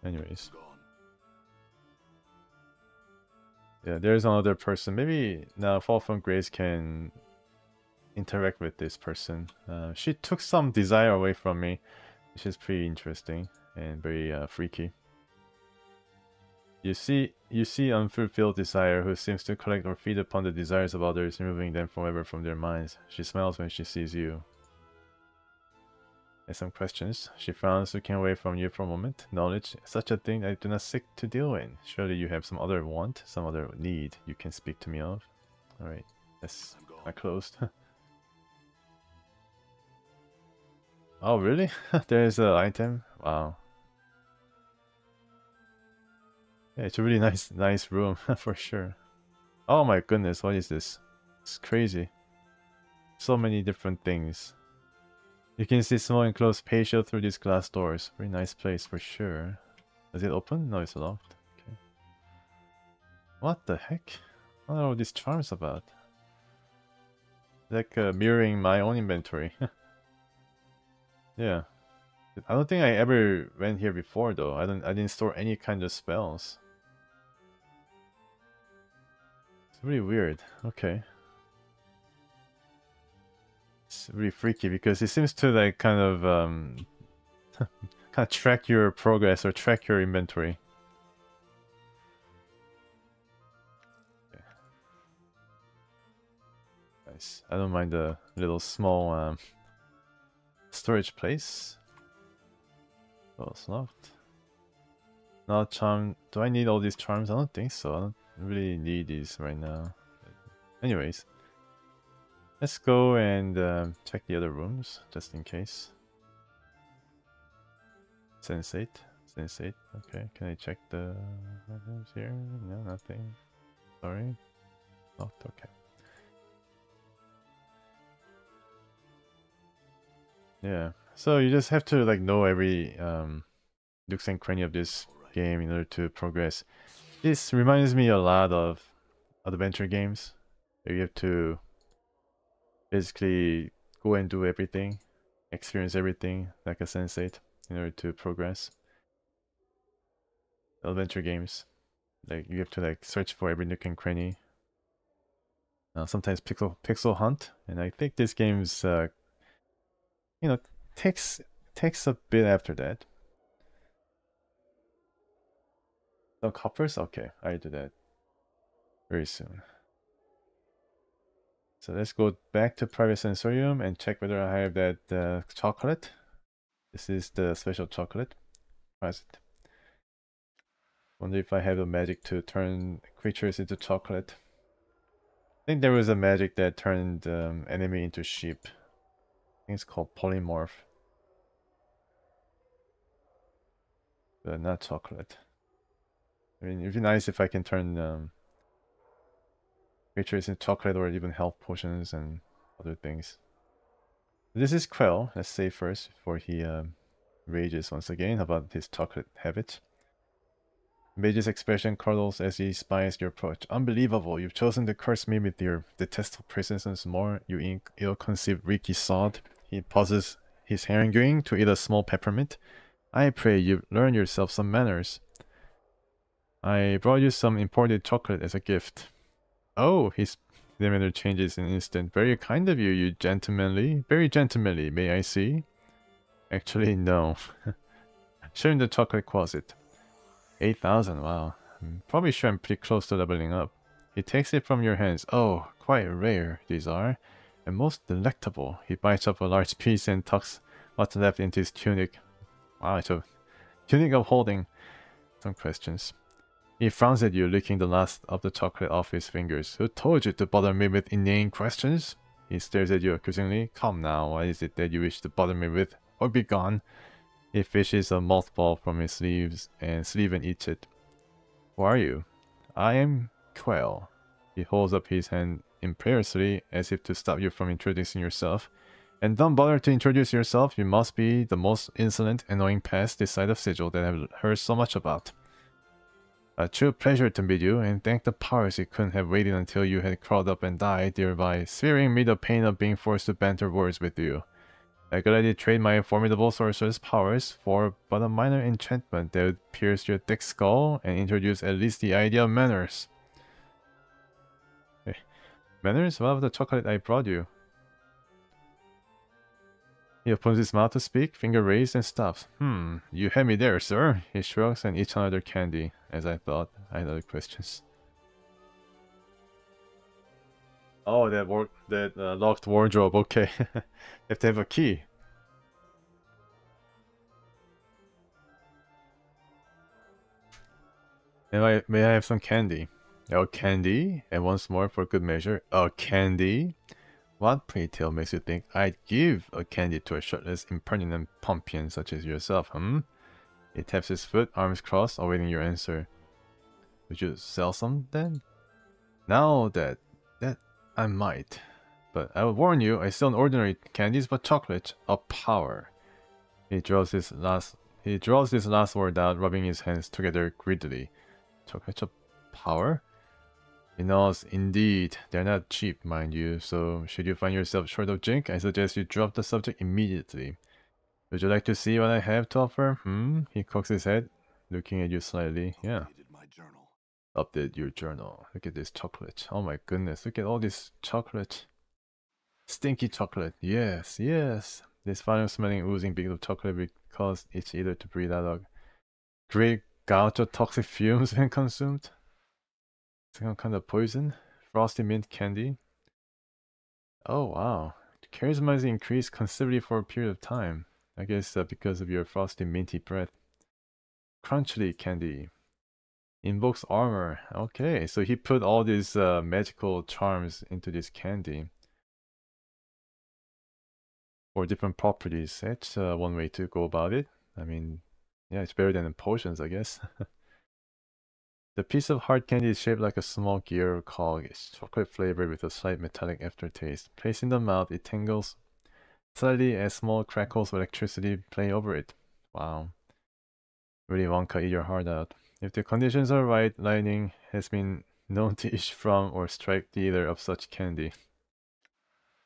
Anyways. Yeah, there's another person. Maybe now Fall from Grace can interact with this person. She took some desire away from me, which is pretty interesting and very freaky. You see unfulfilled desire who seems to collect or feed upon the desires of others, removing them forever from their minds. She smiles when she sees you. And some questions. She frowns, looking away from you for a moment. Knowledge, such a thing I do not seek to deal in. Surely you have some other want, some other need you can speak to me of. Alright, yes, I closed. Oh really? There's an item? Wow. Yeah, it's a really nice room for sure. Oh my goodness, what is this? It's crazy. So many different things. You can see small enclosed patio through these glass doors. Very nice place for sure. Does it open? No, it's locked. Okay. What the heck? What are all these charms about? Like mirroring my own inventory. Yeah. I don't think I ever went here before though. I didn't store any kind of spells. It's really weird. Okay. It's really freaky because it seems to like kind of track your progress or track your inventory. Okay. Nice. I don't mind the little small storage place. Oh, it's locked. Not charm. Do I need all these charms? I don't think so. I don't really need these right now. Anyways. Let's go and check the other rooms, just in case. Sensate. Okay, can I check the rooms here? No, nothing. Sorry. Locked, okay. Yeah, so you just have to like know every nooks and cranny of this game in order to progress. This reminds me a lot of adventure games, where you have to basically go and do everything, experience everything like a sensate in order to progress. Adventure games, like you have to like search for every nook and cranny. Sometimes pixel hunt, and I think this game's you know, takes a bit after that. No coppers? Okay, I do that very soon. So let's go back to private sensorium and check whether I have that chocolate. This is the special chocolate. Present. Wonder if I have the magic to turn creatures into chocolate. I think there was a magic that turned enemy into sheep. I think it's called polymorph. But not chocolate. I mean, it'd be nice if I can turn creatures into chocolate or even health potions and other things. This is Quell. Let's save first before he rages once again about his chocolate habit. Mage's expression curdles as he spies your approach. Unbelievable! You've chosen to curse me with your detestable presence once more, you ill-conceived reeky sod. He pauses his haranguing to eat a small peppermint. I pray you learn yourself some manners. I brought you some imported chocolate as a gift. Oh, his demeanor changes in an instant. Very kind of you, you gentlemanly. Very gentlemanly, may I see? Actually, no. Show him the chocolate closet. 8,000, wow. I'm probably sure I'm pretty close to leveling up. He takes it from your hands. Oh, quite rare these are. And most delectable. He bites up a large piece and tucks what's left into his tunic. Wow, it's a tunic of holding. Some questions. He frowns at you, licking the last of the chocolate off his fingers. Who told you to bother me with inane questions? He stares at you accusingly. Come now, what is it that you wish to bother me with? Or be gone. He fishes a mothball from his sleeve and eats it. Who are you? I am Quell. He holds up his hand imperiously as if to stop you from introducing yourself. And don't bother to introduce yourself, you must be the most insolent, annoying pest this side of Sigil that I've heard so much about. A true pleasure to meet you, and thank the powers you couldn't have waited until you had crawled up and died, thereby sparing me the pain of being forced to banter words with you. I gladly trade my formidable sorcerer's powers for but a minor enchantment that would pierce your thick skull and introduce at least the idea of manners. Hey. Manners? What of the chocolate I brought you? He opens his mouth to speak, finger raised, and stops. You had me there, sir. He shrugs and eats another candy. As I thought, I had other questions. Oh, that locked wardrobe. Okay, have to have a key. May I have some candy? Oh, candy? And once more for good measure. Oh, candy? What, pray tell, makes you think I'd give a candy to a shirtless, impertinent pumpion such as yourself, He taps his foot, arms crossed, awaiting your answer. Would you sell some, then? Now that I might. But I will warn you, I sell ordinary candies, but chocolate, a power. He draws this last word out, rubbing his hands together greedily. Chocolate, a power? He nods. Indeed, they're not cheap, mind you, so should you find yourself short of drink, I suggest you drop the subject immediately. Would you like to see what I have to offer? He cocks his head, looking at you slightly. Yeah. Updated my journal. Update your journal. Look at this chocolate. Oh my goodness, look at all this chocolate. Stinky chocolate. Yes, yes. This final smelling oozing bit of chocolate will cause each eater to breathe out a great gouge of toxic fumes when consumed. Some kind of poison. Frosty mint candy. Oh wow. Charisma is increased considerably for a period of time. I guess because of your frosty minty breath. Crunchly candy. Invokes armor. Okay, so he put all these magical charms into this candy. For different properties. That's one way to go about it. I mean, yeah, it's better than potions, I guess. The piece of hard candy is shaped like a small gear cog. It's chocolate flavored with a slight metallic aftertaste. Placed in the mouth, it tingles slightly as small crackles of electricity play over it. Wow. Really Wonka, eat your heart out. If the conditions are right, lightning has been known to issue from or strike the eater of such candy.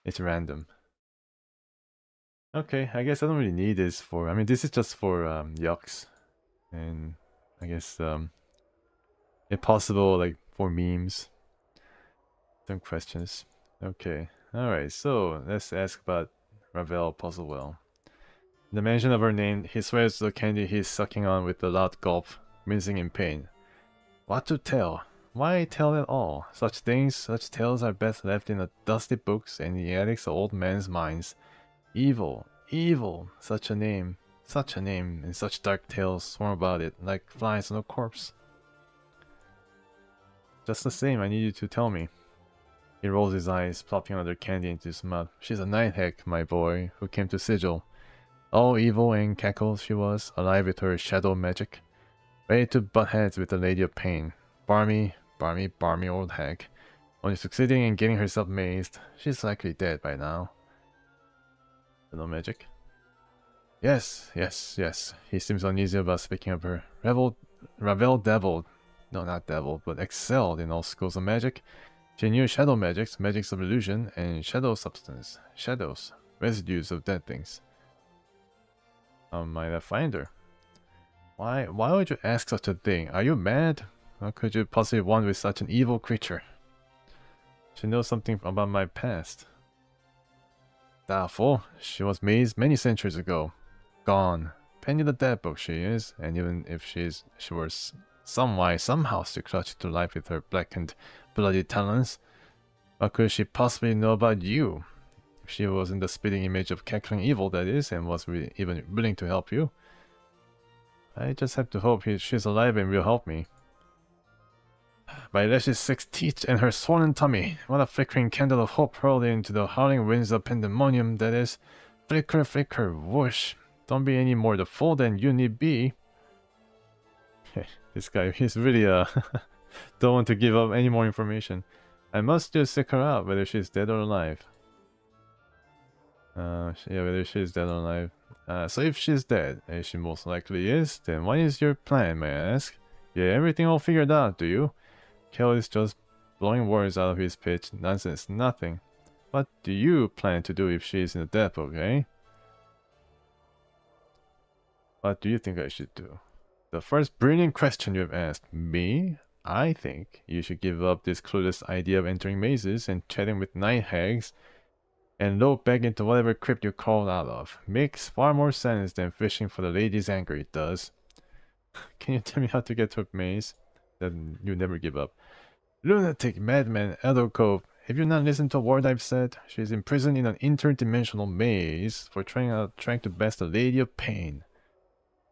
It's random. Okay, I guess I don't really need this for... I mean, this is just for yucks. And I guess if possible, like for memes. Some questions. Okay, alright, so let's ask about Ravel Puzzlewell. The mention of her name, he swears the candy he's sucking on with a loud gulp, wincing in pain. What to tell? Why tell at all? Such tales are best left in the dusty books and the attics of old men's minds. Evil, evil, such a name, and such dark tales swarm about it, like flies on a corpse. Just the same, I need you to tell me. He rolls his eyes, plopping another candy into his mouth. She's a night hag, my boy, who came to Sigil. All evil and cackles she was, alive with her shadow magic. Ready to butt heads with the Lady of Pain. Barmy old hag. Only succeeding in getting herself mazed. She's likely dead by now. No magic? Yes. He seems uneasy about speaking of her. Ravel dabbled. No, not dabbled, but excelled in all schools of magic. She knew shadow magics, magics of illusion, and shadow substance. Shadows. Residues of dead things. How might I find her? Why would you ask such a thing? Are you mad? How could you possibly want with such an evil creature? She knows something about my past. Doubtful. She was mazed many centuries ago. Gone. Penny the dead book she is, and even if she were somehow still clutched to life with her blackened, bloody talons, what could she possibly know about you? If she was in the spitting image of cackling evil, that is, and was even willing to help you. I just have to hope she's alive and will help me. By Lesh's 6 teeth and her swollen tummy, what a flickering candle of hope hurled into the howling winds of pandemonium, that is. Flicker, flicker, whoosh. Don't be any more the fool than you need be. This guy, he's really don't want to give up any more information. I must just seek her out, whether she's dead or alive. Yeah, whether she's dead or alive. So if she's dead, as she most likely is, then what is your plan, may I ask? Yeah, everything all figured out, do you? Kel is just blowing words out of his pitch. Nonsense, nothing. What do you plan to do if she's in the death book, eh? What do you think I should do? The first brilliant question you have asked. Me? I think you should give up this clueless idea of entering mazes and chatting with night hags. and lope back into whatever crypt you crawled out of. Makes far more sense than fishing for the lady's anger, it does. Can you tell me how to get to a maze? Then you never give up. Lunatic madman Adolkov. Have you not listened to a word I've said? She's imprisoned in an interdimensional maze for trying to best a lady of pain.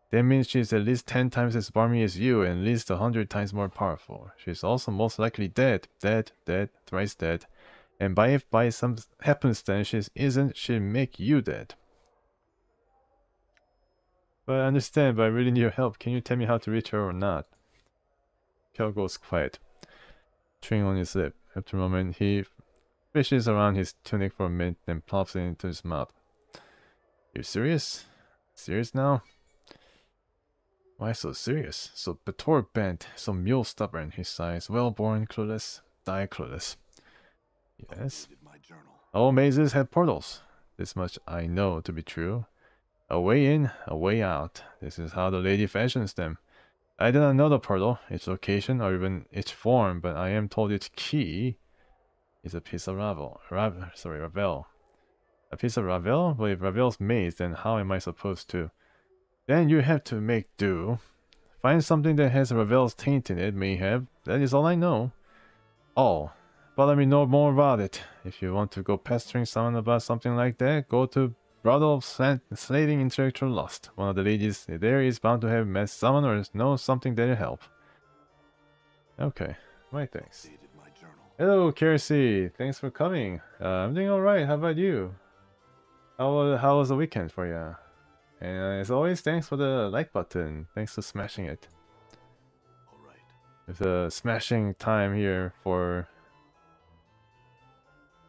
That means she's at least 10 times as balmy as you and at least 100 times more powerful. She's also most likely dead, thrice dead. And if by some happenstance she isn't, she'll make you dead. But I understand, but I really need your help. Can you tell me how to reach her or not? Kel goes quiet, chewing on his lip. After a moment, he fishes around his tunic for a minute, then plops it into his mouth. You serious? Serious now? Why so serious? So Bator bent, so mule stubborn, he sighs. Well-born, clueless, die clueless. Yes. Updated my journal. All mazes have portals. This much I know to be true. A way in, a way out. This is how the lady fashions them. I do not know the portal, its location, or even its form, but I am told its key is a piece of Ravel. A piece of Ravel? But if Ravel's maze, then how am I supposed to? Then you have to make do. Find something that has Ravel's taint in it, mayhap. That is all I know. All. But let me know more about it. If you want to go pestering someone about something like that, go to Brothel of Slating Intellectual Lust. One of the ladies there is bound to have met someone or know something that'll help. Okay. Right, thanks. Updated my journal. Hello, Kersey. Thanks for coming. I'm doing alright. How about you? How was the weekend for you? And as always, thanks for the like button. Thanks for smashing it. Alright. It's a smashing time here for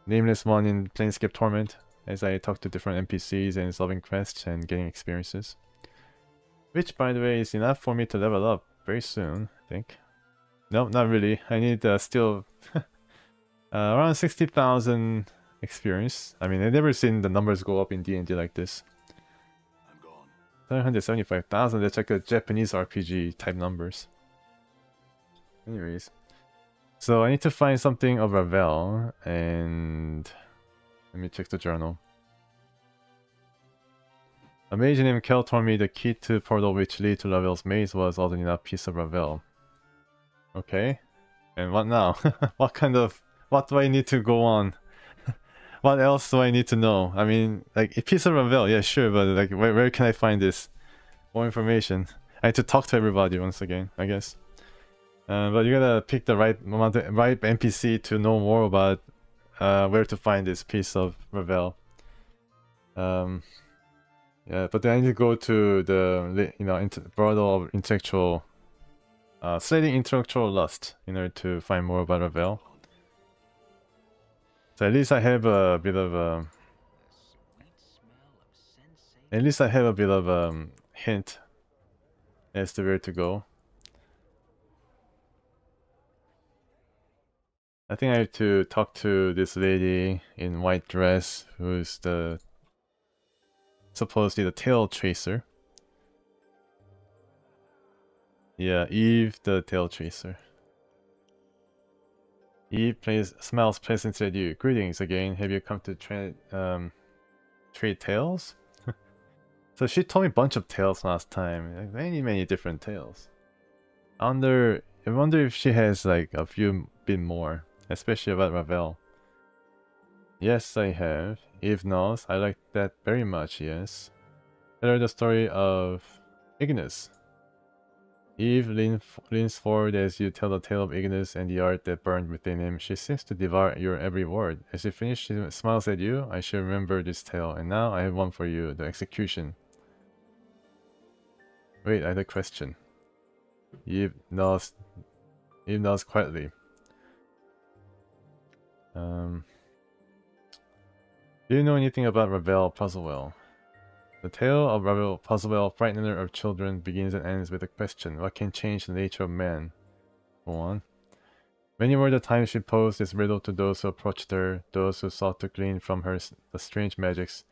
Nameless One in Planescape Torment, as I talk to different NPCs and solving quests and getting experiences. Which, by the way, is enough for me to level up very soon, I think. No, not really. I need still around 60,000 experience. I mean, I've never seen the numbers go up in D&D like this. 775,000, that's like a Japanese RPG type numbers. Anyways. So I need to find something of Ravel, and let me check the journal. A mage named Kel told me the key to portal which lead to Ravel's maze was oddly enough piece of Ravel. Okay. And what now? What do I need to go on? What else do I need to know? I mean, like, a piece of Ravel, yeah, sure, but like, where can I find this? More information. I need to talk to everybody once again, I guess. But you gotta pick the right NPC to know more about where to find this piece of Ravel. Yeah, but then I need to go to the Brothel of Intellectual Slating Intellectual Lust in order to find more about Ravel. So at least I have a bit of a hint as to where to go. I think I have to talk to this lady in white dress who's supposedly the tail chaser. Yeah, Eve the tail chaser. Eve smells pleasant at you. Greetings again. Have you come to trade tales? So she told me a bunch of tales last time. Like many different tales. I wonder if she has like a few bit more, especially about Ravel. Yes, I have. Eve knows. I like that very much, yes. Tell her the story of Ignis. Eve leans forward as you tell the tale of Ignis and the art that burned within him. She seems to devour your every word. As you finish, she smiles at you. I should remember this tale. And now I have one for you, the execution. Wait, I had a question. Eve nods quietly. Do you know anything about Ravel Puzzlewell? The tale of Ravel Puzzlewell, frightener of children, begins and ends with a question. What can change the nature of man? Go on. Many were the times she posed this riddle to those who approached her, those who sought to glean from her the strange magics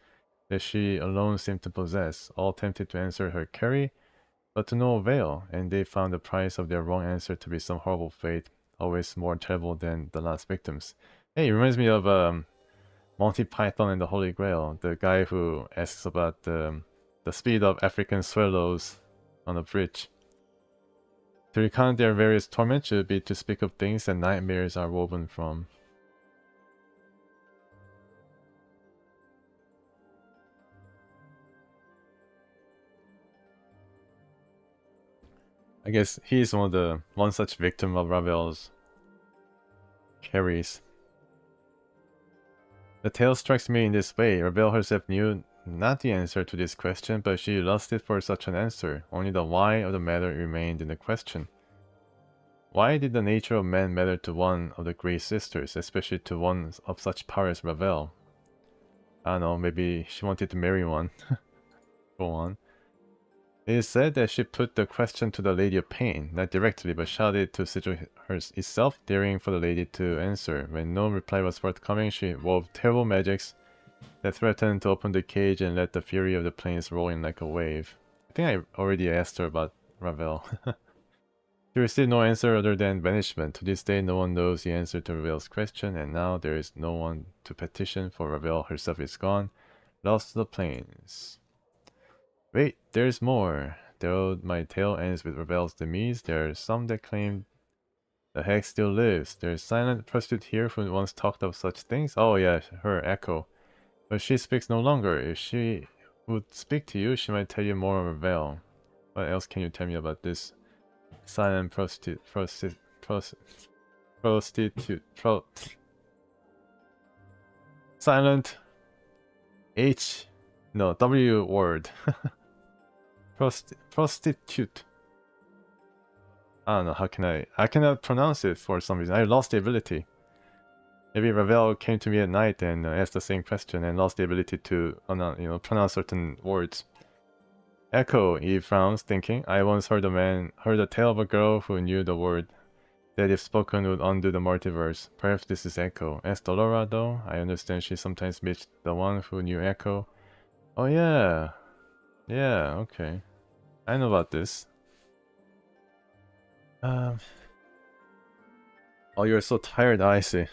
that she alone seemed to possess, all tempted to answer her query, but to no avail, and they found the price of their wrong answer to be some horrible fate, always more terrible than the last victims. Hey, it reminds me of Monty Python and the Holy Grail, the guy who asks about the speed of African swallows on a bridge. To recount their various torments should be to speak of things that nightmares are woven from. I guess he's one such victim of Ravel's carries. The tale strikes me in this way. Ravel herself knew not the answer to this question, but she lusted for such an answer. Only the why of the matter remained in the question. Why did the nature of man matter to one of the Grey Sisters, especially to one of such power as Ravel? I don't know, maybe she wanted to marry one. Go on. It is said that she put the question to the Lady of Pain, not directly, but shouted to Sigil itself, daring for the lady to answer. When no reply was forthcoming, she wove terrible magics that threatened to open the cage and let the fury of the plains roll in like a wave. I think I already asked her about Ravel. She received no answer other than banishment. To this day, no one knows the answer to Ravel's question, and now there is no one to petition, for Ravel herself is gone, lost to the plains. Wait, there's more. Though my tale ends with Ravel's demise, there are some that claim the hex still lives. There's silent prostitute here who once talked of such things. Oh yeah, her Echo. But she speaks no longer. If she would speak to you, she might tell you more of Ravel. What else can you tell me about this silent silent W word. Prostitute. I don't know, I cannot pronounce it for some reason. I lost the ability. Maybe Ravel came to me at night and asked the same question and lost the ability to pronounce certain words. Echo, he frowns, thinking. I once heard a tale of a girl who knew the word that if spoken would undo the multiverse. Perhaps this is Echo. As Dolora, though, I understand she sometimes meets the one who knew Echo. Oh yeah. Yeah, okay. I know about this. Oh, you're so tired, I see.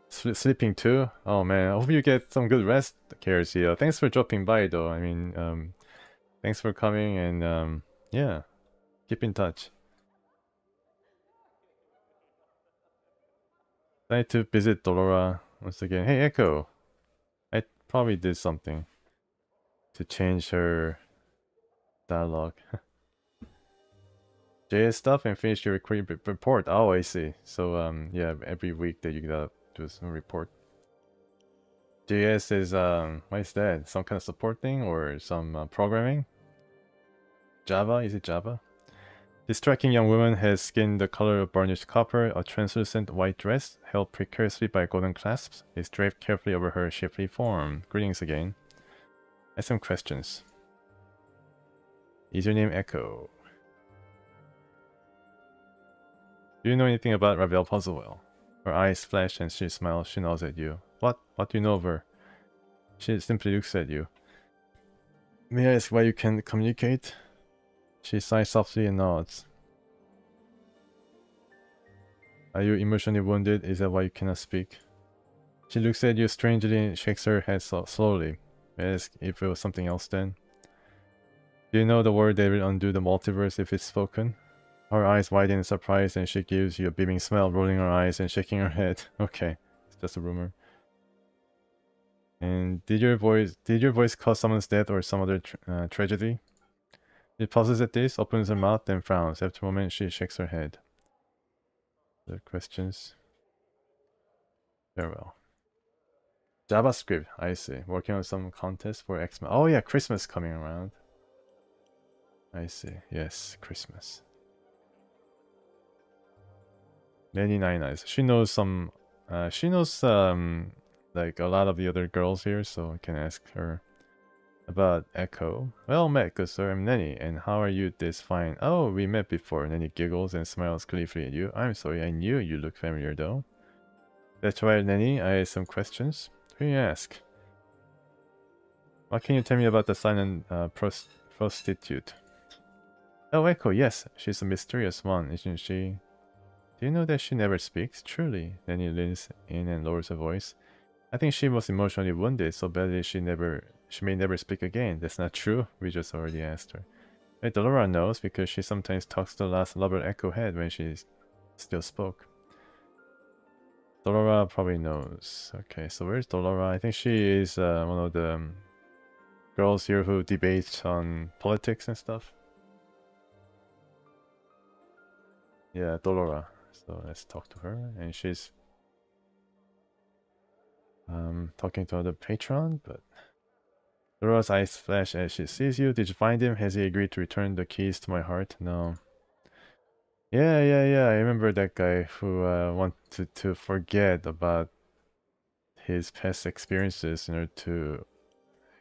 Sleeping too? Oh man, I hope you get some good rest, Kersi. Thanks for dropping by though. I mean, thanks for coming and yeah, keep in touch. I need to visit Dolora once again. Hey Echo! I probably did something to change her dialogue. JS stuff and finish your report. Oh, I see. So yeah, every week that you gotta do some report. JS is what is that? Some kind of support thing or some programming? Java? Is it Java? This striking young woman has skin the color of burnished copper, a translucent white dress held precariously by golden clasps is draped carefully over her shapely form. Greetings again. I have some questions. Is your name Echo? Do you know anything about Ravel Puzzlewell? Her eyes flash and she smiles. She nods at you. What? What do you know of her? She simply looks at you. May I ask why you can't communicate? She sighs softly and nods. Are you emotionally wounded? Is that why you cannot speak? She looks at you strangely and shakes her head slowly. May I ask if it was something else then? Do you know the word that will undo the multiverse if it's spoken? Her eyes widen in surprise and she gives you a beaming smile, rolling her eyes and shaking her head. Okay, it's just a rumor. And did your voice cause someone's death or some other tragedy? She pauses at this, opens her mouth, then frowns. After a moment, she shakes her head. Other questions? Farewell. JavaScript, I see. Working on some contest for X-Men. Oh yeah, Christmas coming around. I see. Yes, Christmas. Many nice. She knows some. She knows like a lot of the other girls here, so I can ask her about Echo. Well met, good sir. I'm Nenny, and how are you this fine? Oh, we met before. Nenny giggles and smiles gleefully at you. I'm sorry, I knew you look familiar though. That's right, Nenny. I have some questions. Who do you ask? What can you tell me about the silent prostitute? Oh, Echo, yes. She's a mysterious one, isn't she? Do you know that she never speaks? Truly. Nenny leans in and lowers her voice. I think she was emotionally wounded so badly she may never speak again. That's not true. We just already asked her. Hey, Dolora knows because she sometimes talks to the last lover Echo had when she still spoke. Dolora probably knows. Okay, so where's Dolora? I think she is one of the girls here who debate on politics and stuff. Yeah, Dolora. So let's talk to her. And she's talking to another patron, but Dolora's eyes flash as she sees you. Did you find him? Has he agreed to return the keys to my heart? No. Yeah. I remember that guy who wanted to forget about his past experiences in order to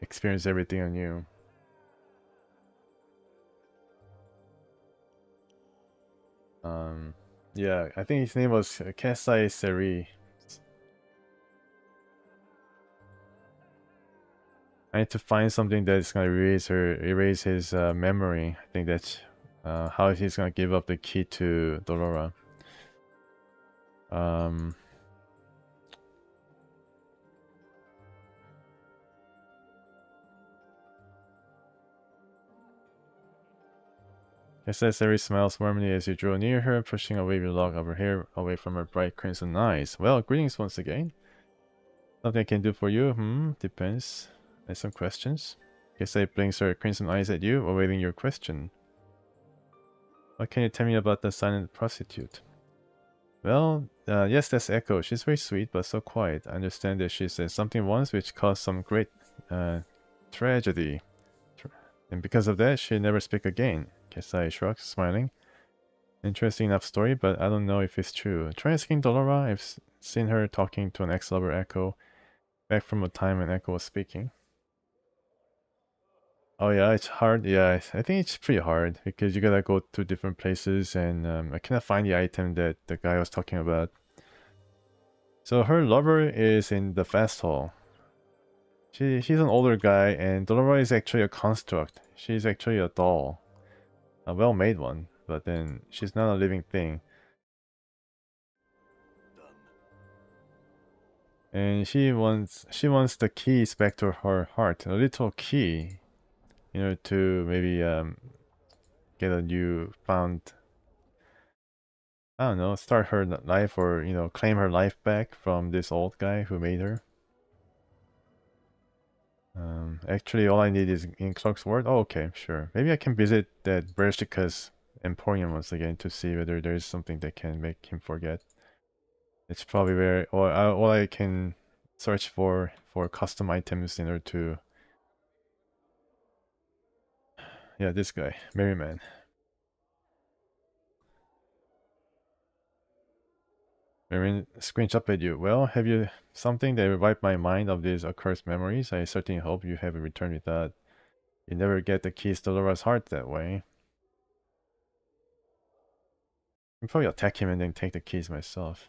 experience everything anew. Yeah, I think his name was Kesai Seri. I need to find something that's gonna erase his memory. I think that's how he's gonna give up the key to Dolora. Seri smiles warmly as you draw near her, pushing a wavy lock of her hair away from her bright crimson eyes. Well, greetings once again. Something I can do for you? Depends. I have some questions. Kesai blinks her crimson eyes at you, awaiting your question. What can you tell me about the silent prostitute? Well, yes, that's Echo. She's very sweet, but so quiet. I understand that she said something once which caused some great tragedy. And because of that, she never speak again. Kesai shrugs, smiling. Interesting enough story, but I don't know if it's true. Try asking Dolora. I've seen her talking to an ex-lover Echo back from a time when Echo was speaking. Oh yeah, it's hard. Yeah, I think it's pretty hard because you gotta go to different places and I cannot find the item that the guy was talking about. So her lover is in the fast hall. He's an older guy and Dolora is actually a construct. She's actually a doll. A well-made one, but then she's not a living thing. And she wants the keys back to her heart. A little key. In order to maybe get a new found, I don't know, start her life or, you know, claim her life back from this old guy who made her. Actually all I need is in Clark's word. Oh, okay, sure. Maybe I can visit that Bershka's Emporium once again to see whether there's something that can make him forget. It's probably where, or all I can search for custom items in order to... Yeah, this guy, Merryman. Merryman squinch up at you. Well, have you something that revived my mind of these accursed memories? I certainly hope you have returned with that. You never get the keys to Laura's heart that way. I'll probably attack him and then take the keys myself.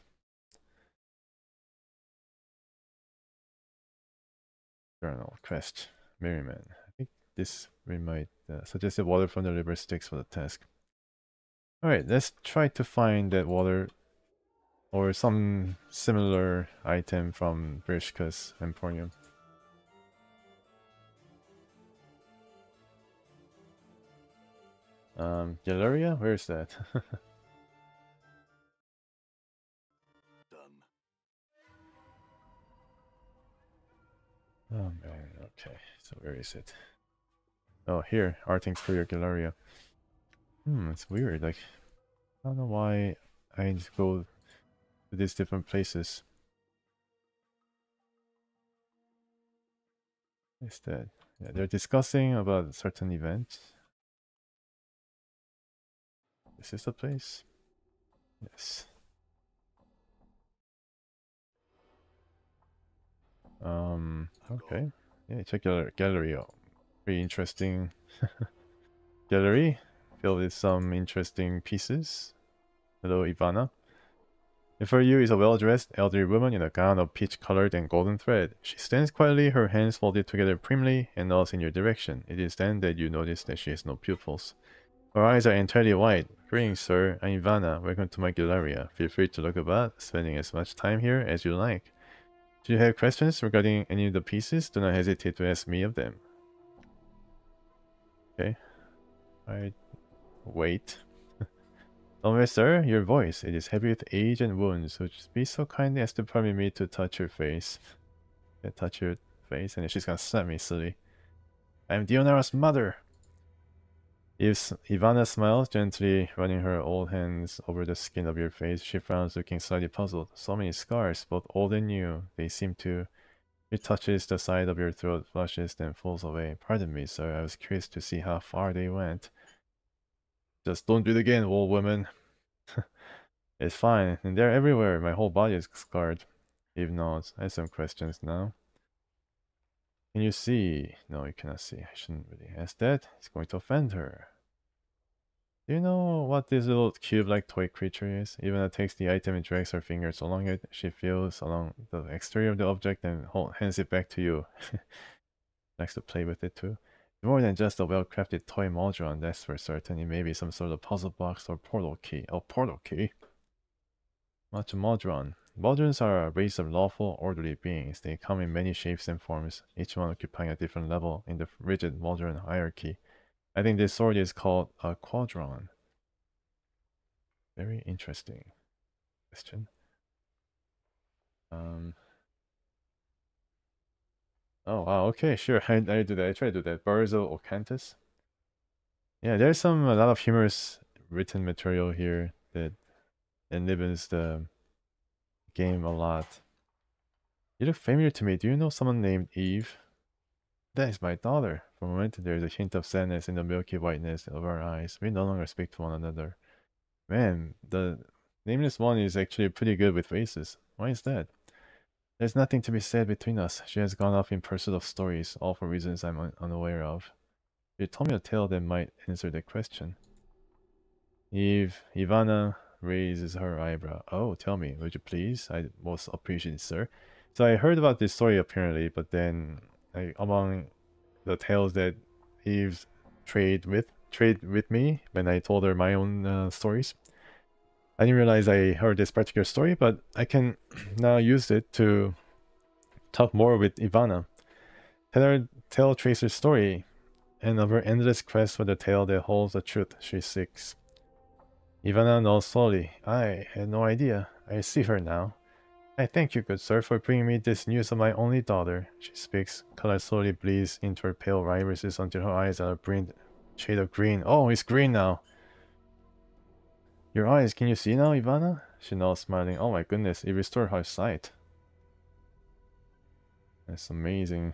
Journal, quest, Merryman. I think this we might suggested water from the river Styx for the task. Alright, let's try to find that water or some similar item from Bershka's Emporium. Galleria? Where is that? Done. Oh man, okay. So where is it? Oh, here. Art and Career Galleria. It's weird. Like, I don't know why I need to go to these different places. What is that? Yeah, they're discussing about a certain event. Is this the place? Yes. Okay. Yeah, check your gallery out. Pretty interesting gallery filled with some interesting pieces. Hello, Ivana. In front of you is a well-dressed elderly woman in a gown of peach-colored and golden thread. She stands quietly, her hands folded together primly, and nods in your direction. It is then that you notice that she has no pupils. Her eyes are entirely white. Greetings, sir. I'm Ivana. Welcome to my galleria. Feel free to look about, spending as much time here as you like. Do you have questions regarding any of the pieces? Do not hesitate to ask me of them. Okay. I wait. Oh, sir, your voice. It is heavy with age and wounds. So just be so kind as to permit me to touch your face. I touch your face, and then she's gonna slap me silly. I am Dionara's mother. Ivana smiles gently, running her old hands over the skin of your face. She frowns, looking slightly puzzled. So many scars, both old and new. They seem to... She touches the side of your throat, flushes, then falls away. Pardon me, sir. I was curious to see how far they went. Just don't do it again, old woman. It's fine, and they're everywhere. My whole body is scarred. Eve nods. I have some questions now. Can you see? No, you cannot see. I shouldn't really ask that. It's going to offend her. Do you know what this little cube-like toy creature is? Ivana takes the item and drags her fingers along it. She feels along the exterior of the object and hands it back to you. Likes to play with it too. It's more than just a well-crafted toy Modron, that's for certain. It may be some sort of puzzle box or portal key. Oh, portal key? What's a Modron? Modrons are a race of lawful, orderly beings. They come in many shapes and forms, each one occupying a different level in the rigid Modron hierarchy. I think this sword is called a Quadron. Very interesting question. Oh wow, okay, sure. I do that. I try to do that. Burzo Ocantus. Yeah, there's a lot of humorous written material here that enlivens the game a lot. You look familiar to me. Do you know someone named Eve? That is my daughter. For a moment, there is a hint of sadness in the milky whiteness of our eyes. We no longer speak to one another. Man, the nameless one is actually pretty good with faces. Why is that? There's nothing to be said between us. She has gone off in pursuit of stories, all for reasons I'm unaware of. You told me a tale that might answer that question. Ivana raises her eyebrow. Oh, tell me, would you please? I most appreciate it, sir. So I heard about this story apparently, but then among the tales that Eve trade with me when I told her my own stories, I didn't realize I heard this particular story, but I can now use it to talk more with Ivana. Tell Tracer's story, and of her endless quest for the tale that holds the truth she seeks. Ivana nods slowly. I had no idea. I see her now. I thank you, good sir, for bringing me this news of my only daughter. She speaks. Color slowly bleeds into her pale irises until her eyes are a brilliant shade of green. Oh, it's green now. Your eyes, can you see now, Ivana? She nods, smiling. Oh my goodness, it restored her sight. That's amazing.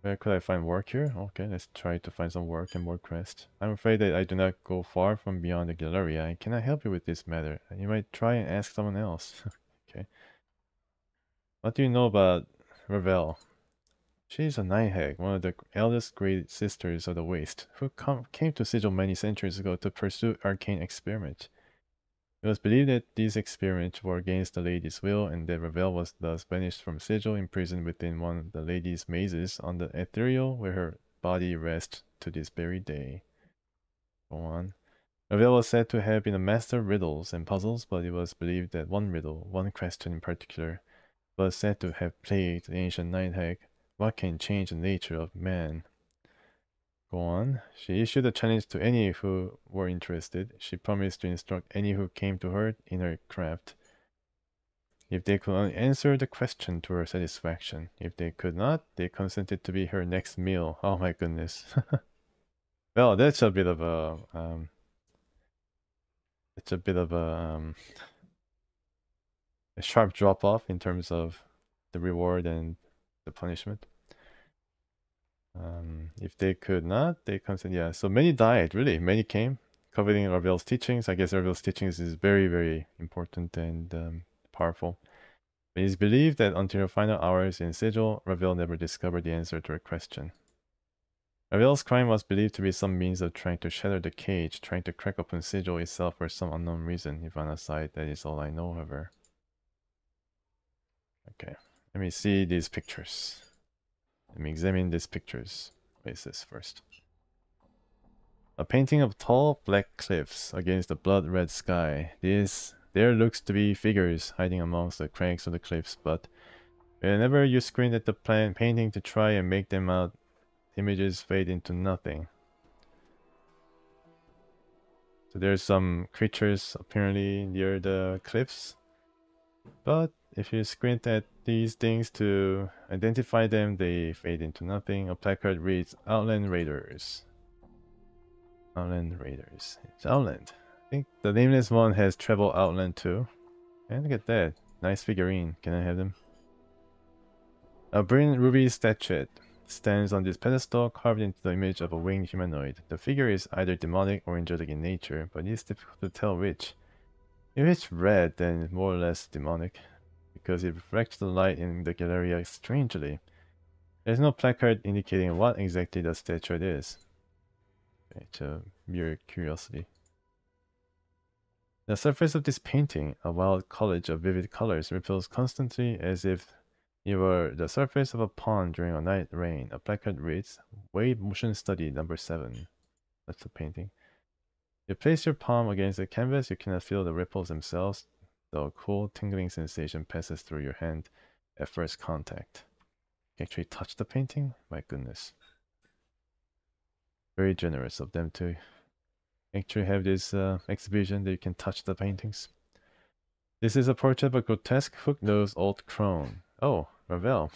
Where could I find work here? Okay, let's try to find some work and more quest. I'm afraid that I do not go far from beyond the Galleria. I cannot help you with this matter. You might try and ask someone else. Okay. What do you know about Ravel? She is a Nighthag, one of the eldest great sisters of the Waste, who came to Sigil many centuries ago to pursue arcane experiments. It was believed that these experiments were against the lady's will, and that Ravel was thus banished from Sigil, imprisoned within one of the lady's mazes on the ethereal, where her body rests to this very day. Go on. Ravel was said to have been a master of riddles and puzzles, but it was believed that one riddle, one question in particular, was said to have plagued the ancient Nighthag. What can change the nature of man? Go on. She issued a challenge to any who were interested. She promised to instruct any who came to her in her craft, if they could only answer the question to her satisfaction. If they could not, they consented to be her next meal. Oh my goodness. Well, that's a bit of a a sharp drop off in terms of the reward and the punishment. If they could not, they consented. Yeah, so many died, really. Many came, coveting Ravel's teachings. I guess Ravel's teachings is very, very important and powerful. It is believed that until her final hours in Sigil, Ravel never discovered the answer to her question. Ravel's crime was believed to be some means of trying to shatter the cage, trying to crack open Sigil itself for some unknown reason. Ivana sighed. That is all I know of her. Okay, let me see these pictures. Let me examine these pictures. What is this first? A painting of tall black cliffs against the blood-red sky. They There looks to be figures hiding amongst the cracks of the cliffs, but whenever you squint at the painting to try and make them out, images fade into nothing. So there's some creatures apparently near the cliffs, but if you squint at these things to identify them, they fade into nothing. A placard reads Outland Raiders. Outland Raiders. It's Outland. I think the nameless one has Treble Outland too. And look at that. Nice figurine. Can I have them? A brilliant ruby statuette stands on this pedestal carved into the image of a winged humanoid. The figure is either demonic or angelic in nature, but it's difficult to tell which. If it's red, then it's more or less demonic, because it reflects the light in the Galleria strangely. There's no placard indicating what exactly the statuette is. It's a mere curiosity. The surface of this painting, a wild collage of vivid colors, ripples constantly as if it were the surface of a pond during a night rain. A placard reads, Wave Motion Study number 7. That's the painting. You place your palm against the canvas, you cannot feel the ripples themselves, though a cool, tingling sensation passes through your hand at first contact. You can actually touch the painting? My goodness. Very generous of them to actually have this exhibition that you can touch the paintings. This is a portrait of a grotesque hook-nosed old crone. Oh, Ravel.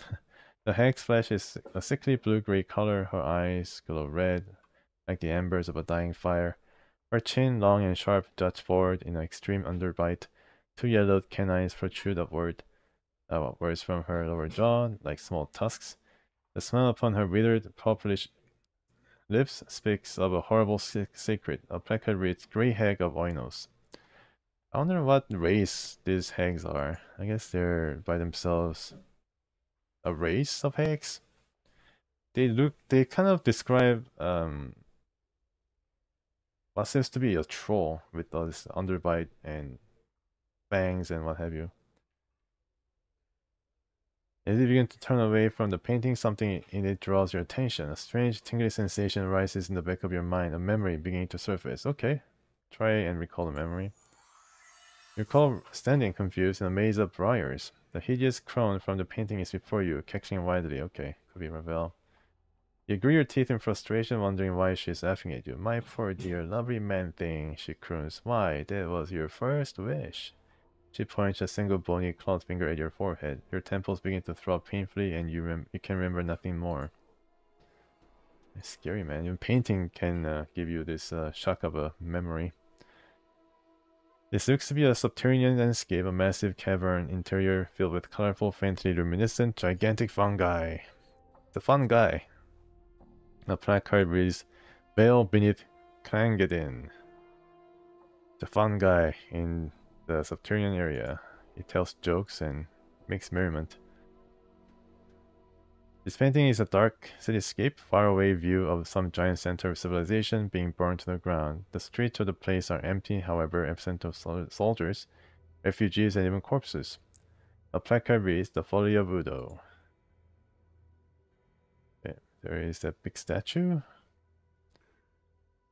The hag's flesh is a sickly blue-gray color. Her eyes glow red, like the embers of a dying fire. Her chin, long and sharp, juts forward in an extreme underbite. Two yellowed canines protrude upwards from her lower jaw, like small tusks. The smile upon her withered, purplish lips speaks of a horrible secret. A placard reads, Grey Hag of Oinos. I wonder what race these hags are. I guess they're by themselves a race of hags. They kind of describe what seems to be a troll with all this underbite and fangs and what have you. As if you begin to turn away from the painting, something in it draws your attention. A strange tingly sensation arises in the back of your mind, a memory beginning to surface. Okay, try and recall the memory. You recall standing confused in a maze of briars. The hideous crone from the painting is before you, cackling wildly. Okay, could be Ravel. You grit your teeth in frustration, wondering why she is laughing at you. My poor dear, lovely man thing, she croons. Why, that was your first wish. She points a single bony clawed finger at your forehead. Your temples begin to throb painfully, and you can remember nothing more. It's scary, man. Even painting can give you this shock of a memory. This looks to be a subterranean landscape, a massive cavern interior filled with colorful, faintly luminescent, gigantic fungi. The fungi. A placard reads, Veil beneath Krangedin. The fungi in the subterranean area. It tells jokes and makes merriment. This painting is a dark cityscape, faraway view of some giant center of civilization being burned to the ground. The streets of the place are empty, however, absent of soldiers, refugees, and even corpses. A placard reads, The Folly of Udo. Okay, there is that big statue.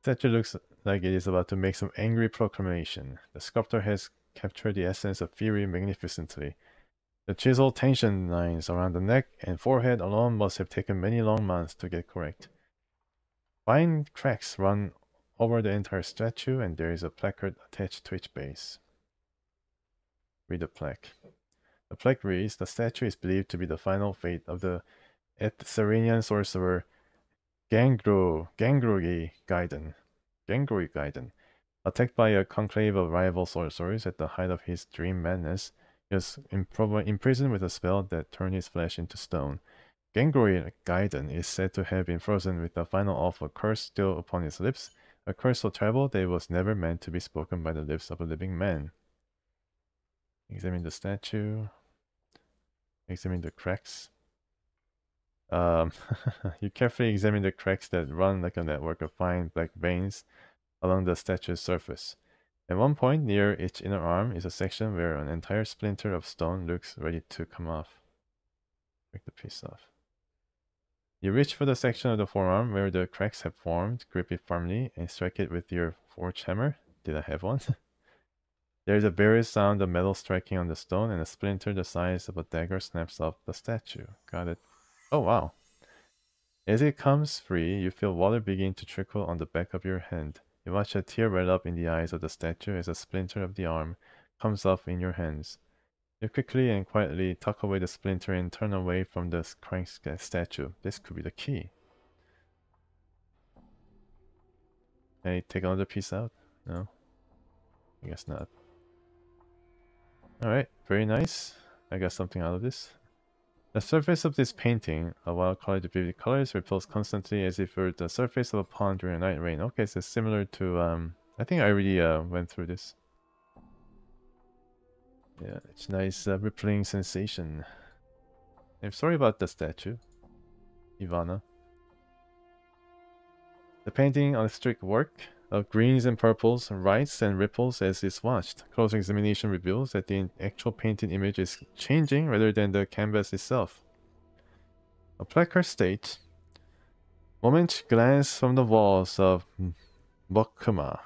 The statue looks like it is about to make some angry proclamation. The sculptor has captured the essence of fury magnificently. The chiseled tension lines around the neck and forehead alone must have taken many long months to get correct. Fine cracks run over the entire statue, and there is a placard attached to each base. Read the plaque. The plaque reads, The statue is believed to be the final fate of the Etherian sorcerer Gangrogi Gaiden. Attacked by a conclave of rival sorcerers at the height of his dream madness, he was imprisoned with a spell that turned his flesh into stone. Gangrogi Gaiden is said to have been frozen with the final awful curse still upon his lips, a curse so terrible that it was never meant to be spoken by the lips of a living man. Examine the statue. Examine the cracks. You carefully examine the cracks that run like a network of fine black veins along the statue's surface. At one point near its inner arm is a section where an entire splinter of stone looks ready to come off. Break the piece off. You reach for the section of the forearm where the cracks have formed, grip it firmly, and strike it with your forged hammer. Did I have one? There is a very sound of metal striking on the stone, and a splinter the size of a dagger snaps off the statue. Got it. Oh wow. As it comes free, you feel water begin to trickle on the back of your hand. You watch a tear well up in the eyes of the statue as a splinter of the arm comes off in your hands. You quickly and quietly tuck away the splinter and turn away from the crying statue. This could be the key. Can I take another piece out? No? I guess not. Alright, very nice. I got something out of this. The surface of this painting, a wild colored vivid colors, ripples constantly as if it were the surface of a pond during a night rain. Okay, so similar to, I think I already went through this. Yeah, it's nice rippling sensation. I'm sorry about the statue, Ivana. The painting on strict work of greens and purples writes and ripples as it's watched. Close examination reveals that the actual painted image is changing rather than the canvas itself. A placard states, "Moment glance from the walls of Mokuma."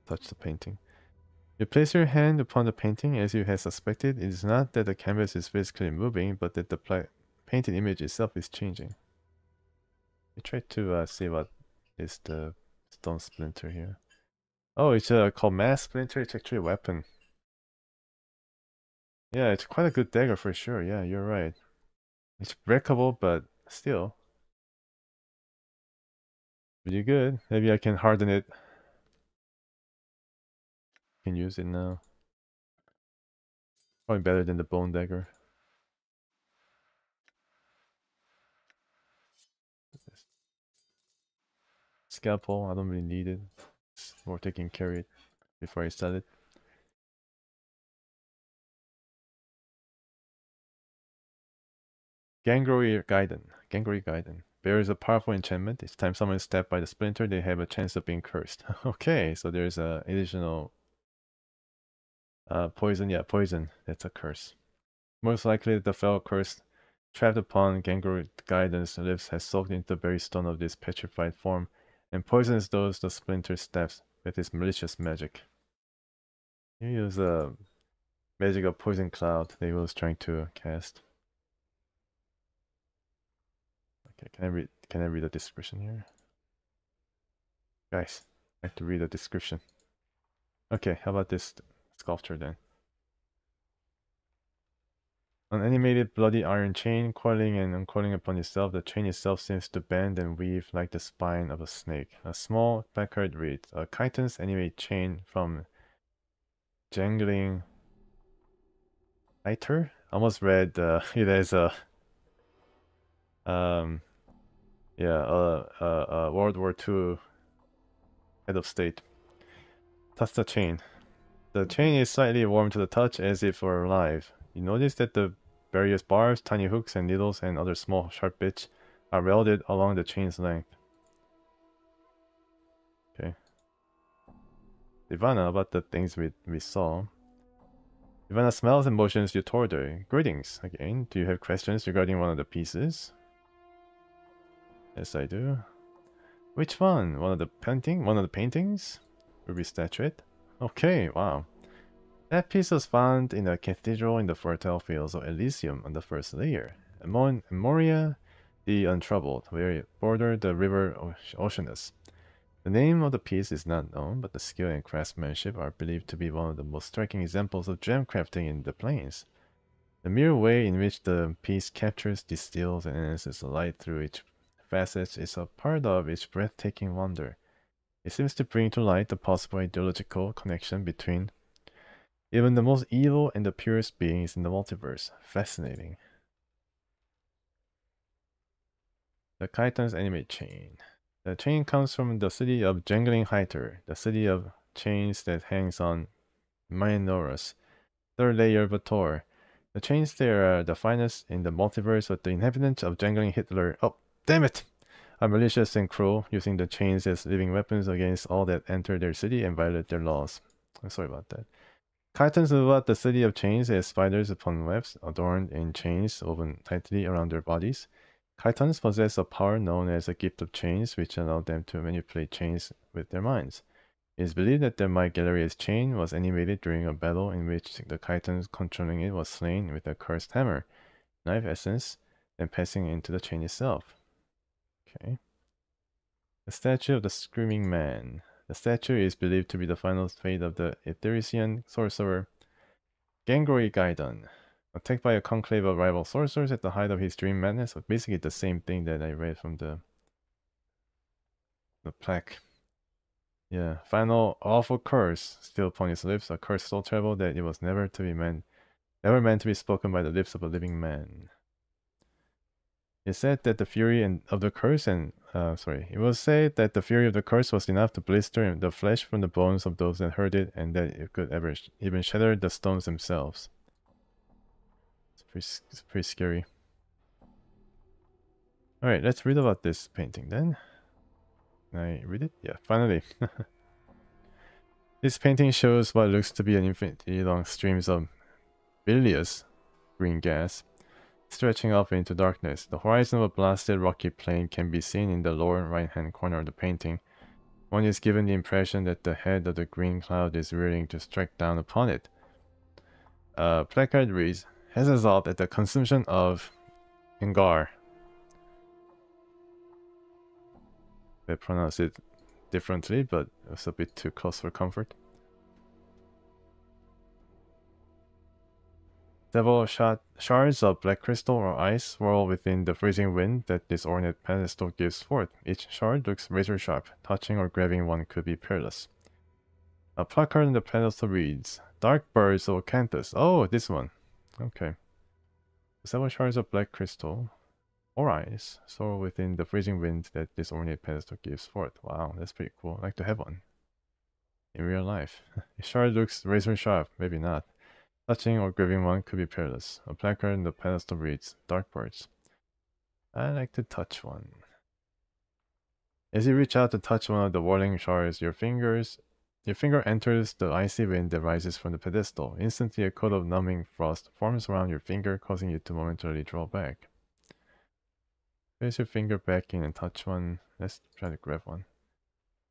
Touch the painting. You place your hand upon the painting as you had suspected. It is not that the canvas is physically moving, but that the painted image itself is changing. We try to see what is the stone splinter here. Oh, it's called mass splinter. It's actually a weapon. Yeah, it's quite a good dagger for sure. Yeah, you're right. It's breakable, but still. Pretty good. Maybe I can harden it. Can use it now. Probably better than the bone dagger. Scalpel, I don't really need it. It's more taking care of it before I sell it. Gangroi Gaiden. Bears a powerful enchantment. Each time someone is stabbed by the splinter, they have a chance of being cursed. Okay, so there's a additional poison. Yeah, poison. That's a curse. Most likely the fell curse trapped upon Gangroi Gaiden's lips has soaked into the very stone of this petrified form and poisons those the splinter stabs with his malicious magic. You use a magic of poison cloud that he was trying to cast. Okay, can I read the description here? Guys, I have to read the description. Okay, how about this sculpture then? An animated bloody iron chain coiling and uncoiling upon itself. The chain itself seems to bend and weave like the spine of a snake. A small placard reads, "A chitinous animate chain from Jangling Hiter." Almost read it as a World War II head of state. Touch the chain. The chain is slightly warm to the touch as if it were alive. You notice that the various barbs, tiny hooks and needles and other small sharp bits are welded along the chain's length. Okay. Ivana, about the things we saw. Ivana smells and motions you toward her. Greetings again. Do you have questions regarding one of the pieces? Yes, I do. Which one? One of the paintings? Ruby statuette? Okay, wow. That piece was found in a cathedral in the fertile fields of Elysium on the first layer. Moria the Untroubled, where it bordered the river Oceanus. The name of the piece is not known, but the skill and craftsmanship are believed to be one of the most striking examples of gem crafting in the plains. The mere way in which the piece captures, distills, and enhances the light through its facets is a part of its breathtaking wonder. It seems to bring to light the possible ideological connection between even the most evil and the purest beings in the multiverse. Fascinating. The Kaitan's animate chain. The chain comes from the city of Jangling Hiter, the city of chains that hangs on Minoros, third layer of Tor. The chains there are the finest in the multiverse, but the inhabitants of Jangling Hitler, oh, damn it, are malicious and cruel, using the chains as living weapons against all that enter their city and violate their laws. I'm sorry about that. Kitans move out the city of chains as spiders upon webs, adorned in chains woven tightly around their bodies. Kitans possess a power known as a gift of chains, which allow them to manipulate chains with their minds. It is believed that the Might Galeria's chain was animated during a battle in which the chiton controlling it was slain with a cursed hammer, knife essence, then passing into the chain itself. Okay. The statue of the Screaming Man. The statue is believed to be the final fate of the Etherian sorcerer Gangroi Gaidon. Attacked by a conclave of rival sorcerers at the height of his dream madness. So basically the same thing that I read from the plaque. Yeah, final awful curse still upon his lips, a curse so terrible that it was never meant to be spoken by the lips of a living man. It said that the fury of the curse it was said that the fury of the curse was enough to blister the flesh from the bones of those that heard it, and that it could even shatter the stones themselves. It's pretty scary. Alright, let's read about this painting then. Can I read it? Yeah, finally. This painting shows what looks to be an infinitely long streams of bilious green gas stretching off into darkness. The horizon of a blasted rocky plain can be seen in the lower right-hand corner of the painting. One is given the impression that the head of the green cloud is rearing to strike down upon it. Placard reads, has a result at the consumption of Engar. They pronounce it differently, but it's a bit too close for comfort. Several shards of black crystal or ice swirl within the freezing wind that this ornate pedestal gives forth. Each shard looks razor sharp. Touching or grabbing one could be perilous. A placard on the pedestal reads, Dark Birds of Acanthus. Oh, this one. Okay. Several shards of black crystal or ice swirl within the freezing wind that this ornate pedestal gives forth. Wow, that's pretty cool. I'd like to have one in real life. A shard looks razor sharp. Maybe not. Touching or grabbing one could be perilous. A placard on the pedestal reads, Dark Birds. I like to touch one. As you reach out to touch one of the whirling shards, your finger enters the icy wind that rises from the pedestal. Instantly, a coat of numbing frost forms around your finger, causing you to momentarily draw back. Place your finger back in and touch one. Let's try to grab one.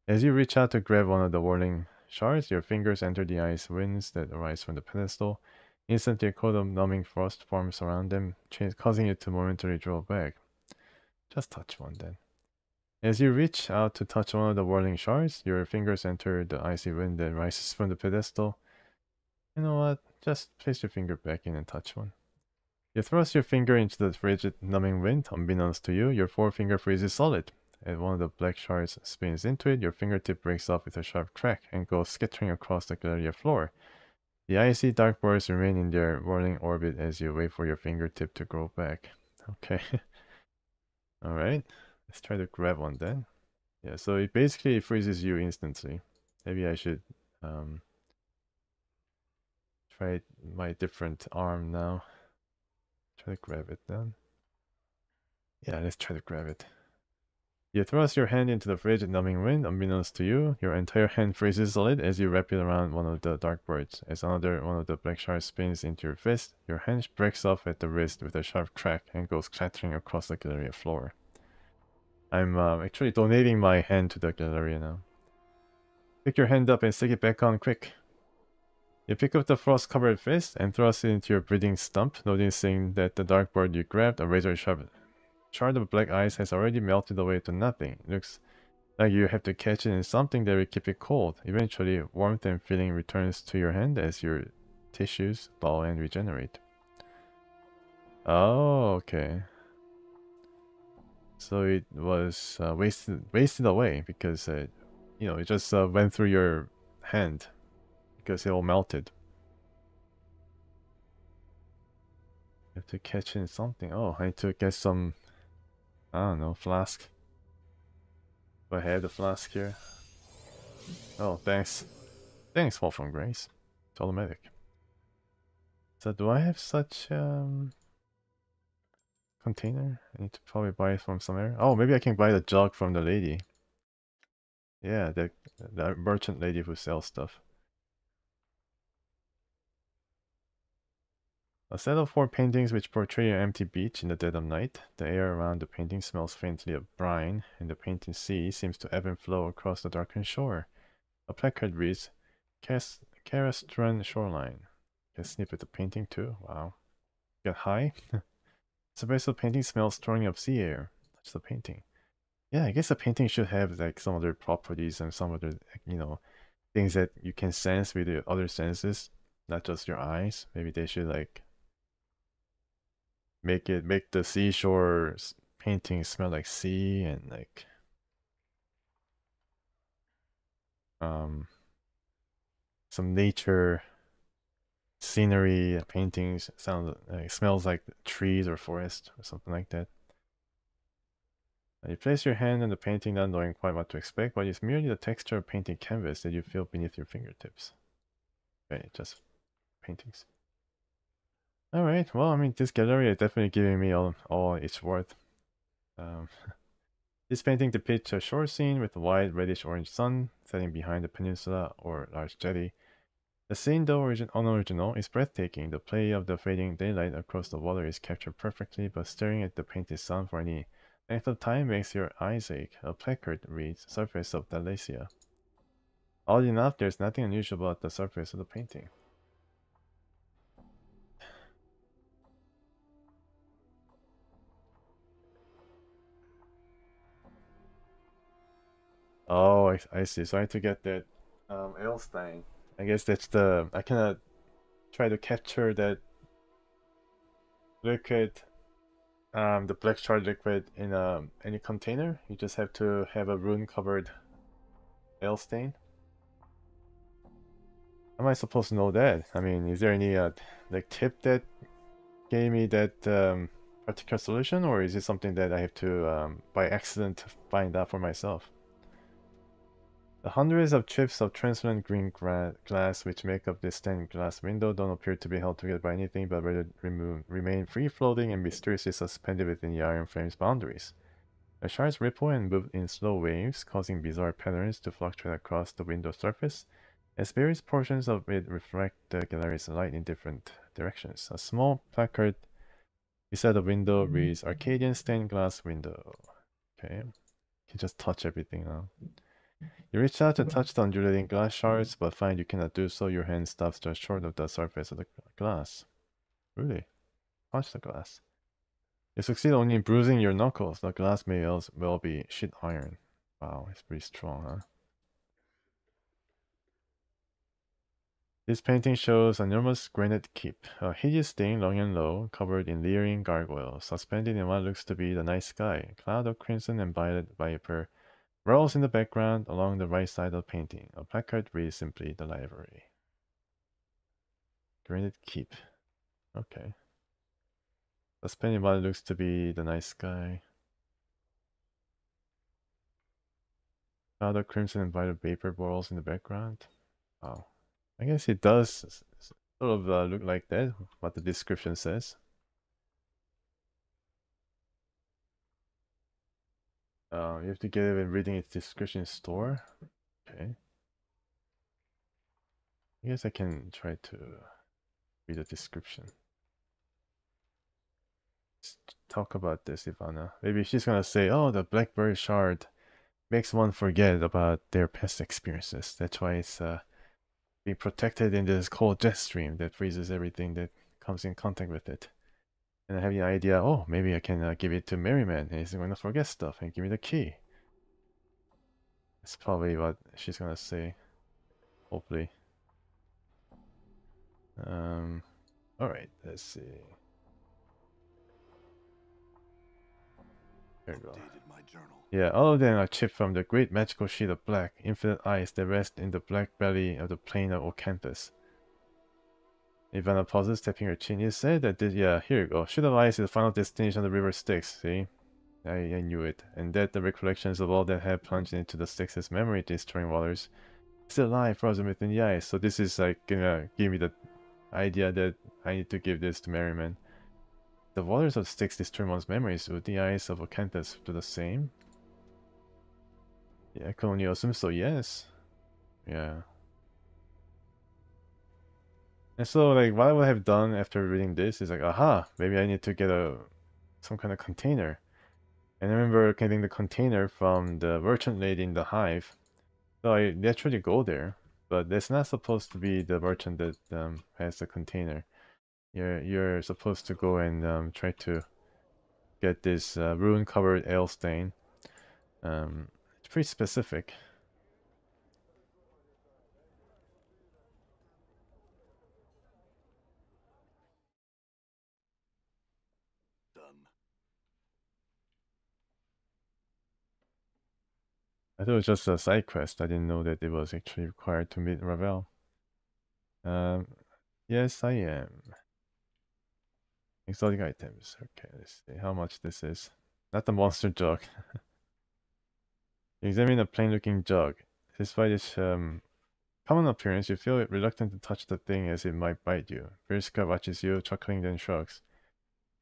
As you reach out to grab one of the whirling shards, your fingers enter the ice winds that arise from the pedestal. Instantly, a coat of numbing frost forms around them, causing you to momentarily draw back. Just touch one then. As you reach out to touch one of the whirling shards, your fingers enter the icy wind that rises from the pedestal. You know what? Just place your finger back in and touch one. You thrust your finger into the frigid, numbing wind. Unbeknownst to you, your forefinger freezes solid. As one of the black shards spins into it, your fingertip breaks off with a sharp crack and goes skittering across the Galleria floor. The icy dark birds remain in their whirling orbit as you wait for your fingertip to grow back. Okay. Alright. Let's try to grab one then. Yeah, so it basically freezes you instantly. Maybe I should try my different arm now. Try to grab it then. Yeah, let's try to grab it. You thrust your hand into the frigid, numbing wind. Unbeknownst to you, your entire hand freezes solid as you wrap it around one of the dark birds. As another one of the black shards spins into your fist, your hand breaks off at the wrist with a sharp crack and goes clattering across the Galleria floor. I'm actually donating my hand to the Galleria now. Pick your hand up and stick it back on quick. You pick up the frost-covered fist and thrust it into your breathing stump, noticing that the dark bird you grabbed, a razor-sharp shard of black ice, has already melted away to nothing. It looks like you have to catch it in something that will keep it cold. Eventually, warmth and feeling returns to your hand as your tissues thaw and regenerate. Oh, okay. So it was wasted away because it just went through your hand because it all melted. You have to catch it in something. Oh, I need to get some, I don't know, flask. Do I have the flask here? Oh, thanks. Thanks, Wolfram Grace. It's automatic. So do I have such container? I need to probably buy it from somewhere. Oh, maybe I can buy the jug from the lady. Yeah, the merchant lady who sells stuff. A set of 4 paintings which portray an empty beach in the dead of night. The air around the painting smells faintly of brine, and the painted sea seems to ebb and flow across the darkened shore. A placard reads, Karastran Shoreline. Can snip at the painting too? Wow. Get high? It's a base of painting smells throwing up sea air. Touch the painting. Yeah, I guess the painting should have like some other properties and some other, things that you can sense with your other senses, not just your eyes. Maybe they should like make the seashore painting smell like sea, and like some nature scenery paintings sounds like smells like trees or forest or something like that. You place your hand on the painting not knowing quite what to expect, but it's merely the texture of painting canvas that you feel beneath your fingertips. Okay, just paintings. Alright, well, I mean, this gallery is definitely giving me all it's worth. This painting depicts a shore scene with a wide reddish-orange sun setting behind a peninsula or large jetty. The scene, though unoriginal, is breathtaking. The play of the fading daylight across the water is captured perfectly, but staring at the painted sun for any length of time makes your eyes ache. A placard reads, Surface of Dalacia. Oddly enough, there's nothing unusual about the surface of the painting. Oh, I see. So I have to get that Edelstein. I guess that's I cannot try to capture that liquid, the black shard liquid in any container. You just have to have a rune covered Edelstein. How am I supposed to know that? I mean, is there any like tip that gave me that particular solution, or is it something that I have to by accident find out for myself? The hundreds of chips of transparent green glass which make up this stained glass window don't appear to be held together by anything, but rather remain free-floating and mysteriously suspended within the iron frame's boundaries. The shards ripple and move in slow waves, causing bizarre patterns to fluctuate across the window surface, as various portions of it reflect the gallery's light in different directions. A small placard beside the window reads, Arcadian stained glass window. Okay, you can just touch everything now. You reach out to touch the undulating glass shards, but find you cannot do so. Your hand stops just short of the surface of the glass. Really? Touch the glass. You succeed only in bruising your knuckles. The glass may well be sheet iron. Wow, it's pretty strong, huh? This painting shows an enormous granite keep, a hideous thing long and low, covered in leering gargoyles, suspended in what looks to be the night sky. A cloud of crimson and violet viper rolls in the background along the right side of the painting. A placard reads simply, the library. Granite keep. Okay. Suspended what looks to be the night sky. Cloud of crimson and violet vapor rolls in the background. Wow. I guess it does sort of look like that, what the description says. You have to get it when reading its description in store. Okay. I guess I can try to read the description. Let's talk about this, Ivana. Maybe she's gonna say, oh, the Blackberry shard makes one forget about their past experiences. That's why it's being protected in this cold jet stream that freezes everything that comes in contact with it. And I have the idea, oh, maybe I can give it to Merryman, and he's going to forget stuff and give me the key. That's probably what she's going to say, hopefully. Alright, let's see. There we go. Yeah, all of them are chipped from the great magical sheet of black, infinite eyes that rest in the black belly of the plain of Ocanthus. Ivana pauses, tapping her chin. You said that this, yeah, here you go. Sheet of Ice is the final destination of the river Styx, see? I knew it. And that the recollections of all that had plunged into the Styx's memory, destroying waters, still lie frozen within the ice. So this is like gonna give me the idea that I need to give this to Merryman. The waters of Styx destroy one's memories. Would the ice of Ocanthus do the same? Yeah, I can only assume so, yes. Yeah. And so, like, what I would have done after reading this is like, aha, maybe I need to get some kind of container. And I remember getting the container from the merchant lady in the hive. So I naturally go there, but that's not supposed to be the merchant that has the container. You're supposed to go and try to get this ruin-covered ale stain. It's pretty specific. Done. I thought it was just a side quest. I didn't know that it was actually required to meet Ravel. Um, yes, I am. Exotic items. Okay, let's see how much this is. Not the monster jug. Examine a plain-looking jug. Despite its common appearance, you feel reluctant to touch the thing as it might bite you. Vriska watches you, chuckling, then shrugs.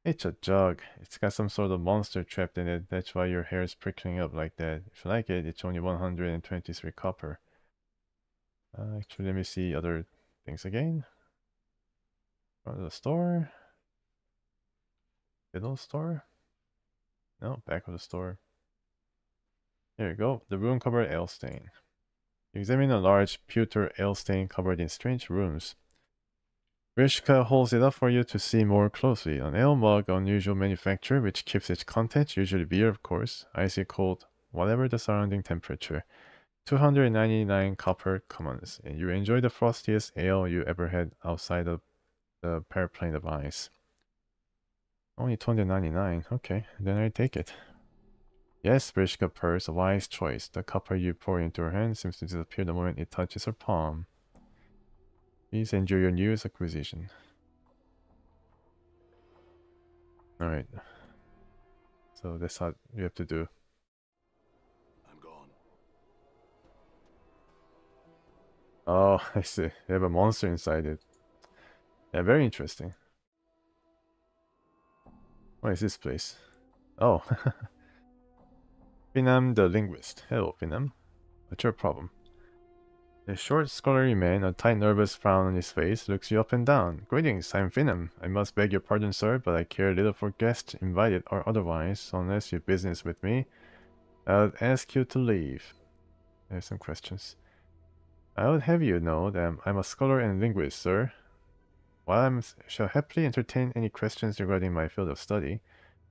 It's a jug. It's got some sort of monster trapped in it. That's why your hair is prickling up like that. If you like it, it's only 123 copper. Actually, let me see other things again. Front of the store. Middle store. No, back of the store. There you go. The room covered ale stain. You examine a large pewter ale stain covered in strange runes. Rishka holds it up for you to see more closely. An ale mug, unusual manufacture, which keeps its contents, usually beer of course, icy cold, whatever the surrounding temperature. 299 copper commons, and you enjoy the frostiest ale you ever had outside of the paraplane of ice. Only 299, okay, then I take it. Yes, Rishka purrs, a wise choice. The copper you pour into her hand seems to disappear the moment it touches her palm. Please enjoy your newest acquisition. Alright. So that's what you have to do. I'm gone. Oh, I see. They have a monster inside it. Yeah, very interesting. What is this place? Oh. Finam the linguist. Hello, Finam. What's your problem? The short, scholarly man, a tight, nervous frown on his face, looks you up and down. Greetings, I'm Finam. I must beg your pardon, sir, but I care little for guests, invited or otherwise, unless you have business with me. I'll ask you to leave. I have some questions. I would have you know that I'm a scholar and linguist, sir. While I shall happily entertain any questions regarding my field of study,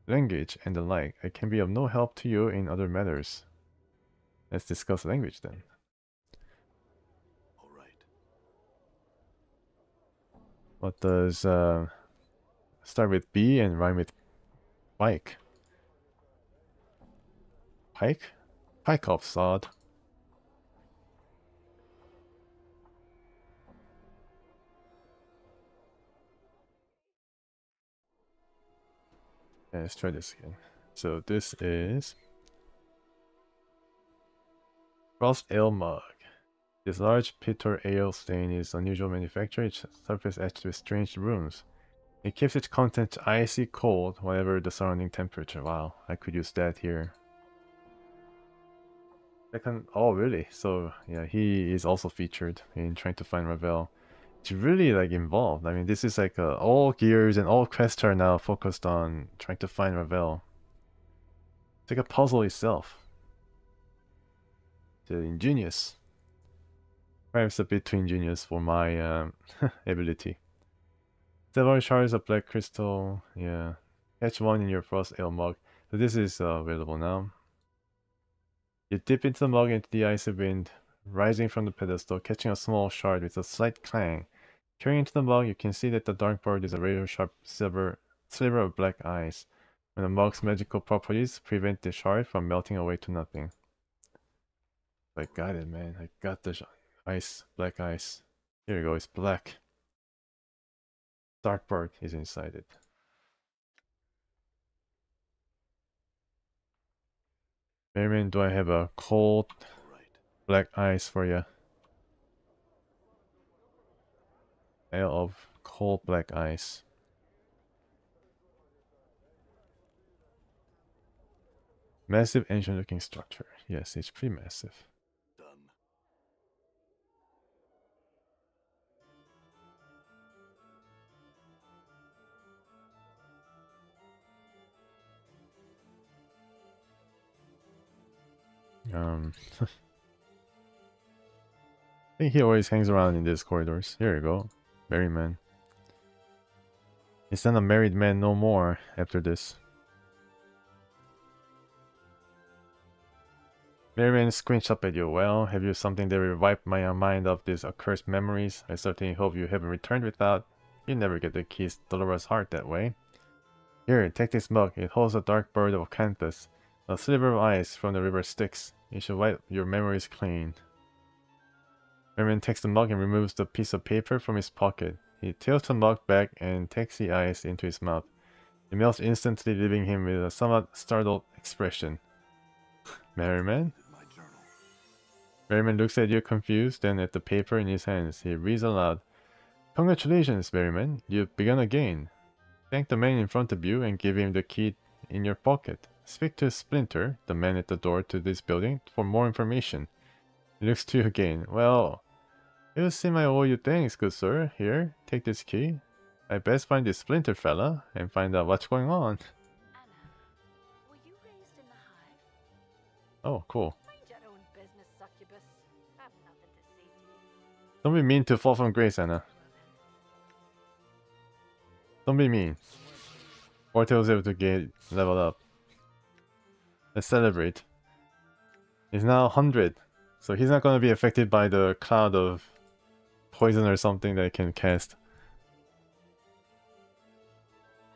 language, and the like, I can be of no help to you in other matters. Let's discuss language then. All right. What does start with B and rhyme with bike? Pike? Pike off sod. Yeah, let's try this again. So this is Frost Ale Mug. This large bitter ale stain is unusual manufacture, its surface etched with strange runes. It keeps its contents icy cold, whatever the surrounding temperature. Wow, I could use that here. Second, oh really? So yeah, he is also featured in trying to find Ravel. It's really like involved. I mean, this is like all gears and all quests are now focused on trying to find Ravel. It's like a puzzle itself. It's ingenious. Perhaps a bit too ingenious for my ability. Several shards of black crystal. Yeah. Catch one in your frost ale mug. So this is available now. You dip into the mug into the icy wind, rising from the pedestal, catching a small shard with a slight clang. Peering into the mug, you can see that the dark bird is a razor-sharp sliver of black ice. When the mug's magical properties prevent the shard from melting away to nothing. I got it, man. I got the ice, black ice. Here you go, it's black. Dark bird is inside it. Merriman, do I have a cold All right. black ice for you? Ale of cold black ice. Massive ancient looking structure. Yes, it's pretty massive. Done. Um I think he always hangs around in these corridors. Here you go. Merryman. He's not a married man no more after this. Merryman squints up at you. Well, have you something that will wipe my mind of these accursed memories? I certainly hope you haven't returned without. You never get to kiss Dolores' heart that way. Here, take this mug. It holds a dark bird of acanthus. A sliver of ice from the river Styx. You should wipe your memories clean. Merryman takes the mug and removes the piece of paper from his pocket. He tilts the mug back and takes the ice into his mouth. It melts instantly, leaving him with a somewhat startled expression. Merryman? My journal. Merryman looks at you confused, then at the paper in his hands. He reads aloud. Congratulations, Merryman. You've begun again. Thank the man in front of you and give him the key in your pocket. Speak to Splinter, the man at the door to this building, for more information. He looks to you again. Well, you seem I owe you thanks, good sir. Here, take this key. I best find this Splinter fella and find out what's going on. Anna, were you raised in the hive? Oh, cool. Mind your own business, succubus. I've nothing to say to you. Don't be mean to fall from grace, Anna. Well then. Don't be mean. Orte was able to get leveled up. Let's celebrate. He's now 100. So he's not going to be affected by the cloud of poison or something that he can cast.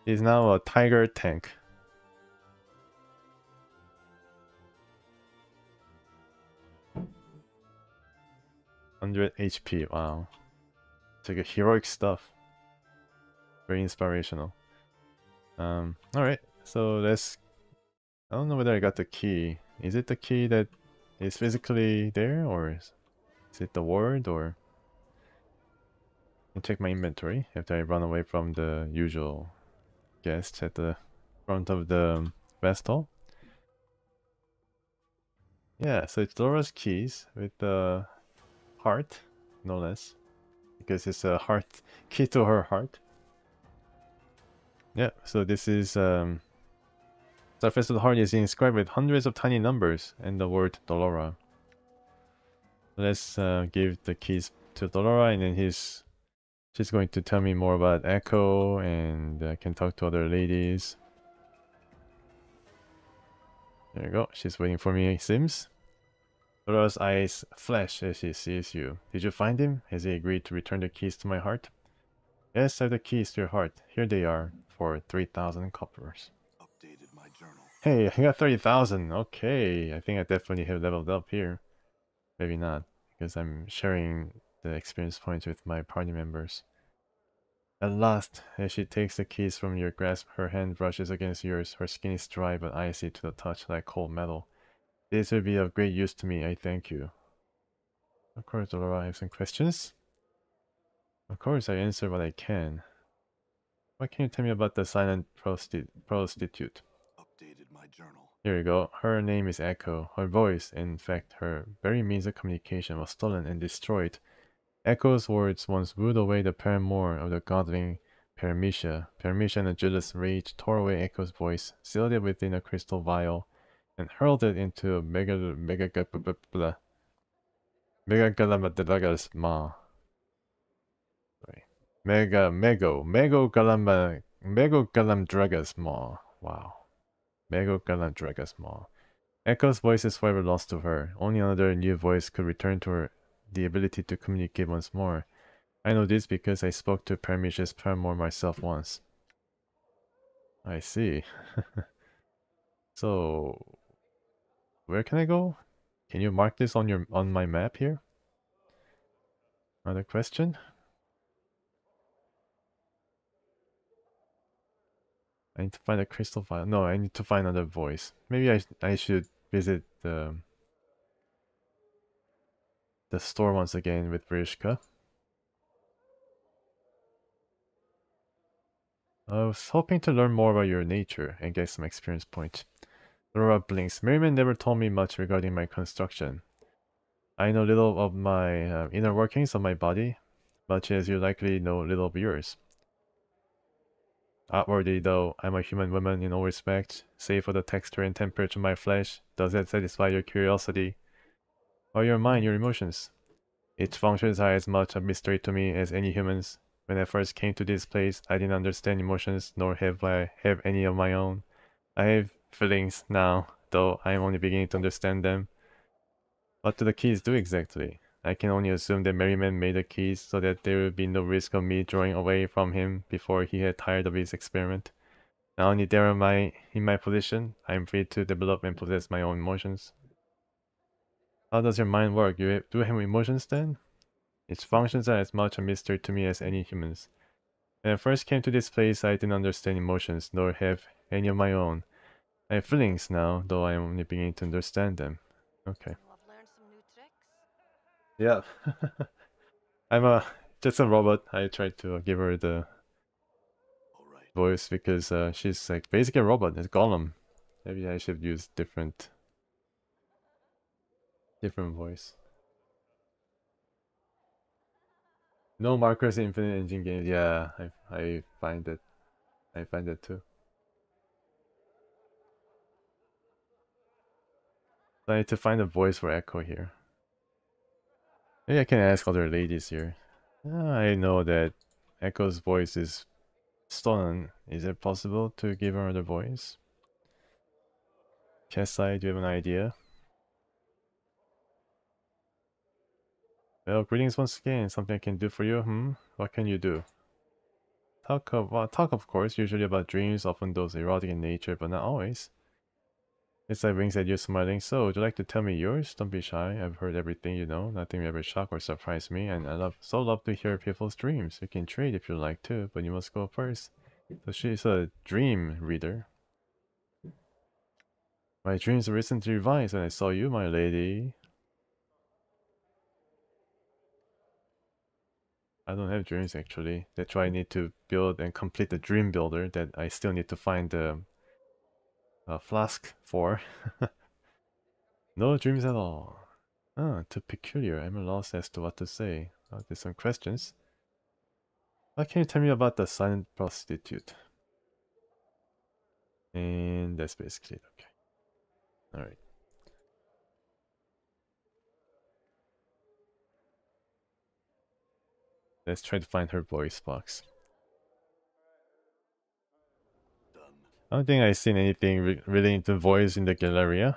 He's now a tiger tank. $100 HP, wow. It's like a heroic stuff. Very inspirational. Alright, so let's... I don't know whether I got the key. Is it the key that is physically there, or is it the word, or... I'll check my inventory after I run away from the usual guests at the front of the Vestal. Yeah, so it's Laura's keys with the heart, no less. Because it's a heart, key to her heart. Yeah, so this is surface of the heart is inscribed with hundreds of tiny numbers and the word Dolora. Let's give the keys to Dolora, and then she's going to tell me more about Echo, and I can talk to other ladies. There you go, she's waiting for me, it seems. Dolora's eyes flash as she sees you. Did you find him? Has he agreed to return the keys to my heart? Yes, I have the keys to your heart. Here they are, for 3,000 coppers. Updated my journal. Hey, I got 30,000. Okay, I think I definitely have leveled up here. Maybe not, because I'm sharing the experience points with my party members. At last, as she takes the keys from your grasp, her hand brushes against yours. Her skin is dry but icy to the touch, like cold metal. This will be of great use to me, I thank you. Of course, Dolora, I have some questions. Of course, I answer what I can. What can you tell me about the silent prostitute? Updated my journal. Here you go. Her name is Echo. Her voice, in fact, her very means of communication, was stolen and destroyed. Echo's words once wooed away the paramour of the godling Paramecia. Paramecia in a jealous rage tore away Echo's voice, sealed it within a crystal vial, and hurled it into a Megagalamadagasma. Megagalamdragasma. Wow. Megagalamdragasma. Echo's voice is forever lost to her. Only another new voice could return to her the ability to communicate once more. I know this because I spoke to Paramecia's paramour myself once. I see. So, where can I go? Can you mark this on my map here? Another question? I need to find a crystal vial. No, I need to find another voice. Maybe I should visit the store once again with Vrishka. I was hoping to learn more about your nature and get some experience points. Laura blinks. Merryman never told me much regarding my construction. I know little of my inner workings of my body, much as you likely know little of yours. Outwardly, though, I'm a human woman in all respects, save for the texture and temperature of my flesh. Does that satisfy your curiosity? Or your mind, your emotions? Its functions are as much a mystery to me as any humans. When I first came to this place, I didn't understand emotions, nor have I have any of my own. I have feelings now, though I am only beginning to understand them. What do the keys do exactly? I can only assume that Merriman made the keys so that there would be no risk of me drawing away from him before he had tired of his experiment. Now only there am I in my position. I am free to develop and possess my own emotions. How does your mind work? Do you have emotions then? Its functions are as much a mystery to me as any humans. When I first came to this place, I didn't understand emotions, nor have any of my own. I have feelings now, though I am only beginning to understand them. Okay. Oh, I've learned some new tricks. Yeah. I'm just a robot. I tried to give her the All right. voice because she's like basically a robot. It's Gollum. Maybe I should use different voice. No markers in Infinite Engine games. Yeah, I find that. I find that too. So I need to find a voice for Echo here. Maybe I can ask other ladies here. I know that Echo's voice is stolen. Is it possible to give her another voice? Kesai, do you have an idea? Well, greetings once again. Something I can do for you? What can you do? Talk of course, usually about dreams, often those erotic in nature, but not always. It's like winks at you smiling. So, would you like to tell me yours? Don't be shy. I've heard everything you know. Nothing will ever shock or surprise me, and I love to hear people's dreams. You can trade if you like to, but you must go first. So she's a dream reader. My dreams were recently revised, and I saw you, my lady. I don't have dreams actually. That's why I need to build and complete the dream builder that I still need to find the flask for. No dreams at all. Ah, too peculiar. I'm lost as to what to say. There's some questions. What can you tell me about the silent prostitute? And that's basically it. Okay. Alright. Let's try to find her voice box. Done. I don't think I've seen anything relating to voice in the Galleria.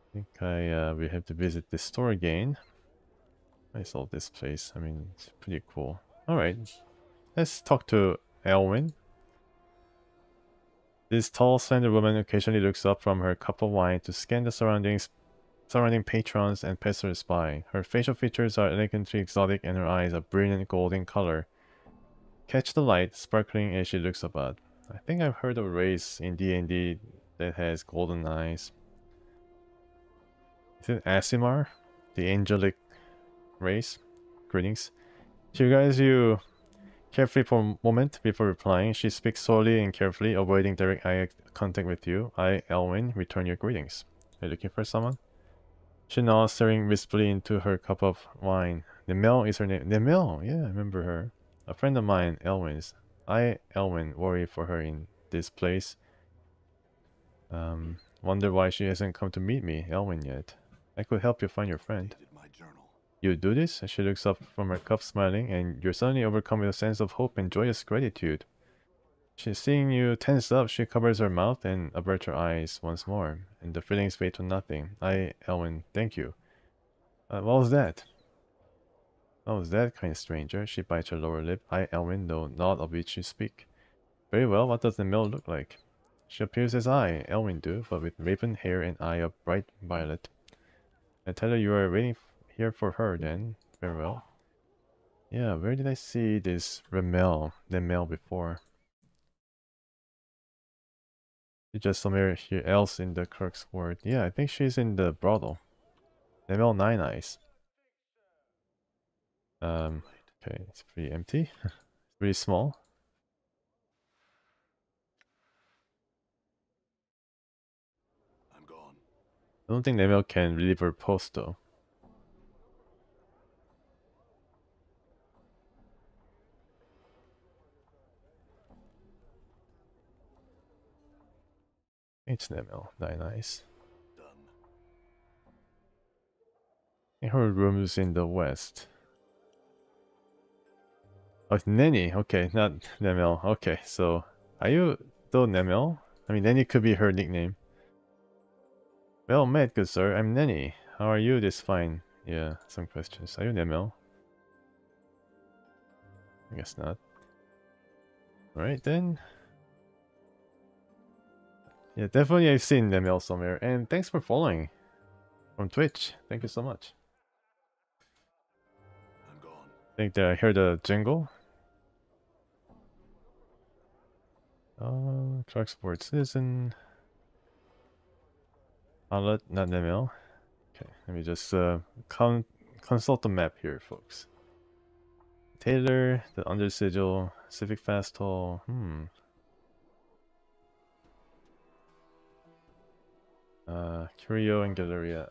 I think we have to visit the store again. I saw this place. I mean, it's pretty cool. Alright. Let's talk to Elwyn. This tall, slender woman occasionally looks up from her cup of wine to scan the surrounding patrons and passers by. Her facial features are elegantly exotic and her eyes are brilliant golden color. Catch the light, sparkling as she looks about. I think I've heard of a race in D&D that has golden eyes. Is it Aasimar? The angelic race? Greetings. You guys, you carefully for a moment before replying. She speaks slowly and carefully, avoiding direct eye contact with you. I, Elwyn, return your greetings. Are you looking for someone? She nods, staring wistfully into her cup of wine. Nemel is her name. Nemel! Yeah, I remember her. A friend of mine, Elwyn's. I, Elwyn, worry for her in this place. Wonder why she hasn't come to meet me, Elwyn, yet. I could help you find your friend. Dated my journal. You do this? She looks up from her cup smiling, and you're suddenly overcome with a sense of hope and joyous gratitude. She's seeing you tense up, she covers her mouth and averts her eyes once more, and the feelings fade to nothing. I, Elwyn, thank you. What was that? What was that, kind stranger? She bites her lower lip. I, Elwyn, know not of which you speak. Very well, what does the mill look like? She appears as I, Elwyn, do, but with raven hair and eye of bright violet. I tell her you are waiting here for her, then. Very well. Yeah, where did I see this Remel before? She's just somewhere here else in the Clerk's Ward. Yeah, I think she's in the brothel. Remel Nine Eyes. Okay, it's pretty empty. It's pretty small. I'm gone. I don't think Nemel can relieve her post though. It's Nemel, Nine Eyes. Done. Her room's in the west. Oh, it's Nenny. Okay, not Nemel. Okay, so are you still Nemel? I mean, Nenny could be her nickname. Well met, good sir. I'm Nenny. How are you this fine? Yeah, some questions. Are you Nemel? I guess not. Alright then. Yeah, definitely I've seen Nemel somewhere. And thanks for following from Twitch. Thank you so much. I'm gone. I think that I heard a jingle. Clark Sports Citizen. Outlet, not Nemel. Okay, let me just consult the map here, folks. Taylor, the Under Sigil, Civic Fast Hall. Curio and Galleria.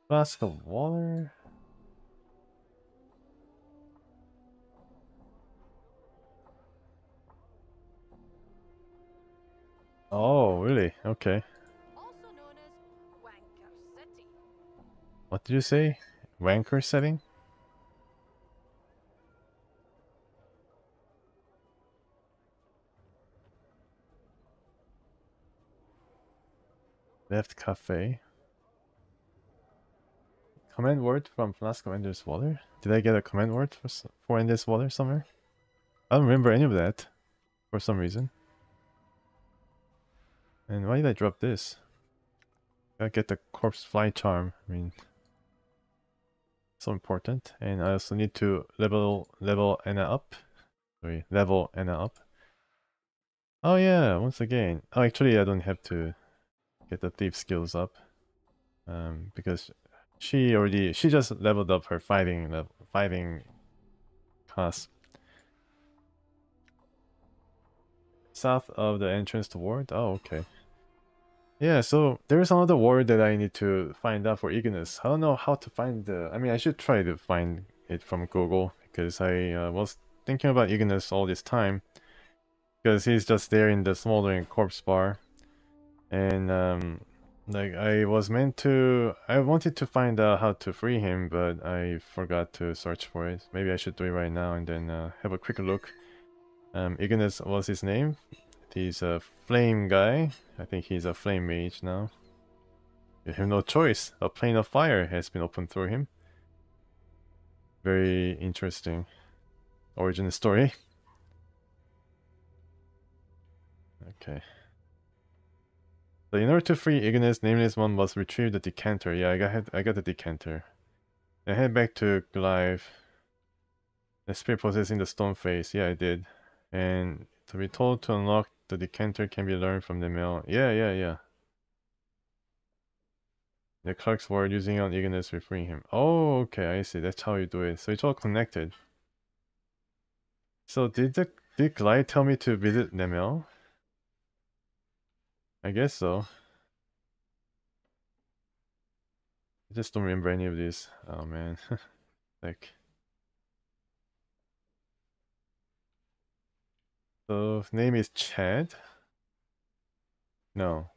Flask of water. Oh, really? Okay. Also known as Wanker City. What did you say? Wanker setting? Left cafe. Command word from Flask of Endless Water? Did I get a command word for Endless Water somewhere? I don't remember any of that for some reason. And why did I drop this? Gotta get the corpse fly charm. I mean, so important. And I also need to level Anna up. Sorry, level Anna up. Oh yeah, once again. Oh, actually, I don't have to get the thief skills up. Because she just leveled up her fighting class. South of the entrance to ward. Oh, okay. Yeah, so there's another word that I need to find out for Ignis. I don't know how to find the... I mean, I should try to find it from Google, because I was thinking about Ignis all this time. Because he's just there in the smoldering corpse bar. And, like, I wanted to find out how to free him, but I forgot to search for it. Maybe I should do it right now and then have a quick look. Ignis was his name. He's a flame guy. I think he's a flame mage now. You have no choice. A plane of fire has been opened through him. Very interesting origin story. Okay. So in order to free Ignis, Nameless One must retrieve the decanter. Yeah, I got the decanter. And head back to Goliath. The spirit possessing the stone face. Yeah, I did. And to be told to unlock the decanter can be learned from the mail. Yeah. The Clark's word using on Ignis will free him. Oh, okay, I see. That's how you do it. So it's all connected. So did Glide tell me to visit Nemel? I guess so. I just don't remember any of these. Oh man. Like. So name is Chad? No.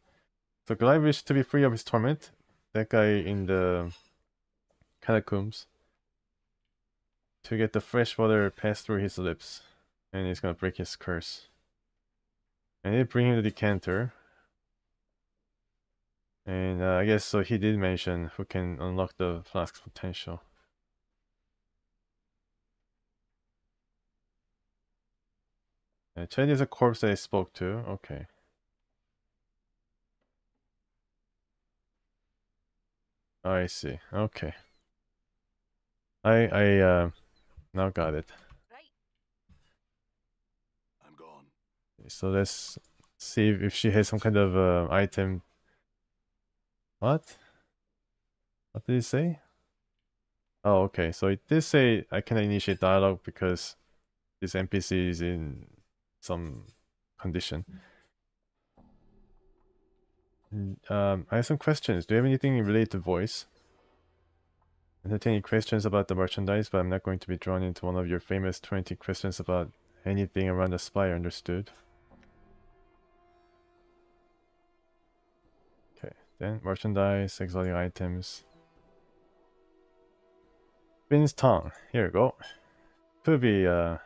So Glide wished to be free of his torment. That guy in the catacombs. To get the fresh water passed through his lips. And he's gonna break his curse. I need to bring him the decanter. And I guess so he did mention who can unlock the flask's potential. Chad is a corpse that I spoke to. Okay. Oh, I see. Okay. I now got it. Right. I'm gone. So let's see if she has some kind of item. What? What did it say? Oh, okay. So it did say I cannot initiate dialogue because this NPC is in some condition. I have some questions. Do you have anything related to voice? Entertaining questions about the merchandise, but I'm not going to be drawn into one of your famous 20 questions about anything around the spire, understood? Okay. Then merchandise, exotic items. Finn's tongue. Here we go. Could be I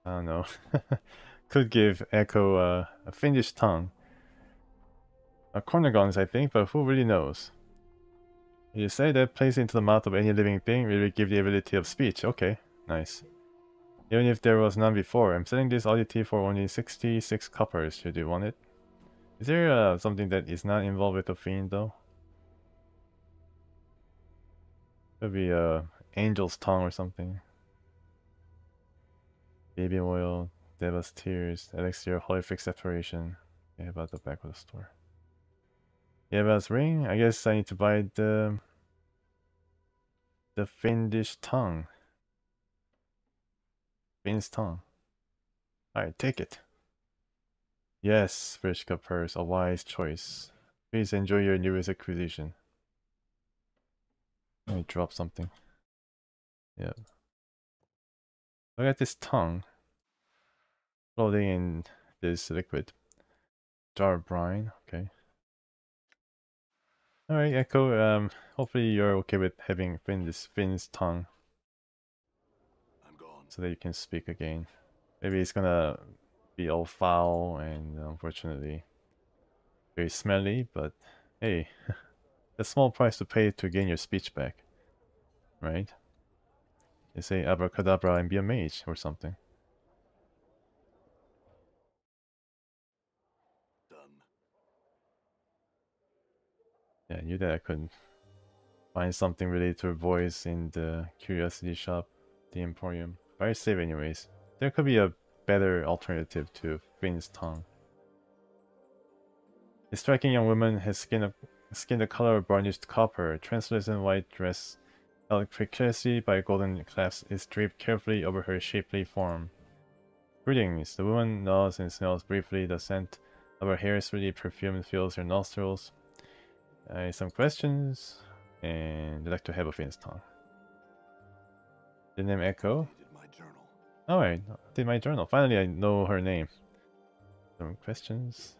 don't know. Could give Echo a Finnish tongue. A cornegons, I think, but who really knows? You say that place into the mouth of any living thing will give the ability of speech. Okay, nice. Even if there was none before. I'm selling this oddity for only 66 coppers. Should you want it? Is there something that is not involved with the fiend though? Could be angel's tongue or something. Baby oil, Deva's tears, elixir, horrific separation. Yeah, about the back of the store. Deva's ring. I guess I need to buy the fiendish tongue. Fiend's tongue. Alright, take it. Yes, Vrishka purse, a wise choice. Please enjoy your newest acquisition. Let me drop something. Yeah. Look at this tongue. Floating in this liquid. Jar of brine, okay. Alright, Echo, hopefully you're okay with having Finn's tongue. I'm gone. So that you can speak again. Maybe it's gonna be all foul and unfortunately very smelly, but hey, a small price to pay to gain your speech back, right? You say abracadabra and be a mage or something. Done. Yeah, I knew that I couldn't find something related to her voice in the curiosity shop, the Emporium. Very safe anyways. There could be a better alternative to Finn's tongue. A striking young woman has skin the color of burnished copper. Translucent white dress, held precariously by golden clasps, is draped carefully over her shapely form. Greetings. The woman nods and smells briefly. The scent of her hair, sweetly perfumed, fills her nostrils. Some questions, and I'd like to have a Finn's tongue. The name Echo. Dated my journal. Alright, did my journal. Finally, I know her name. Some questions.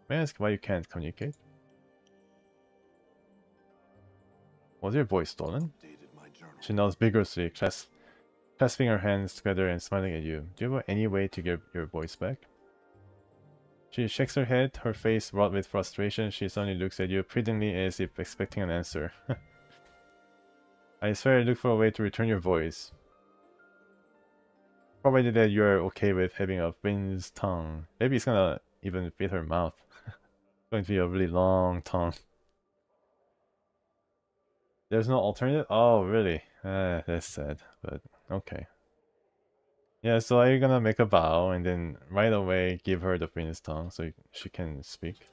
May I ask why you can't communicate? Was your voice stolen? Dated my journal. She nods vigorously, clasping her hands together and smiling at you. Do you have any way to get your voice back? She shakes her head, her face wrought with frustration. She suddenly looks at you pleadingly as if expecting an answer. I swear I look for a way to return your voice. Provided that you're okay with having a Finn's tongue. Maybe it's gonna even fit her mouth. It's going to be a really long tongue. There's no alternative? Oh, really? That's sad, but okay. Yeah, so are you gonna make a vow and then right away give her the Finn's tongue so she can speak?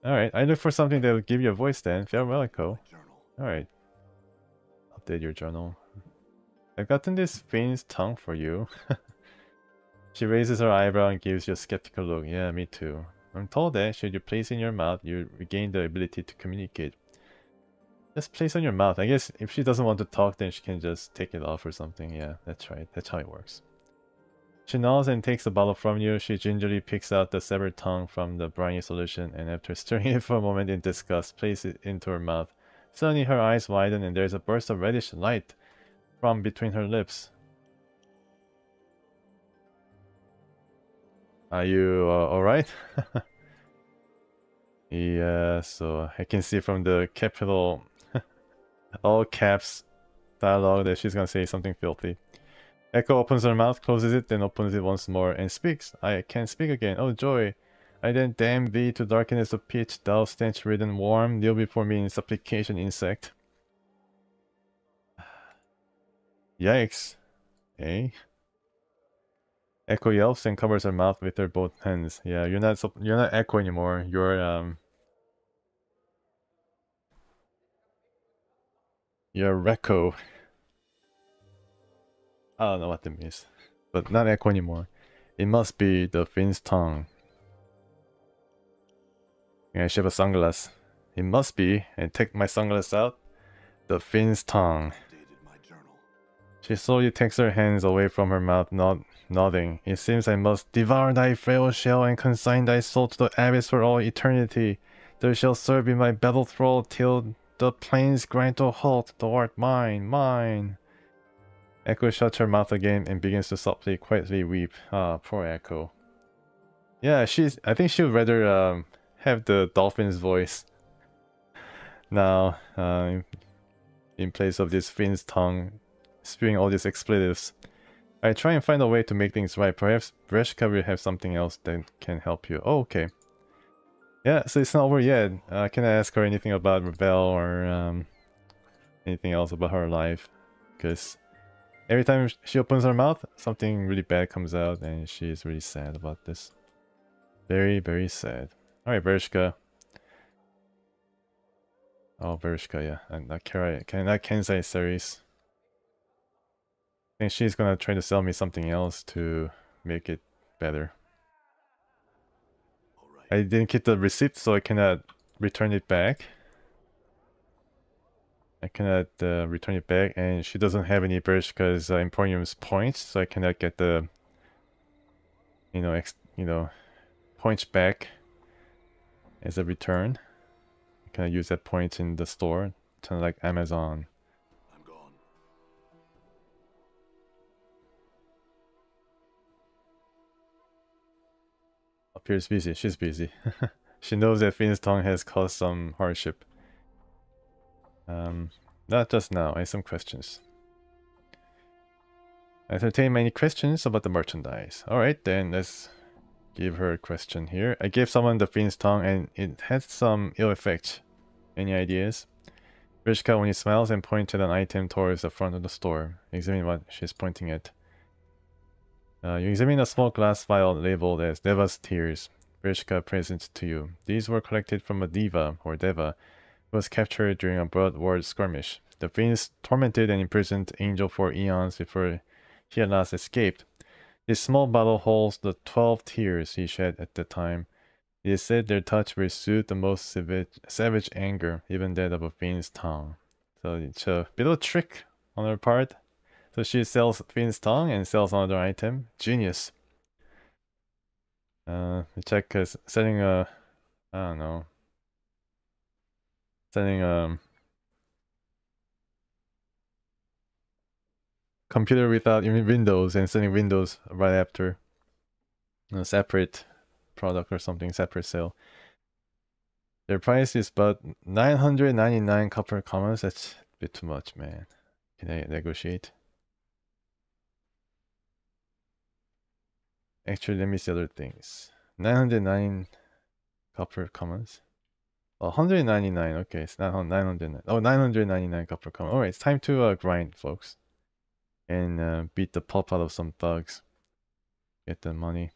Alright, I look for something that will give you a voice then. Farewell, Echo. Journal. Alright. Update your journal. I've gotten this Finn's tongue for you. She raises her eyebrow and gives you a skeptical look. Yeah, me too. I'm told that should you place in your mouth, you regain the ability to communicate. Just place on your mouth. I guess if she doesn't want to talk, then she can just take it off or something. Yeah, that's right. That's how it works. She nods and takes the bottle from you. She gingerly picks out the severed tongue from the briny solution and after stirring it for a moment in disgust, places it into her mouth. Suddenly her eyes widen and there's a burst of reddish light from between her lips. Are you alright? Yeah, so I can see from the capital all caps dialogue that she's gonna say something filthy. Echo opens her mouth, closes it, then opens it once more, and speaks. I can speak again. Oh joy! I then damn thee to darkness of pitch, thou stench-ridden worm, kneel before me in supplication, insect. Yikes. Eh? Echo yelps and covers her mouth with her both hands. Yeah, you're not Echo anymore. You're Rekko. I don't know what that means, but not Echo anymore. It must be the Finn's tongue. Yeah, I should have a sunglass. It must be, and take my sunglass out. The Finn's tongue. Dated my journal. She slowly takes her hands away from her mouth, nodding. It seems I must devour thy frail shell and consign thy soul to the abyss for all eternity. Thou shalt serve in my battle thrall till the plains grind to a halt. Thou art mine, mine. Echo shuts her mouth again and begins to softly, quietly weep. Ah, poor Echo. Yeah, I think she would rather have the dolphin's voice now, in place of this fiend's tongue spewing all these expletives. I try and find a way to make things right. Perhaps Breshka will have something else that can help you. Oh, okay. Yeah, so it's not over yet. Can I ask her anything about Rebel or anything else about her life? Because every time she opens her mouth, something really bad comes out, and she is really sad about this. Very, very sad. Alright, Bershka. Oh, Bershka, yeah. And not Kensei series. I think she's gonna try to sell me something else to make it better. I didn't get the receipt, so I cannot return it back. I cannot return it back, and she doesn't have any Bershka's Emporium's points, so I cannot get the points back as a return. I cannot use that point in the store, kind of like Amazon. I'm gone. Appears busy. She's busy. She knows that Finn's tongue has caused some hardship. Not just now. I have some questions. I entertain many questions about the merchandise. Alright, then let's give her a question here. I gave someone the Finn's tongue and it had some ill effect. Any ideas? Rishka only smiles and points at an item towards the front of the store. Examine what she's pointing at. You examine a small glass vial labeled as Deva's Tears. Rishka presents to you. These were collected from a Diva, or Deva, who was captured during a blood war skirmish. The Fiends tormented and imprisoned Angel for eons before he at last escaped. This small bottle holds the 12 tears he shed at the time. It is said their touch will soothe the most savage anger, even that of a Fiend's tongue. So it's a bit of a trick on her part. So she sells Fiend's tongue and sells another item. Genius. Check setting a... I don't know. Setting a... computer without even Windows and sending Windows right after. A separate product or something, separate sale. Their price is but 999 copper commons. That's a bit too much, man. Can I negotiate? Actually, let me see other things. 909 copper commons. 199. Okay, it's not 909. Oh, 999 copper commons. Alright, it's time to grind, folks. And beat the pulp out of some thugs. Get the money.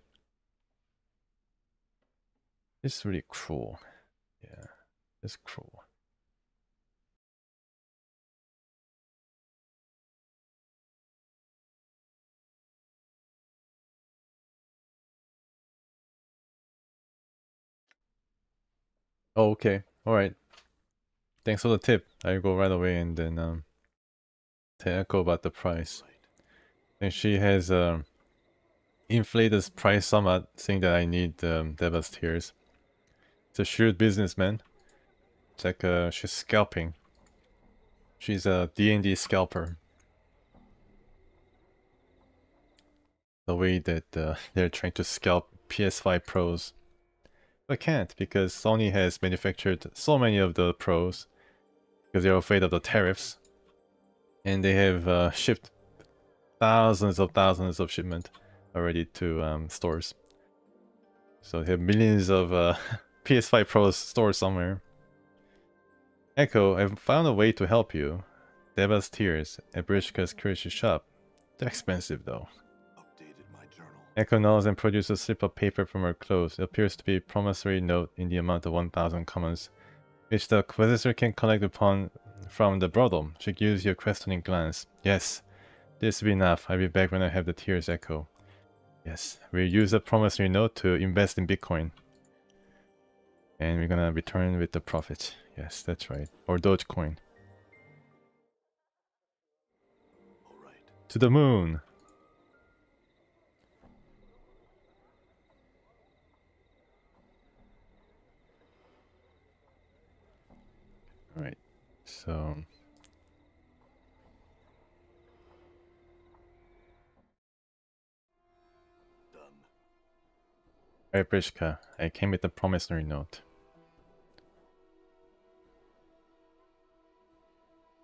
This is really cruel. Yeah, it's cruel. Oh, okay. Alright. Thanks for the tip. I go right away and then tell Echo about the price. And she has inflated this price somewhat, saying that I need Deva's Tears. It's a shrewd businessman. It's like she's scalping. She's a D&D scalper. The way that they're trying to scalp PS5 Pros. But can't, because Sony has manufactured so many of the Pros because they're afraid of the tariffs. And they have shipped thousands of shipment already to stores. So they have millions of PS5 Pros stored somewhere. Echo, I've found a way to help you. Deva's Tears at Brishka's Curiosity Shop. They're expensive though. Updated my journal. Echo nods and produces a slip of paper from her clothes. It appears to be a promissory note in the amount of 1,000 commons, which the Quisitor can collect upon from the brothel. She gives you a questioning glance. Yes, this will be enough. I'll be back when I have the Tears, Echo. Yes, we'll use the promissory note to invest in Bitcoin. And we're gonna return with the profit. Yes, that's right. Or Dogecoin. All right. To the moon! Alright, so... Done. Alright, Brishka, I came with the promissory note.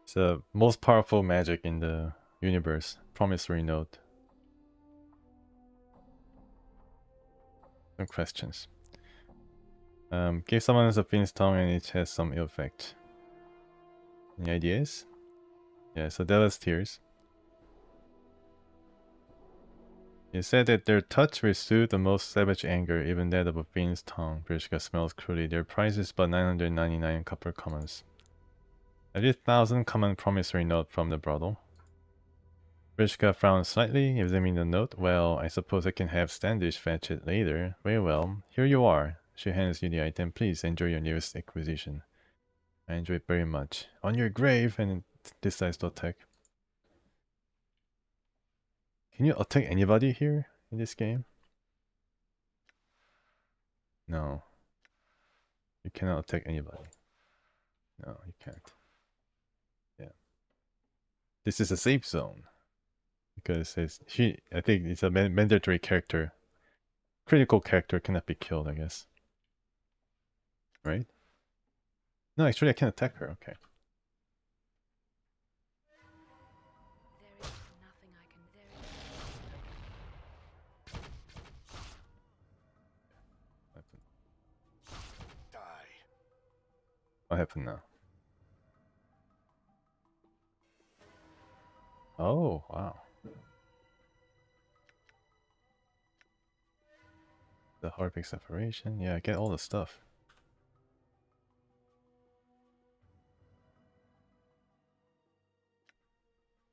It's the most powerful magic in the universe. Promissory note. Some questions. Give someone a fiend's tongue and it has some ill effect. Any ideas? Yeah, so that was tears. You said that their touch will soothe the most savage anger, even that of a fiend's tongue. Brishka smells cruelly. Their price is but 999 copper commons. 30,000 common promissory note from the brothel. Brishka frowns slightly, examining the note. Well, I suppose I can have Standish fetch it later. Very well. Here you are. She hands you the item. Please enjoy your newest acquisition. I enjoy it very much. On your grave, and it decides to attack. Can you attack anybody here in this game? No. You cannot attack anybody. No, you can't. Yeah. This is a safe zone. Because it's, I think it's a mandatory character. Critical character cannot be killed, I guess. Right? No, actually I can attack her, okay. There is nothing I can. There is. Die. What happened now? Oh, wow. The Harpic separation. Yeah, I get all the stuff.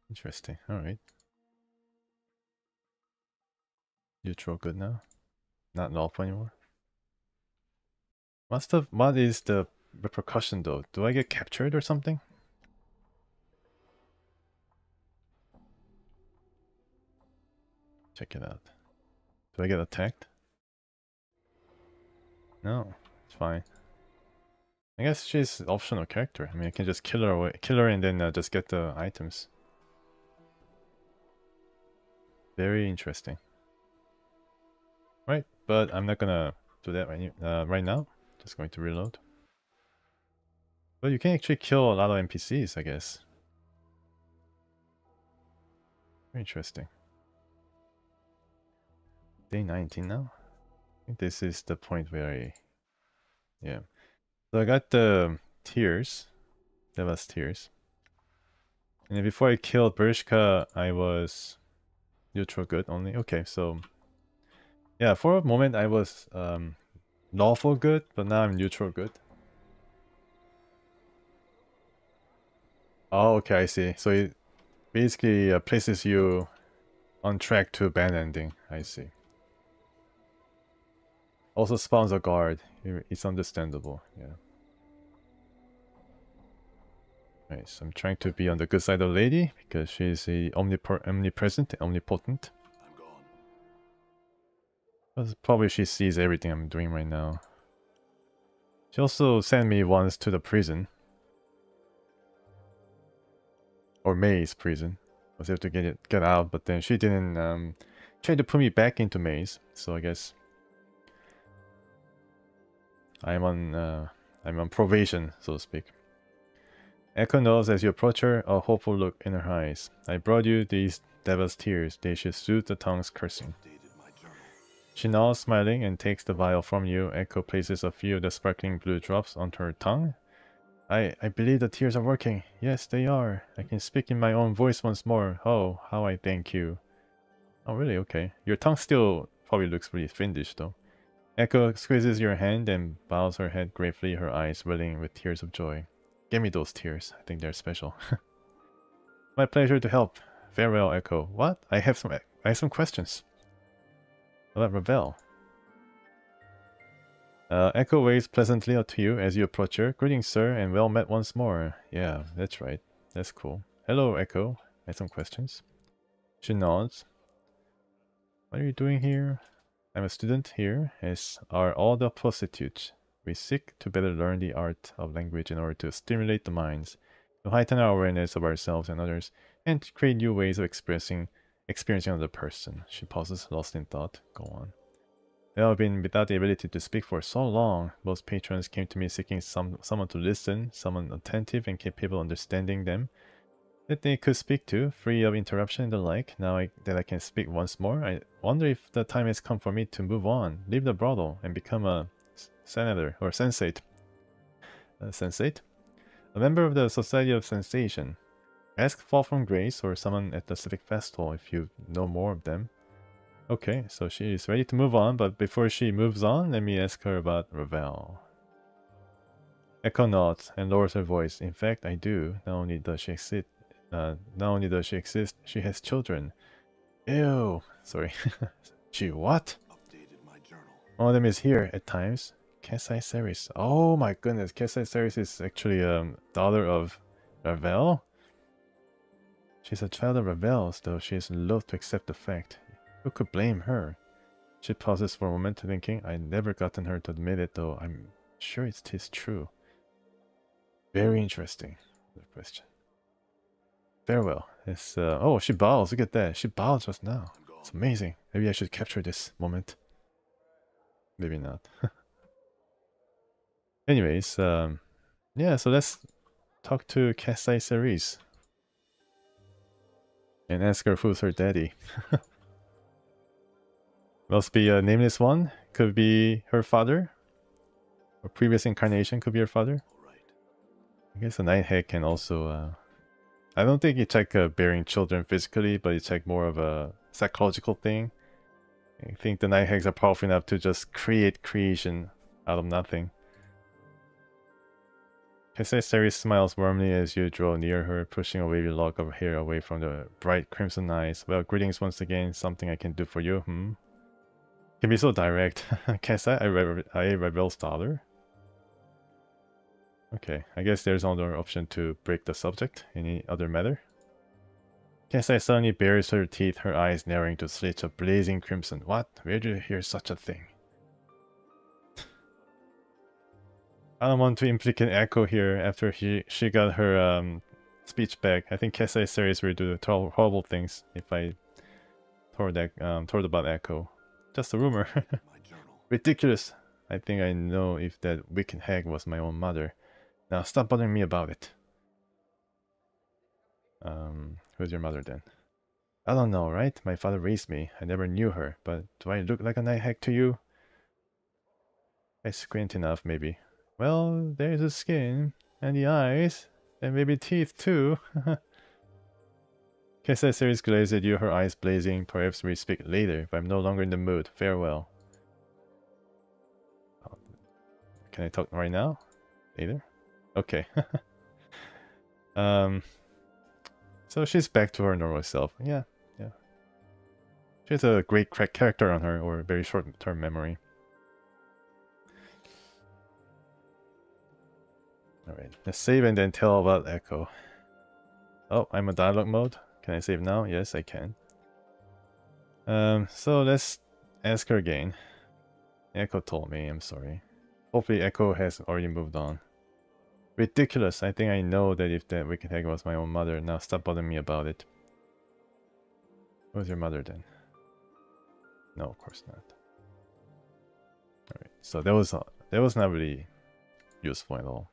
Interesting. Alright. Neutral good now? Not lawful anymore? What is the repercussion though? Do I get captured or something? Check it out. Do I get attacked? No, it's fine. I guess she's an optional character. I mean, I can just kill her and then just get the items. Very interesting. Right, but I'm not gonna do that right now. Just going to reload. But you can actually kill a lot of NPCs, I guess. Very interesting. Day 19 now? I think this is the point where yeah. So I got the tears. That was tears. And then before I killed Bershka, I was neutral good only. Okay, so yeah, for a moment I was lawful good, but now I'm neutral good. Oh, okay, I see. So it basically places you on track to a bad ending. I see. Also spawns a guard. It's understandable, yeah. Right, so I'm trying to be on the good side of the lady because she's omnipresent, omnipotent. I'm gone. But probably she sees everything I'm doing right now. She also sent me once to the prison. Or Maze prison. I was able to get out, but then she didn't try to put me back into Maze. So I guess I'm on probation, so to speak. Echo knows as you approach her, a hopeful look in her eyes. I brought you these devil's tears. They should soothe the tongue's cursing. Updated my journal. She nods, smiling, and takes the vial from you. Echo places a few of the sparkling blue drops onto her tongue. I believe the tears are working. Yes, they are. I can speak in my own voice once more. Oh, how I thank you. Oh, really? Okay. Your tongue still probably looks really fiendish, though. Echo squeezes your hand and bows her head gravely, her eyes welling with tears of joy. Give me those tears. I think they're special. My pleasure to help. Farewell, Echo. What? I have some questions. About Ravel. Echo waves pleasantly to you as you approach her. Greetings, sir, and well met once more. Yeah, that's right. That's cool. Hello, Echo. I have some questions. She nods. What are you doing here? I'm a student here, as are all the prostitutes. We seek to better learn the art of language in order to stimulate the minds, to heighten our awareness of ourselves and others, and to create new ways of experiencing another person. She pauses, lost in thought. Go on. I have been without the ability to speak for so long. Most patrons came to me seeking someone to listen, someone attentive and capable of understanding them, that they could speak to, free of interruption and the like. Now that I can speak once more, I wonder if the time has come for me to move on, leave the brothel, and become a senator or sensate. Sensate? A member of the Society of Sensation. Ask Fall from Grace or someone at the Civic Festival if you know more of them. Okay, so she is ready to move on, but before she moves on, let me ask her about Ravel. Echo nods and lowers her voice. In fact, I do. Not only does she exist, she has children. Ew. Sorry. She what? Updated my journal. One of them is here at times. Kesai Ceres. Oh my goodness, Kesai Ceres is actually daughter of Ravel. She's a child of Ravel's, though she is loath to accept the fact. Who could blame her? She pauses for a moment, thinking, I've never gotten her to admit it, though I'm sure it is true. Very interesting. Good question. Farewell. It's oh, she bows. Look at that. She bowed just now. It's amazing. Maybe I should capture this moment. Maybe not. Anyways, yeah, so let's talk to Kesai Ceres. And ask her who's her daddy. Must be a nameless one. Could be her father. Or previous incarnation could be her father. All right. I guess a night hag can also... I don't think it's like bearing children physically, but it's like more of a psychological thing. I think the night hags are powerful enough to just create creation out of nothing. Kesai Ceres smiles warmly as you draw near her, pushing a wavy lock of hair away from the bright crimson eyes. Well, greetings once again. Something I can do for you, Can be so direct. Kesai, I Ravel's daughter. Okay, I guess there's another option to break the subject. Any other matter? Kesai suddenly bares her teeth, her eyes narrowing to slits of blazing crimson. What? Where did you hear such a thing? I don't want to implicate Echo here after she got her speech back. I think Kesai Ceres will do horrible things if I told about Echo. Just a rumor. My journal. Ridiculous. I think I know if that wicked hag was my own mother. Now stop bothering me about it. Who's your mother then? I don't know, right? My father raised me. I never knew her, but do I look like a night hag to you? I squint enough, maybe. Well, there's the skin, and the eyes, and maybe teeth too. Kesai Ceres gazes at you, her eyes blazing. Perhaps we speak later, if I'm no longer in the mood. Farewell. Can I talk right now? Later? Okay. So she's back to her normal self. Yeah. She has a great character on her, or a very short-term memory. Alright, let's save and then tell about Echo. Oh, I'm in dialogue mode. Can I save now? Yes, I can. So let's ask her again. Echo told me, I'm sorry. Hopefully Echo has already moved on. Ridiculous. I think I know that if that wicked hag was my own mother. Now stop bothering me about it. Who's your mother then? No, of course not. Alright, so that was not really useful at all.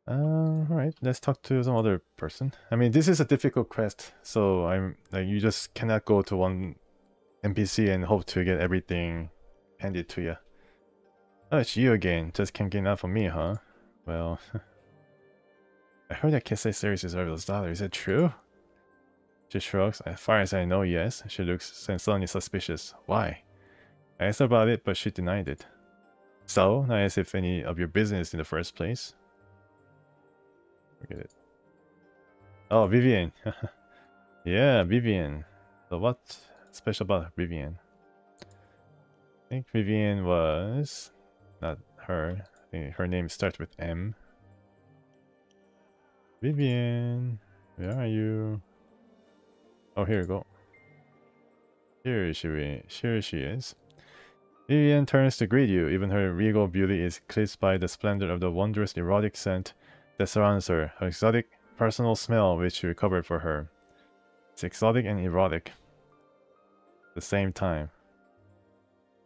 Alright, let's talk to some other person. I mean, this is a difficult quest, so you just cannot go to one NPC and hope to get everything handed to you. Oh, it's you again. Just can't get enough of me, huh? Well, I heard that Kesai Ceres is Ravel's daughter. Is that true? She shrugs. As far as I know, yes. She looks suddenly suspicious. Why? I asked her about it, but she denied it. So, not as if any of your business in the first place. Forget it. Oh, Vivian. Yeah, Vivian. So what's special about Vivian? I think Vivian was... not her. I think her name starts with M. Vivian, where are you? Oh, here you go. Here she is. Vivian turns to greet you. Even her regal beauty is eclipsed by the splendor of the wondrous erotic scent that surrounds her. Her exotic personal smell which you recovered for her. It's exotic and erotic at the same time.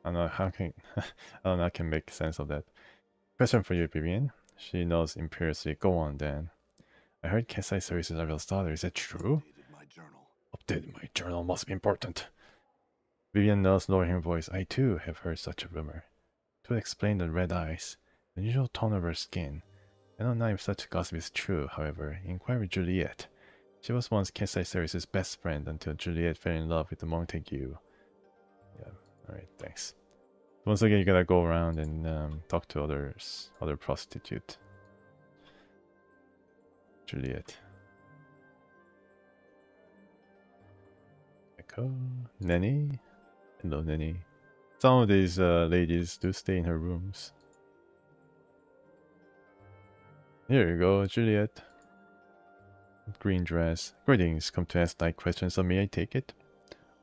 I don't know how can I don't know I can make sense of that. Question for you, Vivian. She nods imperiously. Go on then. I heard Kesai Series is Ariel's daughter. Is that true? Updated my journal. Update my journal must be important. Vivian nods, lowering her voice. I too have heard such a rumor. It would explain the red eyes, the unusual tone of her skin. I don't know if such gossip is true, however. Inquire with Juliet. She was once Kesai Series' best friend until Juliet fell in love with the Montague. Yeah, alright, thanks. Once again, you gotta go around and talk to other prostitute. Juliet. Echo. Nanny. Hello, Nanny. Some of these ladies do stay in her rooms. Here you go, Juliet. Green dress. Greetings. Come to ask like questions of me, I take it?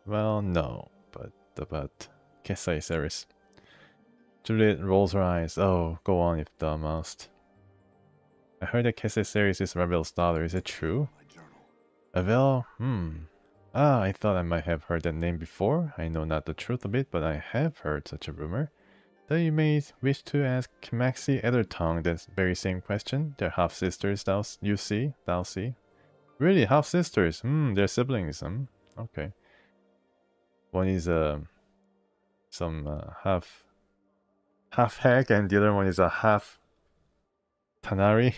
Well, no. But about Kesai Series. Juliet rolls her eyes. Oh, go on if thou must. I heard that Kesai Series is Ravel's daughter. Is it true? My journal. Ravel? Ah, I thought I might have heard that name before. I know not the truth of it, but I have heard such a rumor. Though you may wish to ask Maxi Ethertongue that very same question. They're half-sisters, thou see. Really, half-sisters? They're siblings, Okay. One is some half hag and the other one is a half Tanari.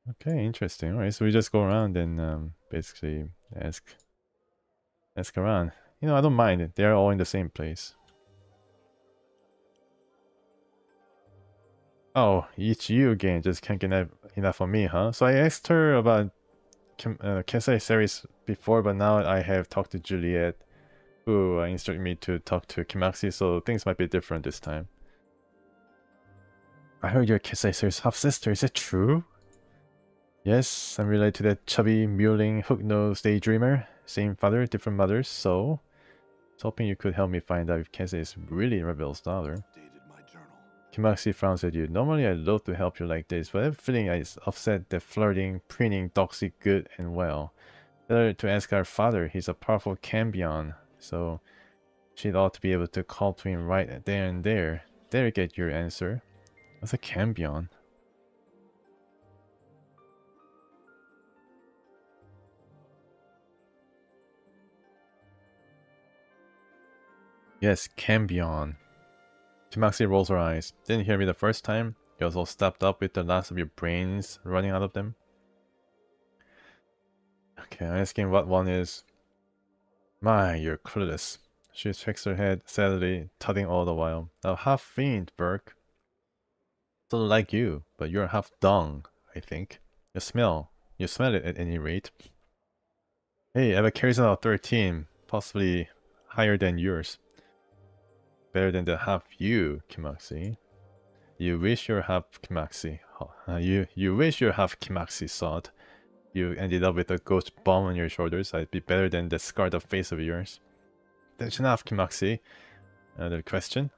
Okay, interesting. Alright, so we just go around and basically ask around. You know, I don't mind it. They're all in the same place. Oh, each you again just can't get enough of me, huh? So I asked her about Kesai Series before, but now I have talked to Juliet, who instructed me to talk to Kimaxi, so things might be different this time. I heard you're Kesai Series half-sister, is it true? Yes, I'm related to that chubby, mewling, hook-nosed daydreamer. Same father, different mothers, so... I was hoping you could help me find out if Kesai is really Ravel's daughter. Updated my journal. Kimaxi frowns at you. Normally I'd love to help you like this, but I have a feeling it's offset that flirting, preening, doxy good and well. Better to ask our father, he's a powerful Cambion, so she'd ought to be able to call to him right there and there. There you get your answer. What's a Cambion? Yes, Cambion. Kimaxi rolls her eyes. Didn't hear me the first time? You also stopped up with the last of your brains running out of them? Okay, I'm asking what one is. My, you're clueless. She shakes her head sadly, tutting all the while. Now half fiend, Burke. Sort of like you, but you're half dung, I think. You smell it at any rate. Hey, I have a charisma of 13, possibly higher than yours. Better than the half you, Kimaxi. You wish you're half Kimaxi. You wish you're half Kimaxi, sod. You ended up with a ghost bomb on your shoulders. I'd be better than that scarred up face of yours. That's enough, Kimaxi. Another question?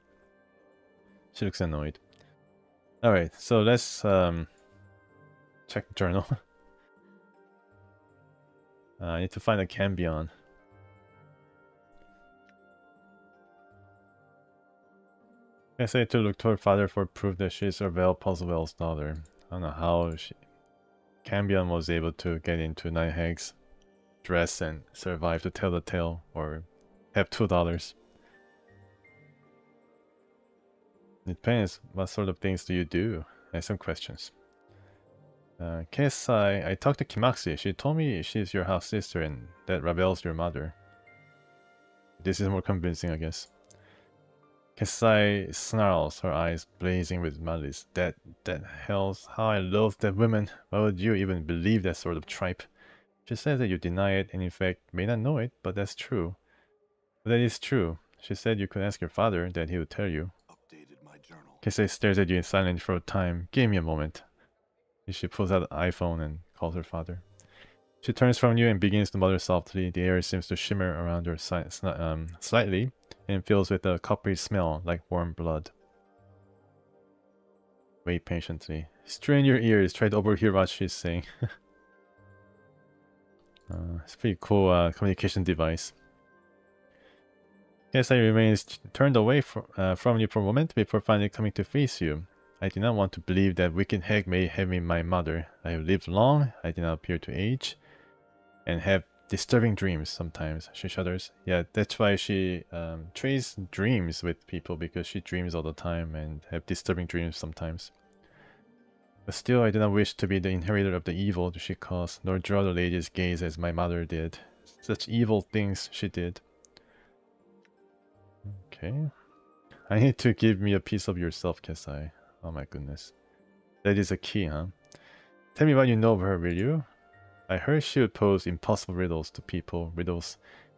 She looks annoyed. Alright, so let's check the journal. I need to find a Cambion. I say to look to her father for proof that she is Ravel Puzzlewell's daughter. I don't know how Cambion was able to get into Night Hag's dress and survive to tell the tale, or have $2. It depends. What sort of things do you do? I have some questions. Kesai, I talked to Kimaxi. She told me she's your half-sister and that Ravel's your mother. This is more convincing, I guess. Kesai snarls, her eyes blazing with malice. That hell's how I loathe that woman. Why would you even believe that sort of tripe? She says that you deny it and in fact may not know it, but that's true. But that is true. She said you could ask your father, that he would tell you. Updated my journal. Kesai stares at you in silence for a time. Give me a moment. She pulls out the iPhone and calls her father. She turns from you and begins to mutter softly. The air seems to shimmer around her slightly and fills with a coppery smell like warm blood. Wait patiently. Strain your ears. Try to overhear what she's saying. It's a pretty cool communication device. Kesai remains turned away from you for a moment before finally coming to face you. I did not want to believe that wicked hag may have been my mother. I have lived long. I did not appear to age. And have disturbing dreams sometimes. She shudders. Yeah, that's why she trades dreams with people, because she dreams all the time and have disturbing dreams sometimes. But still, I do not wish to be the inheritor of the evil she caused, nor draw the lady's gaze as my mother did. Such evil things she did. Okay. I need to give me a piece of yourself, Kesai. Oh my goodness. That is a key, huh? Tell me what you know of her, will you? I heard she would pose impossible riddles to people, riddles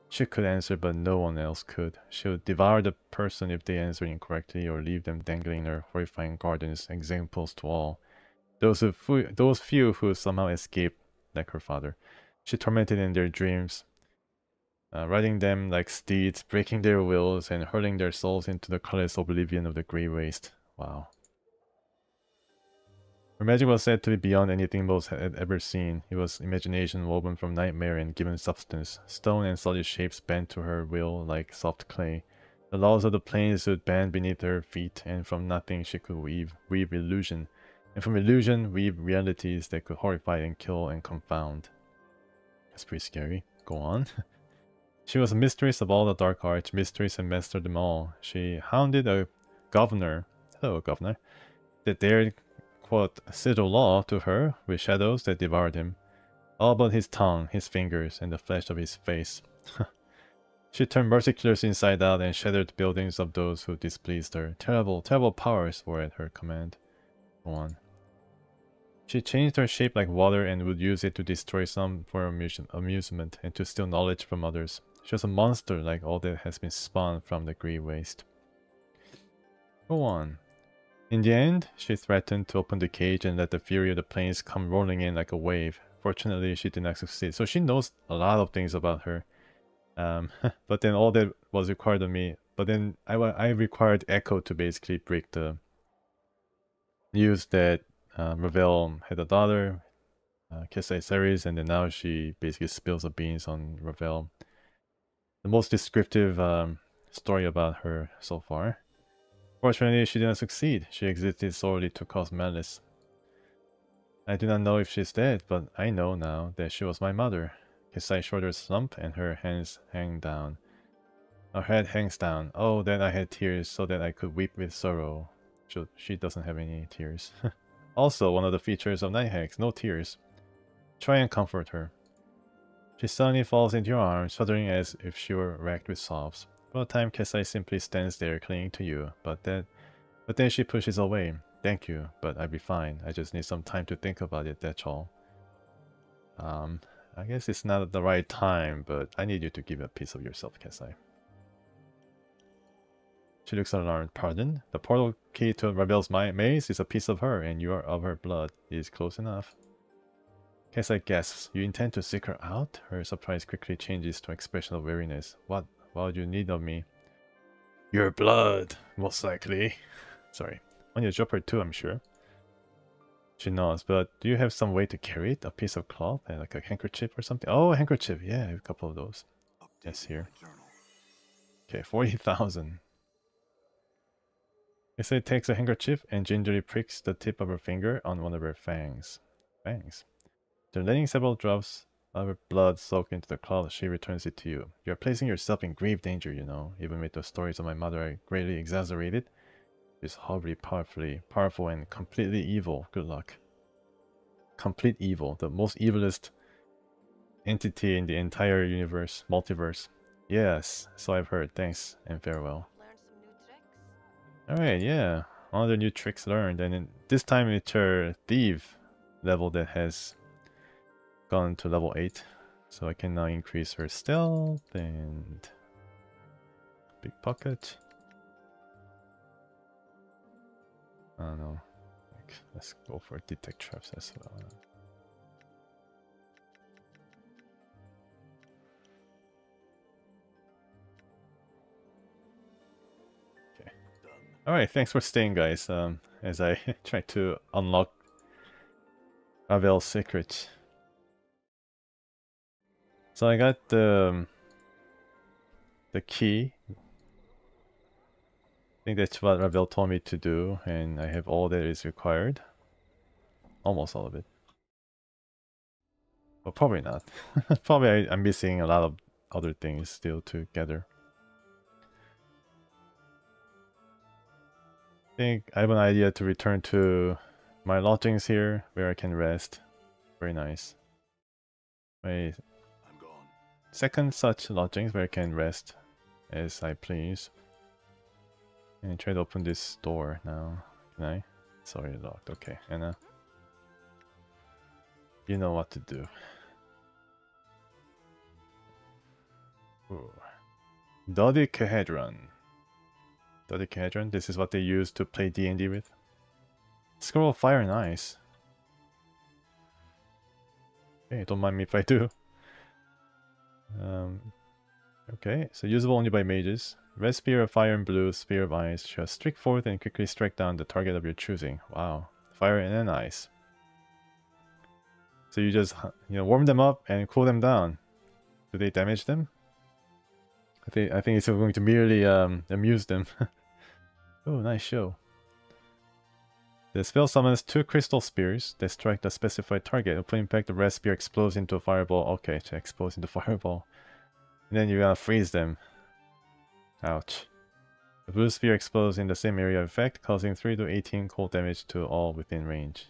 she could answer but no one else could. She would devour the person if they answered incorrectly, or leave them dangling in her horrifying gardens, examples to all. Those few who somehow escaped, like her father. She tormented in their dreams, riding them like steeds, breaking their wills, and hurling their souls into the colorless oblivion of the grey waste. Wow. Her magic was said to be beyond anything most had ever seen. It was imagination woven from nightmare and given substance. Stone and solid shapes bent to her will like soft clay. The laws of the plains would bend beneath her feet, and from nothing she could weave illusion. And from illusion, weave realities that could horrify and kill and confound. That's pretty scary. Go on. She was a mistress of all the dark arts, mistress and mastered them all. She hounded a governor, hello governor, that dared quote sigil law to her with shadows that devoured him, all but his tongue, his fingers, and the flesh of his face. She turned merciless inside out and shattered the buildings of those who displeased her. Terrible, terrible powers were at her command. Go on. She changed her shape like water and would use it to destroy some for amusement and to steal knowledge from others. She was a monster like all that has been spawned from the grey waste. Go on. In the end, she threatened to open the cage and let the fury of the plains come rolling in like a wave. Fortunately, she did not succeed. So she knows a lot of things about her. But then all that was required of me. But then I required Echo to basically break the news that Ravel had a daughter, Kesai Ceres, and then now she basically spills the beans on Ravel. The most descriptive story about her so far. Fortunately, she did not succeed. She existed solely to cause malice. I do not know if she's dead, but I know now that she was my mother. Kesai's shoulders slump and her hands hang down. Her head hangs down. Oh, then I had tears so that I could weep with sorrow. She doesn't have any tears. Also, one of the features of Night Hags, no tears. Try and comfort her. She suddenly falls into your arms, shuddering as if she were racked with sobs. For a time, Kesai simply stands there clinging to you, but then she pushes away. Thank you, but I'll be fine. I just need some time to think about it, that's all. I guess it's not the right time, but I need you to give a piece of yourself, Kesai. She looks alarmed. Pardon? The portal key to Ravel's maze is a piece of her, and you are of her blood. It is close enough. Kesai gasps. You intend to seek her out? Her surprise quickly changes to an expression of weariness. What would you need of me? Your blood, most likely. Sorry. I need to drop her too, I'm sure. She nods, but do you have some way to carry it? A piece of cloth and like a handkerchief or something? Oh, a handkerchief. Yeah, I have a couple of those. Yes, here. Okay, 40,000. Kesai takes a handkerchief and gingerly pricks the tip of her finger on one of her fangs. Fangs. After letting several drops of her blood soak into the cloth, she returns it to you. You are placing yourself in grave danger, you know. Even with the stories of my mother I greatly exaggerated. She is horribly powerful and completely evil. Good luck. Complete evil. The most evilest entity in the entire universe. Multiverse. Yes, so I've heard. Thanks and farewell. Learn some new tricks. Alright, yeah. Other new tricks learned. And this time it's her thief level that has gone to level 8. So I can now increase her stealth and pickpocket. I don't know. Let's go for detect traps as well. Okay. Alright, thanks for staying, guys. As I try to unlock Ravel's secret. So I got the key. I think that's what Ravel told me to do, and I have all that is required. Almost all of it. But probably not. Probably I'm missing a lot of other things still to gather. I think I have an idea to return to my lodgings here, where I can rest. Very nice. My I'm gone. second such lodgings where I can rest as I please. And try to open this door now. Can I? Sorry, locked. Okay, Anna. You know what to do. Ooh. Dodecahedron. Dodecahedron, this is what they use to play D&D with. Scroll of Fire and Ice. Okay, don't mind me if I do. Okay, so usable only by mages. Red Spear of Fire and Blue Spear of Ice shall streak forth and quickly strike down the target of your choosing. Wow. Fire and then ice. So you just, warm them up and cool them down. Do they damage them? I think it's going to merely amuse them. Oh, nice show. The spell summons 2 crystal spears that strike the specified target. Upon impact, the red spear explodes into a fireball. Okay, to explode into fireball. And then you're gonna freeze them. Ouch. The blue spear explodes in the same area of effect, causing 3 to 18 cold damage to all within range.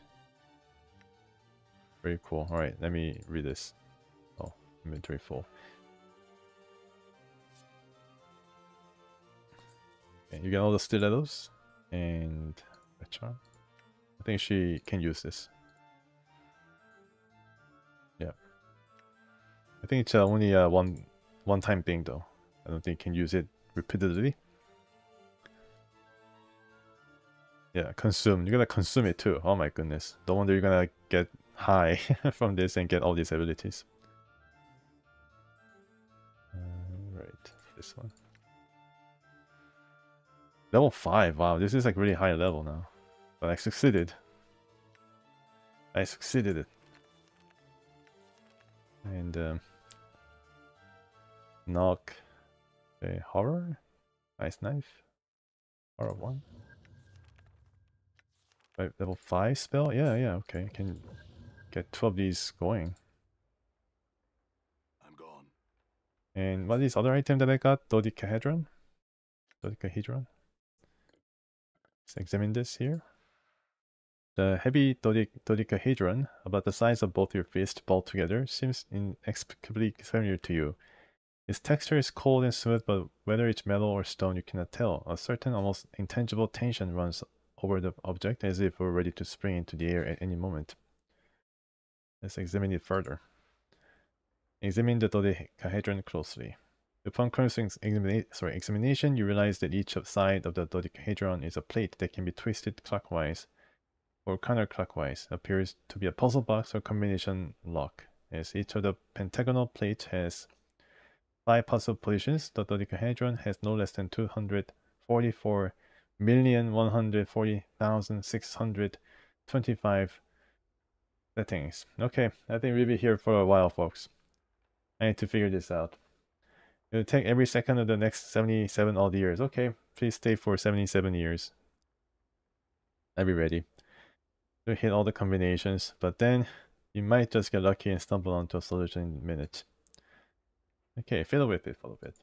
Very cool. Alright, let me read this. Oh, inventory full. Okay, you get all the stilettos and a charm. I think she can use this. Yeah. I think it's only a one-time thing though. I don't think you can use it repeatedly. Yeah, consume. You're gonna consume it too. Oh my goodness. No wonder you're gonna get high from this and get all these abilities. Right, this one. Level 5. Wow, this is like really high level now. But I succeeded. I succeeded it. And knock a horror. Nice knife. Horror 1. Level 5 spell? Yeah, okay. Can get 2 of these going. I'm gone. And what is this other item that I got? Dodecahedron? Dodecahedron? Let's examine this here. The heavy dodecahedron, about the size of both your fists balled together, seems inexplicably familiar to you. Its texture is cold and smooth, but whether it's metal or stone you cannot tell. A certain almost intangible tension runs over the object, as if it were ready to spring into the air at any moment. Let's examine it further. Examine the dodecahedron closely. Upon close examination, you realize that each side of the dodecahedron is a plate that can be twisted clockwise or counterclockwise. Appears to be a puzzle box or combination lock. As each of the pentagonal plates has 5 possible positions, the dodecahedron has no less than 244,140,625 settings. Okay, I think we'll be here for a while, folks. I need to figure this out. It'll take every second of the next 77 odd years. Okay, please stay for 77 years. I'll be ready to hit all the combinations, but then you might just get lucky and stumble onto a solution in a minute. Okay, fiddle with it for a little bit.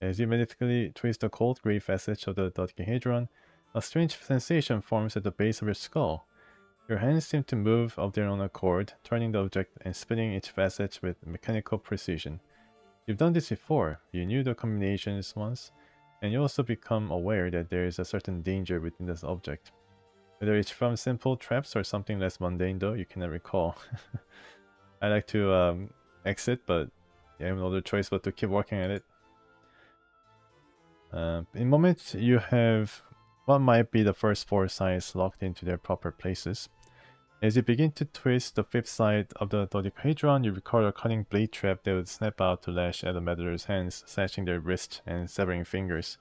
As you magnetically twist the cold gray facets of the dodecahedron, a strange sensation forms at the base of your skull. Your hands seem to move of their own accord, turning the object and spinning its facets with mechanical precision. You've done this before, you knew the combinations once, and you also become aware that there is a certain danger within this object. Whether it's from simple traps or something less mundane though, you cannot recall. I like to exit, but I have no other choice but to keep working at it. In moments you have what might be the first 4 sides locked into their proper places. As you begin to twist the 5th side of the dodecahedron, you record a cunning blade trap that would snap out to lash at the meddler's hands, slashing their wrist and severing fingers.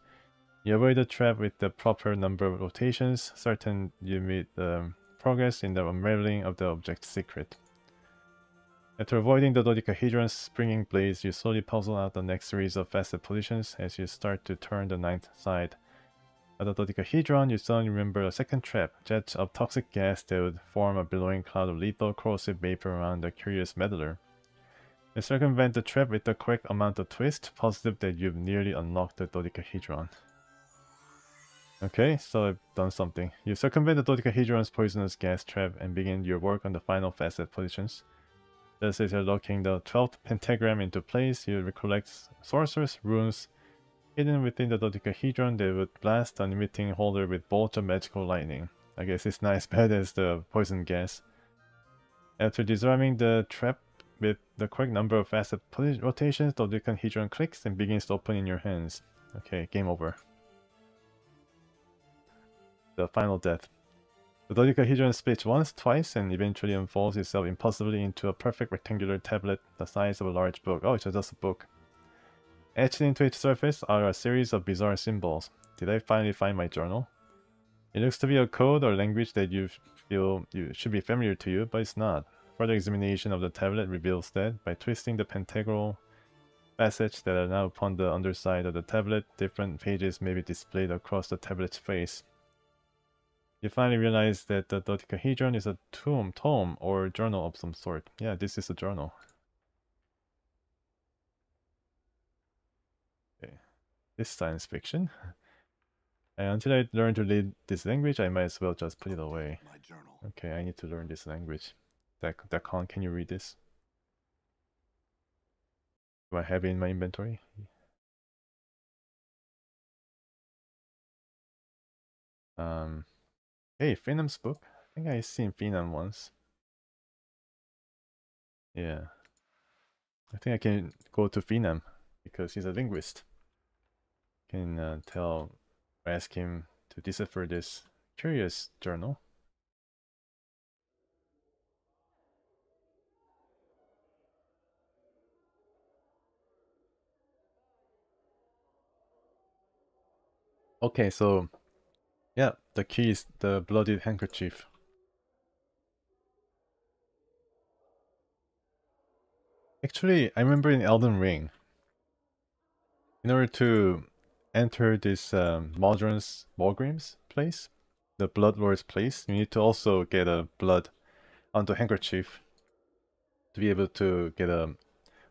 You avoid the trap with the proper number of rotations, certain you meet progress in the unraveling of the object's secret. After avoiding the dodecahedron's springing blades, you slowly puzzle out the next series of facet positions as you start to turn the 9th side. At the dodecahedron, you suddenly remember a second trap, jets of toxic gas that would form a billowing cloud of lethal corrosive vapor around the curious meddler. You circumvent the trap with the correct amount of twist, positive that you've nearly unlocked the dodecahedron. Okay, so I've done something. You circumvent the dodecahedron's poisonous gas trap and begin your work on the final facet positions. Just as you're locking the 12th pentagram into place, you recollect sorcerer's runes hidden within the dodecahedron that would blast an emitting holder with bolts of magical lightning. I guess it's not as bad as the poison gas. After disarming the trap with the correct number of facet rotations, the dodecahedron clicks and begins to open in your hands. Okay, game over. The final death. The dodecahedron splits once, twice, and eventually unfolds itself impulsively into a perfect rectangular tablet the size of a large book. Oh, it's just a book. Etched into its surface are a series of bizarre symbols. Did I finally find my journal? It looks to be a code or language that you feel should be familiar to you, but it's not. Further examination of the tablet reveals that, by twisting the pentagonal facets that are now upon the underside of the tablet, different pages may be displayed across the tablet's face. You finally realize that the dodecahedron is a tome or journal of some sort. Yeah, this is a journal. Okay. This science fiction. And until I learn to read this language, I might as well just put it away. My journal. Okay, I need to learn this language. Can you read this? Do I have it in my inventory? Hey, Phenom's book. I think I've seen Phenom once. Yeah. I think I can go to Phenom because he's a linguist. Can ask him to decipher this curious journal. Okay, so yeah, the key is the bloodied handkerchief. Actually, I remember in Elden Ring, in order to enter this Mulgrim's place, the Blood Lord's place, you need to also get a blood onto handkerchief to be able to get a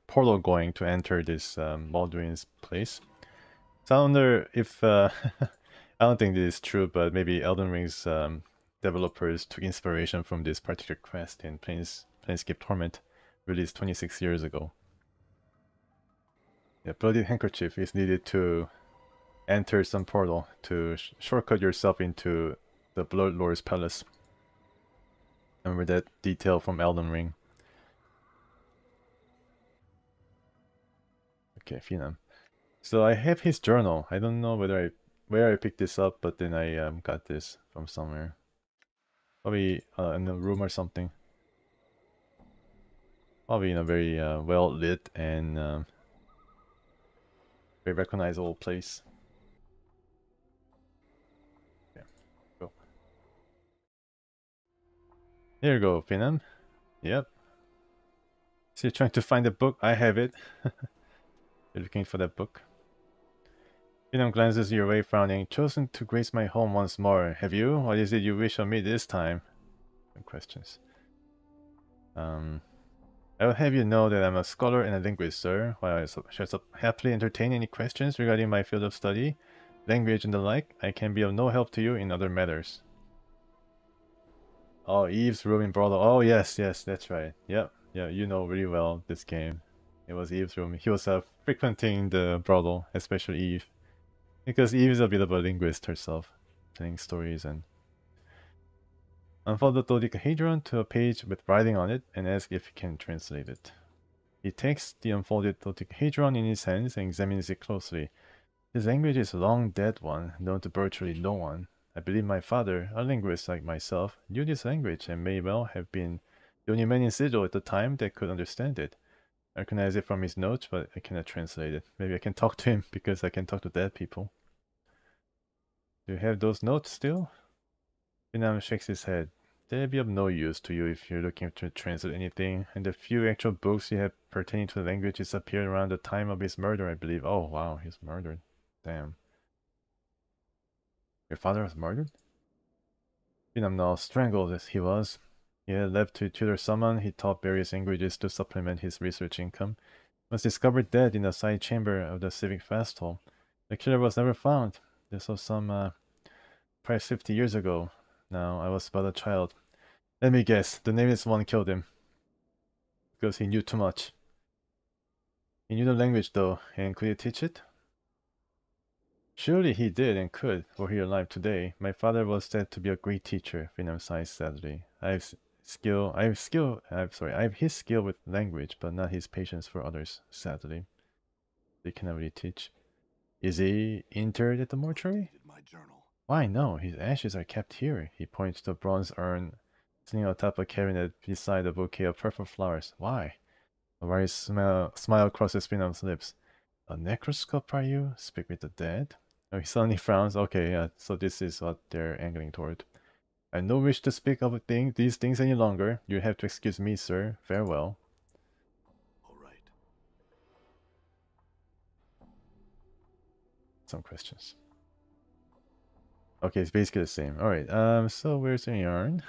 portal going to enter this Mulgrim's place. So I wonder if I don't think this is true, but maybe Elden Ring's developers took inspiration from this particular quest in Planescape Torment, released 26 years ago. Yeah, bloodied handkerchief is needed to enter some portal to shortcut yourself into the Blood Lord's palace. Remember that detail from Elden Ring. Okay, Phenom. So I have his journal. I don't know where I picked this up, but then I got this from somewhere. Probably in a room or something. Probably in a very well lit and very recognizable place. Yeah, go. Here you go, Phenom. Yep. So you're trying to find the book? I have it. You're looking for that book. Phenom glances your way, frowning. Chosen to grace my home once more. Have you? What is it you wish of me this time? No questions. I will have you know that I'm a scholar and a linguist, sir. While I shall happily entertain any questions regarding my field of study, language and the like, I can be of no help to you in other matters. Oh, Eve's room in Brothel. Oh, yes, that's right. Yep, yeah, you know really well this game. It was Eve's room. He was frequenting the brothel, especially Eve. Because Eve is a bit of a linguist herself, telling stories and... Unfold the dodecahedron to a page with writing on it and ask if he can translate it. He takes the unfolded dodecahedron in his hands and examines it closely. This language is a long dead one, known to virtually no one. I believe my father, a linguist like myself, knew this language and may well have been the only man in Sigil at the time that could understand it. I recognize it from his notes, but I cannot translate it. Maybe I can talk to him because I can talk to dead people. Do you have those notes still? Vinam shakes his head. They'll be of no use to you if you're looking to translate anything, and the few actual books you have pertaining to the language disappeared around the time of his murder, I believe. Oh, wow, he's murdered. Damn. Your father was murdered? Vinam now strangled as he was. He had left to tutor someone. He taught various languages to supplement his research income. Was discovered dead in the side chamber of the Civic Fast Hall. The killer was never found. This was some perhaps 50 years ago. Now, I was but a child. Let me guess, the nameless one killed him. Because he knew too much. He knew the language though, and could he teach it? Surely he did and could, were he alive today. My father was said to be a great teacher, Vinam sighed sadly. I have his skill with language, but not his patience for others, sadly. They cannot really teach. Is he interred at the mortuary? My journal. Why no, his ashes are kept here. He points to a bronze urn sitting atop a cabinet beside a bouquet of purple flowers. Why? A wry smile crosses Vinam's lips. A necroscope, are you? Speak with the dead? Oh, he suddenly frowns. Okay, yeah, so this is what they're angling toward. I have no wish to speak of these things any longer. You have to excuse me, sir. Farewell. All right. Some questions. Okay, it's basically the same. Alright, so where's the yarn?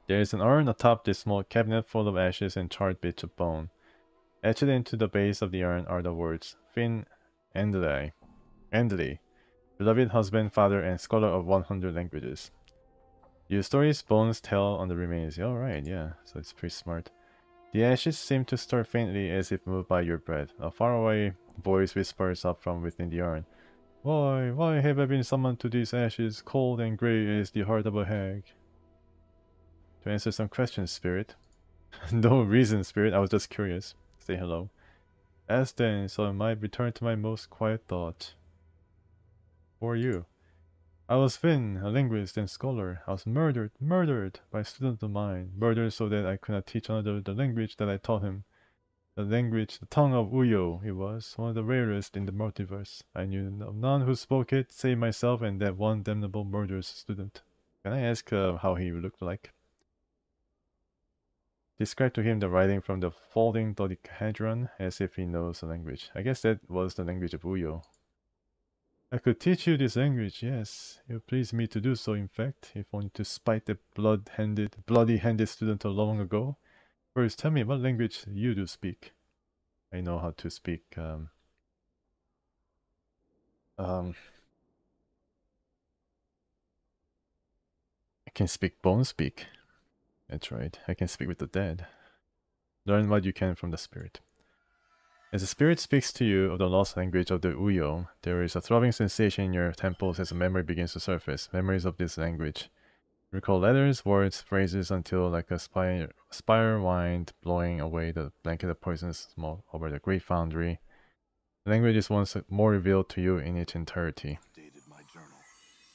There's an urn atop this small cabinet full of ashes and charred bits of bone. Etched into the base of the urn are the words, Finn Andley, beloved husband, father, and scholar of 100 languages. Your stories bones tell on the remains. Alright, yeah, so it's pretty smart. The ashes seem to stir faintly as if moved by your breath. A faraway voice whispers up from within the urn. Why have I been summoned to these ashes, cold and grey as the heart of a hag? To answer some questions, Spirit. No reason, Spirit, I was just curious. Say hello. Ask then, so I might return to my most quiet thought. Who are you? I was Finn, a linguist and scholar. I was murdered by a student of mine. Murdered so that I could not teach another the language that I taught him. The tongue of Uyo, it was, one of the rarest in the multiverse. I knew of none who spoke it, save myself and that one damnable murderous student. Can I ask how he looked like? Describe to him the writing from the folding dodecahedron as if he knows the language. I guess that was the language of Uyo. I could teach you this language, yes. It would please me to do so, in fact, if only to spite the bloody-handed student of long ago. First, tell me what language you do speak. I know how to speak, I can speak bone speak. That's right, I can speak with the dead. Learn what you can from the spirit. As the spirit speaks to you of the lost language of the Uyo, there is a throbbing sensation in your temples as a memory begins to surface. Memories of this language. Recall letters, words, phrases until like a spire wind blowing away the blanket of poisonous smoke over the great foundry. The language is once more revealed to you in its entirety.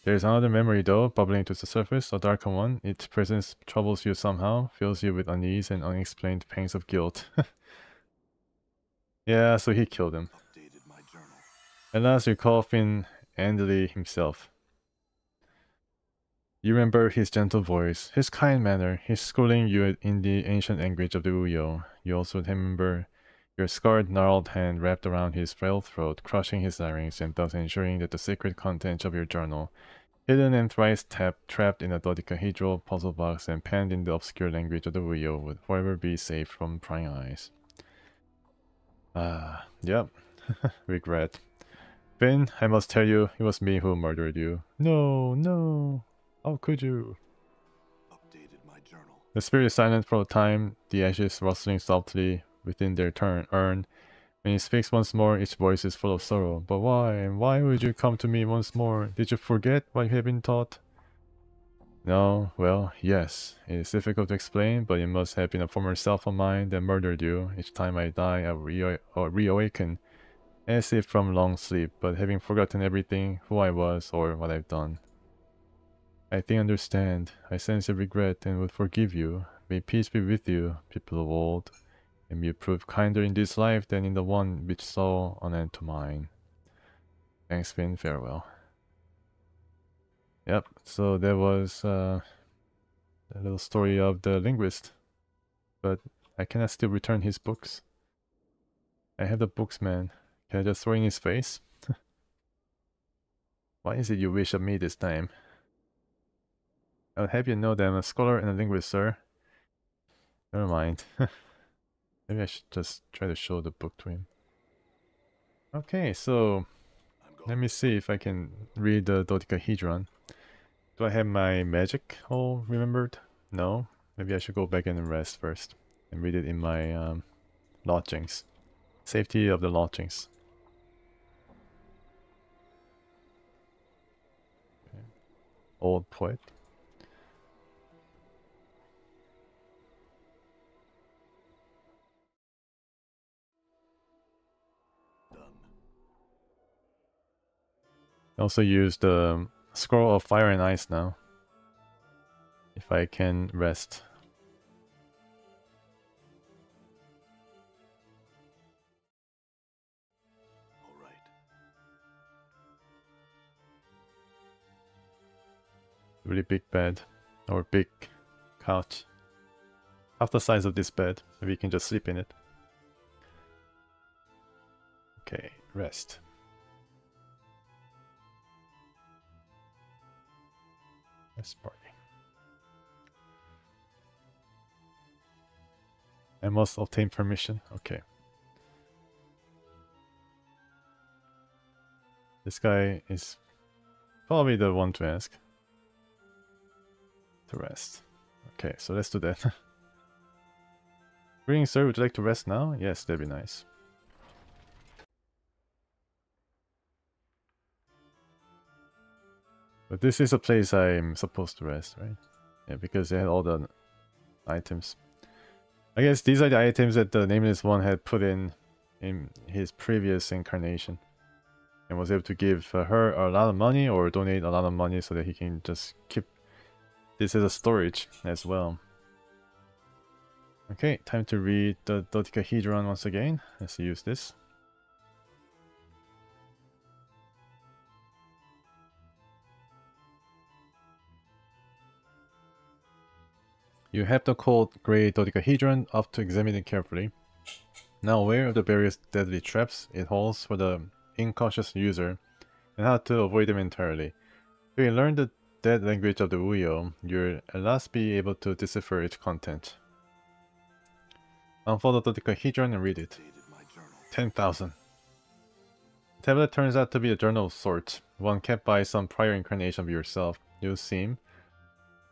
There is another memory though, bubbling to the surface, a darker one. Its presence troubles you somehow, fills you with unease and unexplained pangs of guilt. Yeah, so he killed him. At last recall Finn Andley himself. You remember his gentle voice, his kind manner, his schooling you in the ancient language of the Uyo. You also remember your scarred, gnarled hand wrapped around his frail throat, crushing his larynx and thus ensuring that the secret contents of your journal, hidden and thrice trapped in a dodecahedral puzzle box and penned in the obscure language of the Uyo, would forever be safe from prying eyes. Yep. Regret. Finn, I must tell you, it was me who murdered you. No. How could you? Updated my journal. The spirit is silent for a time, the ashes rustling softly within their urn. When he speaks once more, each voice is full of sorrow. But why? And why would you come to me once more? Did you forget what you have been taught? No, well, yes. It is difficult to explain, but it must have been a former self of mine that murdered you. Each time I die, I reawaken. as if from long sleep, but having forgotten everything, who I was or what I've done. I think I understand. I sense your regret and would forgive you. May peace be with you, people of old, and may you prove kinder in this life than in the one which saw an end to mine. Thanks, Finn. Farewell. Yep, so there was a little story of the linguist, but I cannot still return his books. I have the books, man. Can I just throw in his face? What is it you wish of me this time? I'll have you know that I'm a scholar and a linguist, sir. Never mind. Maybe I should just try to show the book to him. Okay, so let me see if I can read the dodecahedron. Do I have my magic all remembered? No. Maybe I should go back and rest first and read it in my lodgings. Safety of the lodgings. Okay. Old poet. I also use the scroll of fire and ice now. If I can rest. All right. Really big bed. Or big couch. Half the size of this bed. Maybe you can just sleep in it. Okay, rest. Rest party. I must obtain permission. Okay. This guy is probably the one to ask. To rest. Okay, so let's do that. Greetings, sir. Would you like to rest now? Yes, that'd be nice. But this is a place I'm supposed to rest, right? Yeah, because they had all the items. I guess these are the items that the Nameless One had put in his previous incarnation. And was able to give her a lot of money or donate a lot of money so that he can just keep this as a storage as well. Okay, time to read the dodecahedron once again. Let's use this. You have the cold grey dodecahedron up to examine it carefully. Now aware of the various deadly traps it holds for the incautious user, and how to avoid them entirely. If you learn the dead language of the Uyo, you'll at last be able to decipher its content. Unfold the dodecahedron and read it. 10,000. The tablet turns out to be a journal of sorts, one kept by some prior incarnation of yourself, you seem,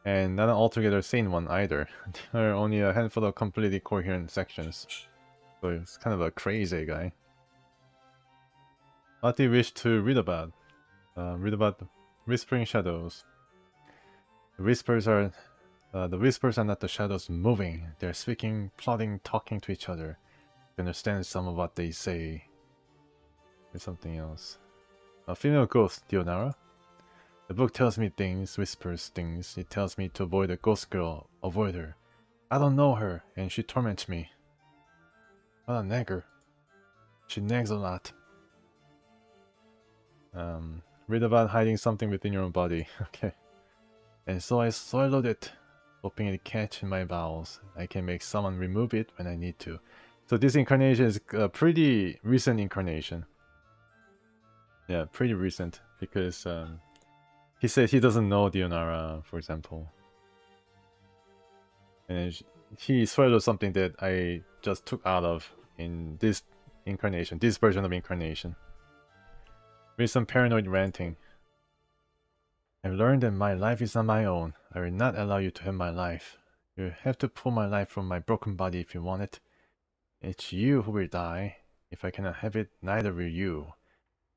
and not an altogether sane one either. There are only a handful of completely coherent sections, so it's kind of a crazy guy. What do you wish to read about? Read about the Whispering Shadows. The whispers are not the shadows moving. They're speaking, plotting, talking to each other. You understand some of what they say. There's something else. A female ghost, Dionara. The book tells me things, whispers things. It tells me to avoid a ghost girl, avoid her. I don't know her, and she torments me. What a nagger. She nags a lot. Read about hiding something within your own body. Okay. And so I swallowed it, hoping it catch in my bowels. I can make someone remove it when I need to. So this incarnation is a pretty recent incarnation. Yeah, pretty recent, because he said he doesn't know Dionara, for example. And he swallowed something that I just took out of in this incarnation, this version of incarnation. With some paranoid ranting. I've learned that my life is not my own. I will not allow you to have my life. You have to pull my life from my broken body if you want it. It's you who will die. If I cannot have it, neither will you.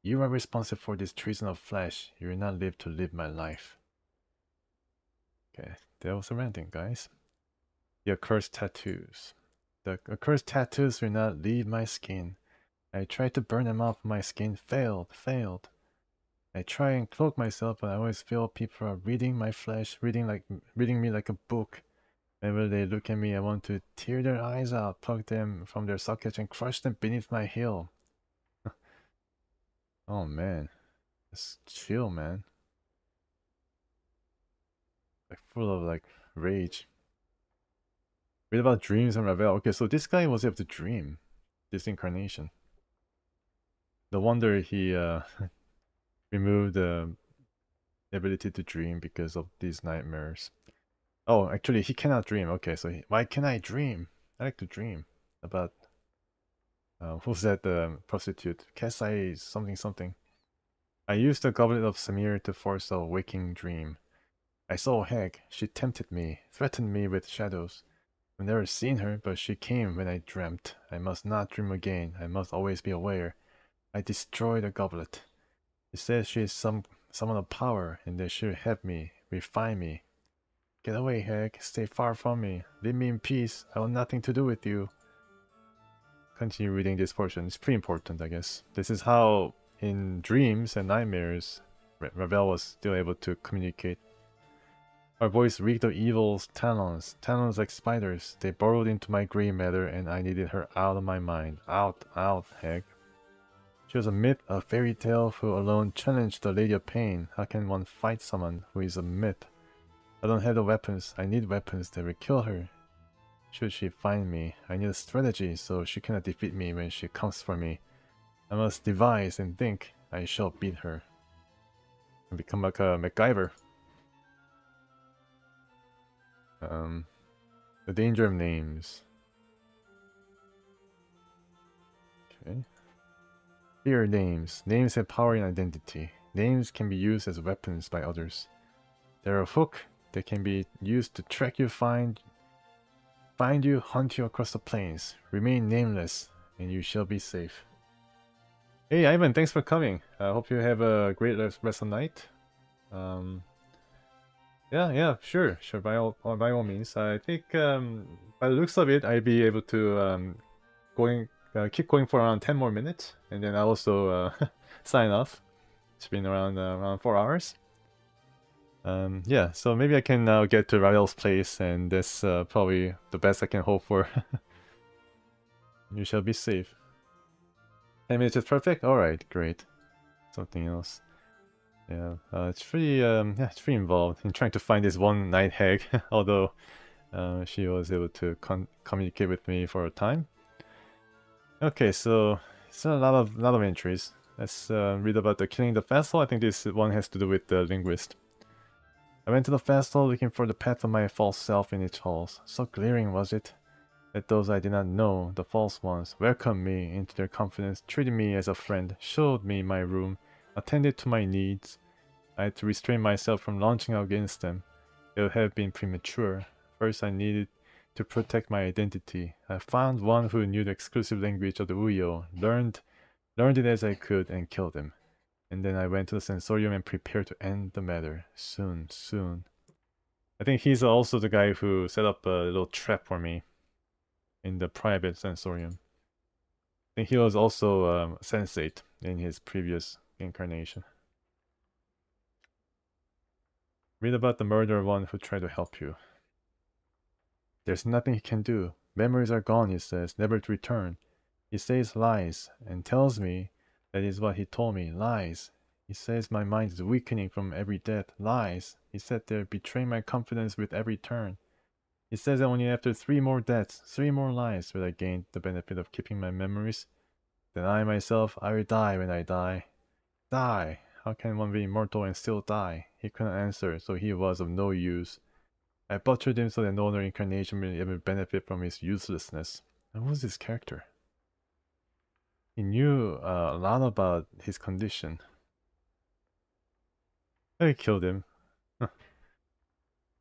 You are responsible for this treason of flesh. You will not live to live my life. Okay, that was a ranting, guys. The accursed tattoos. The accursed tattoos will not leave my skin. I tried to burn them off my skin, failed. I try and cloak myself, but I always feel people are reading my flesh, reading me like a book. Whenever they look at me, I want to tear their eyes out, pluck them from their sockets, and crush them beneath my heel. Oh man, just chill, man. Like full of like rage. Read about dreams and Ravel. Okay, so this guy was able to dream this incarnation. No wonder he removed the ability to dream because of these nightmares. Oh, actually, he cannot dream. Okay, so why can I dream? I like to dream about who's that prostitute? Kasai something something. I used the goblet of Samir to force a waking dream. I saw Heg. She tempted me, threatened me with shadows. I've never seen her, but she came when I dreamt. I must not dream again. I must always be aware. I destroyed the goblet. She says she is someone of power, and that she'll help me, refine me. Get away, Heg. Stay far from me. Leave me in peace. I want nothing to do with you. Continue reading this portion. It's pretty important, I guess. This is how, in dreams and nightmares, Ravel was still able to communicate. Our voice reeked of evil's talons like spiders. They burrowed into my grey matter, and I needed her out of my mind. Out, Heg. She was a myth, a fairy tale who alone challenged the Lady of Pain. How can one fight someone who is a myth? I don't have the weapons. I need weapons that will kill her. Should she find me, I need a strategy so she cannot defeat me when she comes for me. I must devise and think. I shall beat her. And become like a MacGyver. The danger of names. Okay. Fear names. Names have power and identity. Names can be used as weapons by others. They're a hook that can be used to track you, find you, hunt you across the plains. Remain nameless, and you shall be safe. Hey Ivan, thanks for coming. I hope you have a great rest of the night. Yeah, sure. By all means. I think by the looks of it, I'd be able to keep going for around 10 more minutes, and then I'll also sign off. It's been around 4 hours. Yeah, so maybe I can now get to Ravel's place, and that's probably the best I can hope for. You shall be safe. 10 minutes is perfect? Alright, great. Something else. Yeah, it's pretty involved in trying to find this one night hag, although she was able to communicate with me for a time. Okay, so it's a lot of entries. Let's read about the killing the fast hall. I think this one has to do with the linguist. I went to the fast hall looking for the path of my false self in its halls. So glaring was it that those I did not know, the false ones, welcomed me into their confidence, treated me as a friend, showed me my room, attended to my needs. I had to restrain myself from launching out against them. It would have been premature. First I needed to protect my identity. I found one who knew the exclusive language of the Uyo, learned it as I could, and killed him. And then I went to the sensorium and prepared to end the matter. Soon. I think he's also the guy who set up a little trap for me in the private sensorium. I think he was also sensate in his previous incarnation. Read about the murderer one who tried to help you. There's nothing he can do. Memories are gone, he says, never to return. He says lies, and tells me that is what he told me, lies. He says my mind is weakening from every death, lies. He sat there, betraying my confidence with every turn. He says that only after 3 more deaths, 3 more lives, will I gain the benefit of keeping my memories. Then I myself, I will die when I die. Die! How can one be immortal and still die? He couldn't answer, so he was of no use. I butchered him so that no other incarnation will ever benefit from his uselessness. And who was this character? He knew a lot about his condition. I killed him.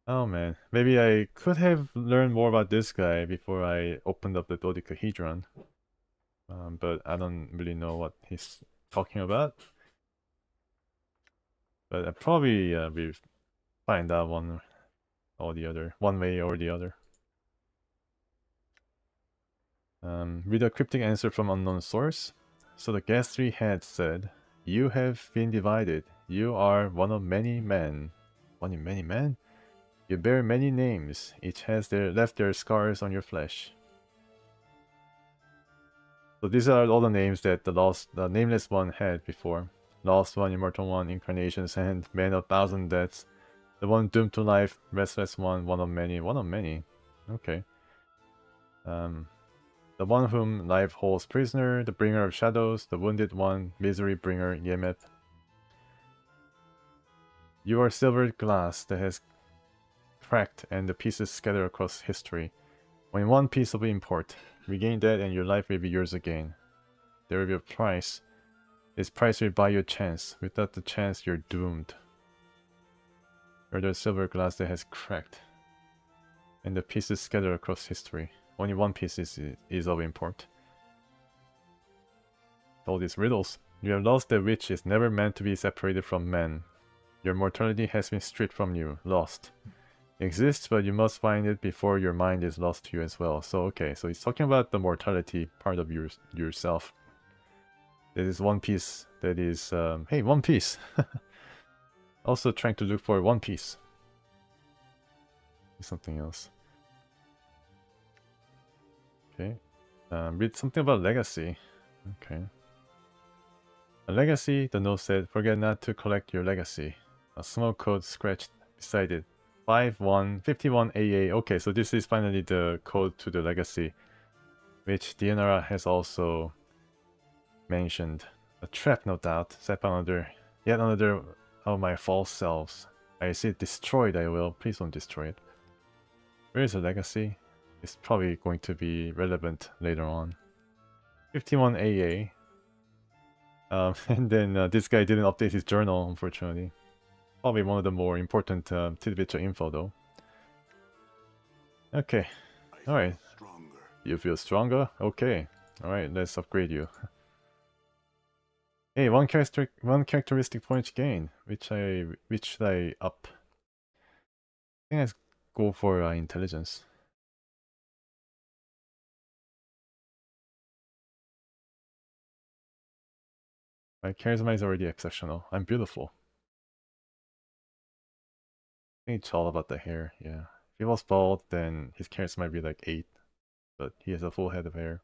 Oh man, maybe I could have learned more about this guy before I opened up the dodecahedron. But I don't really know what he's talking about. But I probably will find out one or the other, one way or the other. Read a cryptic answer from unknown source. So the Ghastly Head said, "You have been divided. You are one of many men." One of many men? "You bear many names. Each has left their scars on your flesh." So these are all the names that the Nameless One had before. Lost One, Immortal One, Incarnation's Hand, Man of Thousand Deaths, the One Doomed to Life, Restless One, One of Many. One of Many. Okay. The One whom life holds prisoner, the Bringer of Shadows, the Wounded One, Misery Bringer, Yemep. You are silvered glass that has cracked and the pieces scatter across history. When one piece of import, regain that and your life will be yours again. There will be a price. This price will buy you a chance. Without the chance, you're doomed. You're the silver glass that has cracked, and the pieces scatter across history. Only one piece is of import. All these riddles. You have lost that which is never meant to be separated from man. Your mortality has been stripped from you, lost. It exists, but you must find it before your mind is lost to you as well. So okay, so he's talking about the mortality part of yourself. There is one piece that is, hey, One Piece! Also trying to look for One Piece. Something else. Okay. Read something about legacy. Okay. A legacy, the note said, "Forget not to collect your legacy." A small code scratched beside it. 51AA. Okay, so this is finally the code to the legacy, which Dianara has also mentioned. A trap, no doubt, set by yet another of my false selves. I see it destroyed, I will. Please don't destroy it. Where is the legacy? It's probably going to be relevant later on. 51AA. And then this guy didn't update his journal, unfortunately. Probably one of the more important tidbits of info, though. Okay. Alright. You feel stronger? Okay. Alright, let's upgrade you. Hey, one characteristic point gained. Which should I up? I think let's go for intelligence. My charisma is already exceptional. I'm beautiful. I think it's all about the hair, yeah. If he was bald, then his charisma might be like 8. But he has a full head of hair.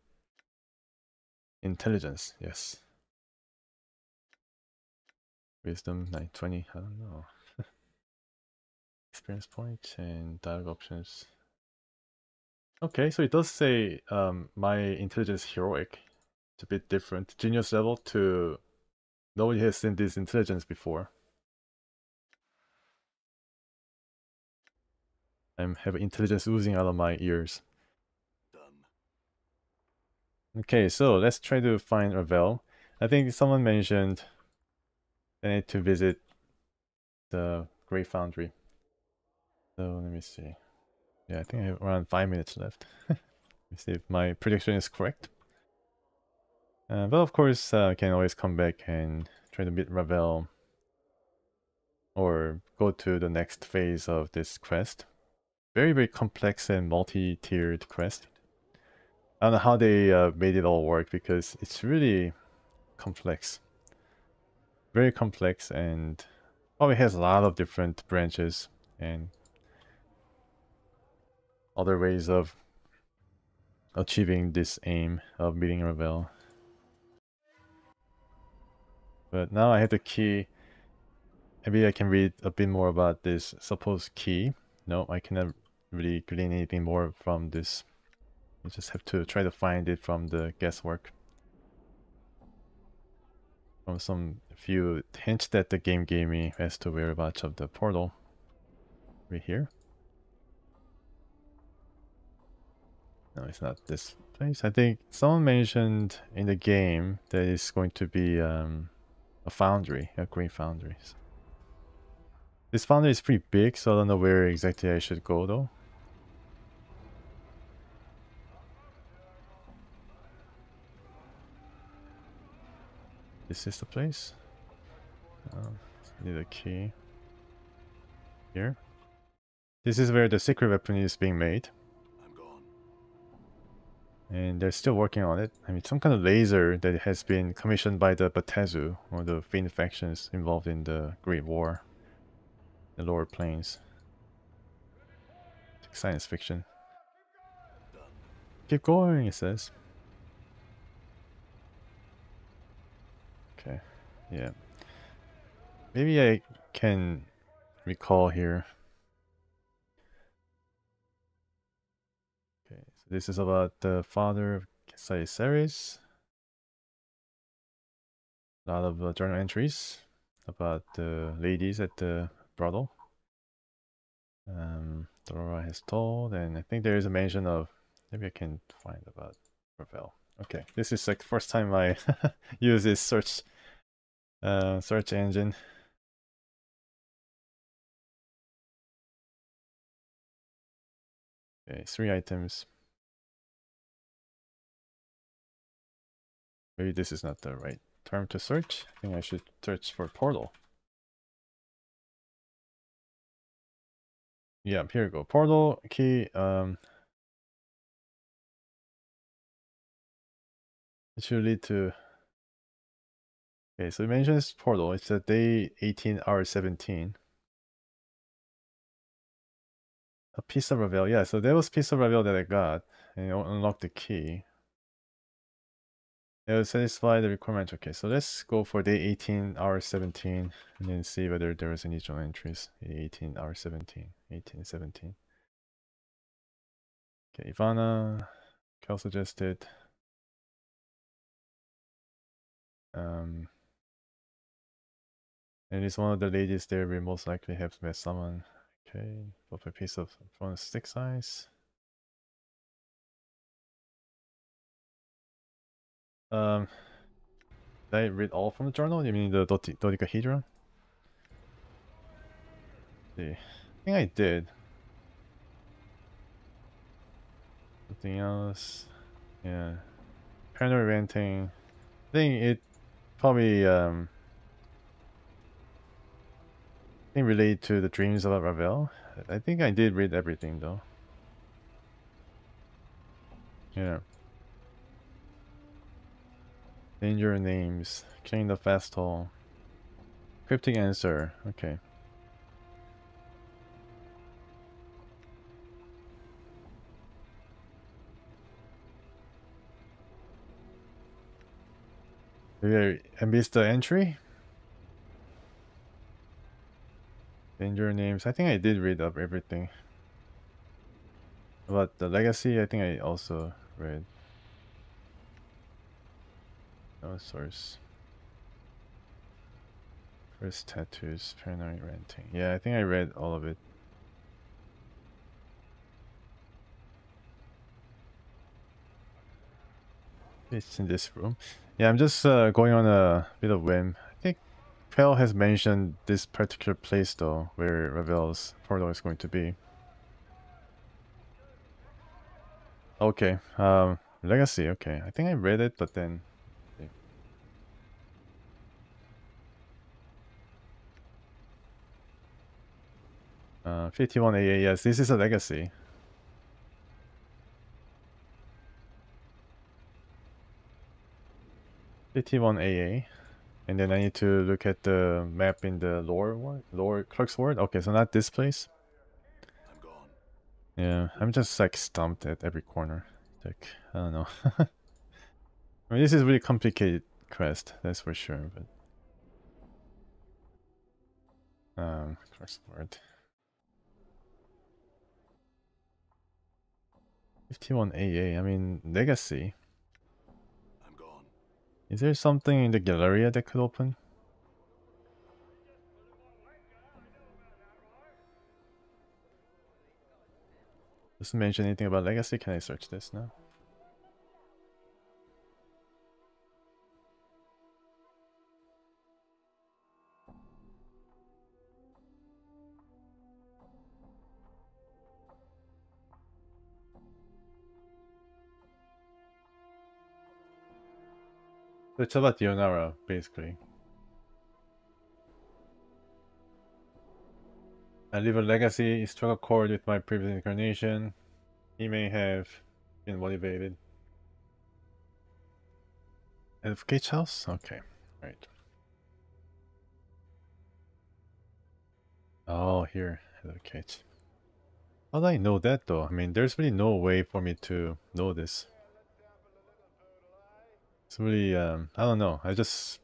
Intelligence, yes. Wisdom, 920, I don't know. Experience points and dialogue options. Okay, so it does say my intelligence is heroic. It's a bit different. Genius level to nobody has seen this intelligence before. I have intelligence oozing out of my ears. Done. Okay, so let's try to find Ravel. I think someone mentioned I need to visit the Great Foundry. So let me see. Yeah, I think I have around 5 minutes left. Let me see if my prediction is correct. But of course, I can always come back and try to meet Ravel. Or go to the next phase of this quest. Very, very complex and multi-tiered quest. I don't know how they made it all work because it's really complex. Very complex and probably has a lot of different branches and other ways of achieving this aim of meeting Ravel. But now I have the key. Maybe I can read a bit more about this supposed key. No, I cannot really glean anything more from this. I just have to try to find it from the guesswork. From some few hints that the game gave me as to whereabouts of the portal. Right here. No, it's not this place. I think someone mentioned in the game that it's going to be a foundry, a green foundry. This foundry is pretty big, so I don't know where exactly I should go though. This is the place. Need a key. Here. This is where the secret weapon is being made. I'm gone. And they're still working on it. I mean, some kind of laser that has been commissioned by the Batezu, or the Fiend factions involved in the Great War, the lower planes. Science fiction. Keep going, it says. Okay, yeah. Maybe I can recall here. Okay, so this is about the father of Caesarius. A lot of journal entries about the ladies at the brothel. Dora has told, and I think there is a mention of, maybe I can find about Ravel. Okay, this is like first time I use this search engine. Okay, 3 items. Maybe this is not the right term to search. I think I should search for portal. Yeah, here we go. Portal key. It should lead to. Okay, so it mentions portal. It's a day 18, hour 17. A piece of Ravel. Yeah, so there was piece of Ravel that I got, and it unlocked the key. It will satisfy the requirement. Okay, so let's go for day 18, hour 17, and then see whether there was any journal entries. 18, hour 17, 18, 17. Okay, Ivana, Kel suggested. And it's one of the ladies there. We most likely have met someone. Okay, pop a piece of from stick size. Did I read all from the journal? You mean the dodecahedron? See, I think I did. Something else? Yeah, paranoid ranting. I think it probably relate to the dreams about Ravel. I think I did read everything though. Yeah. Danger names. Killing the fast hole. Cryptic answer. Okay. Did I miss the entry? Danger names. I think I did read up everything. About the legacy, I think I also read. No source. First tattoos, paranoid ranting. Yeah, I think I read all of it. It's in this room. Yeah, I'm just going on a bit of whim. I think Phil has mentioned this particular place though, where Ravel's portal is going to be. Okay, legacy. Okay, I think I read it, but then. 51 AA. Yes, this is a legacy. 51 AA. And then I need to look at the map in the lower Clark's Ward. Okay, so not this place. I'm gone. Yeah, I'm just like stumped at every corner. Like, I don't know. I mean, this is a really complicated quest, that's for sure, but... Clark's Ward. 51 AA, I mean, legacy. I'm gone. Is there something in the Galleria that could open? Doesn't mention anything about legacy. Can I search this now? So it's about Yonara, basically. I leave a legacy, struck a chord with my previous incarnation. He may have been motivated. FKH house? Okay. Right. Oh, here. FKH. How do I know that though? I mean, there's really no way for me to know this. It's really, I don't know. I just,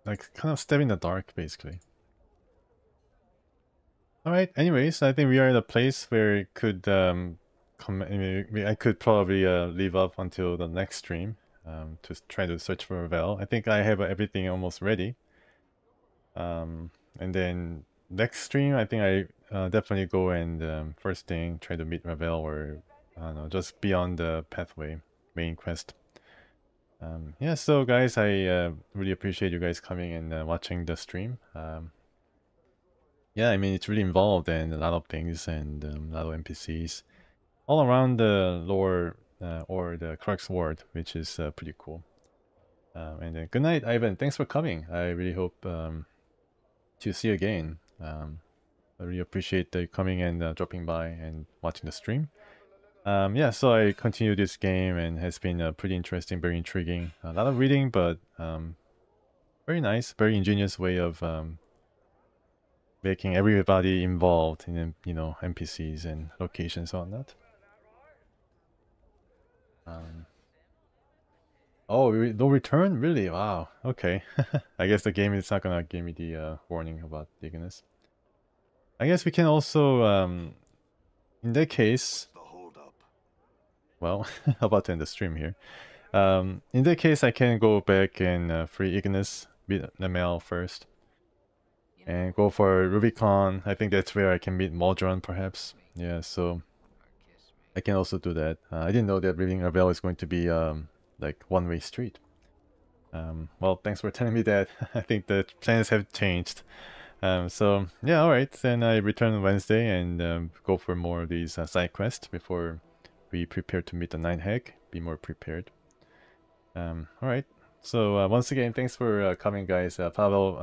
like, kind of step in the dark, basically. Alright, anyways, I think we are at a place where it could, I could probably leave up until the next stream to try to search for Ravel. I think I have everything almost ready. And then next stream, I think I definitely go and first thing try to meet Ravel, or I don't know, just be on the pathway main quest. Yeah, so guys, I really appreciate you guys coming and watching the stream. Yeah, I mean, it's really involved and a lot of things and a lot of NPCs all around the lore or the Crux world, which is pretty cool. And then good night, Ivan. Thanks for coming. I really hope to see you again. I really appreciate you coming and dropping by and watching the stream. Yeah, so I continue this game and has been pretty interesting, very intriguing. A lot of reading, but very nice, very ingenious way of making everybody involved in, you know, NPCs and locations and whatnot. Oh, no return? Really? Wow. Okay. I guess the game is not gonna give me the warning about Ignis. I guess we can also, in that case, The holdup. well, about to end the stream here. In that case, I can go back and free Ignis, beat Namel first, and go for Rubicon. I think that's where I can meet Modron, perhaps. Yeah, so I can also do that. I didn't know that reading Ravel is going to be like one-way street. Well, thanks for telling me that. I think the plans have changed. So yeah, alright, then I return on Wednesday and go for more of these side quests before we prepare to meet the Night Hag. Be more prepared. Alright, so once again, thanks for coming, guys. Pavel,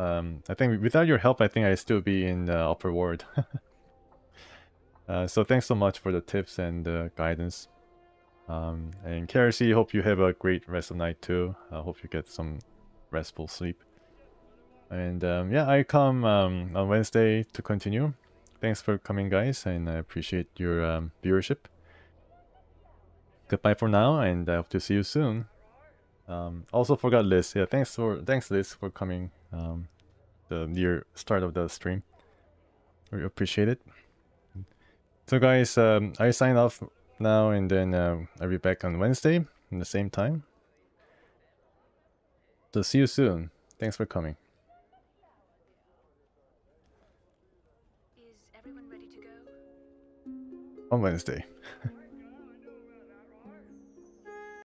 I think without your help, I think I'd still be in the upper ward. So thanks so much for the tips and guidance. And KRC, hope you have a great rest of the night too. I hope you get some restful sleep. And yeah, I come on Wednesday to continue. Thanks for coming, guys, and I appreciate your viewership. Goodbye for now, and I hope to see you soon. Also forgot Liz. Yeah, thanks Liz for coming the near start of the stream. We appreciate it. So guys, I sign off now, and then I'll be back on Wednesday in the same time. So see you soon. Thanks for coming. Is everyone ready to go? On Wednesday.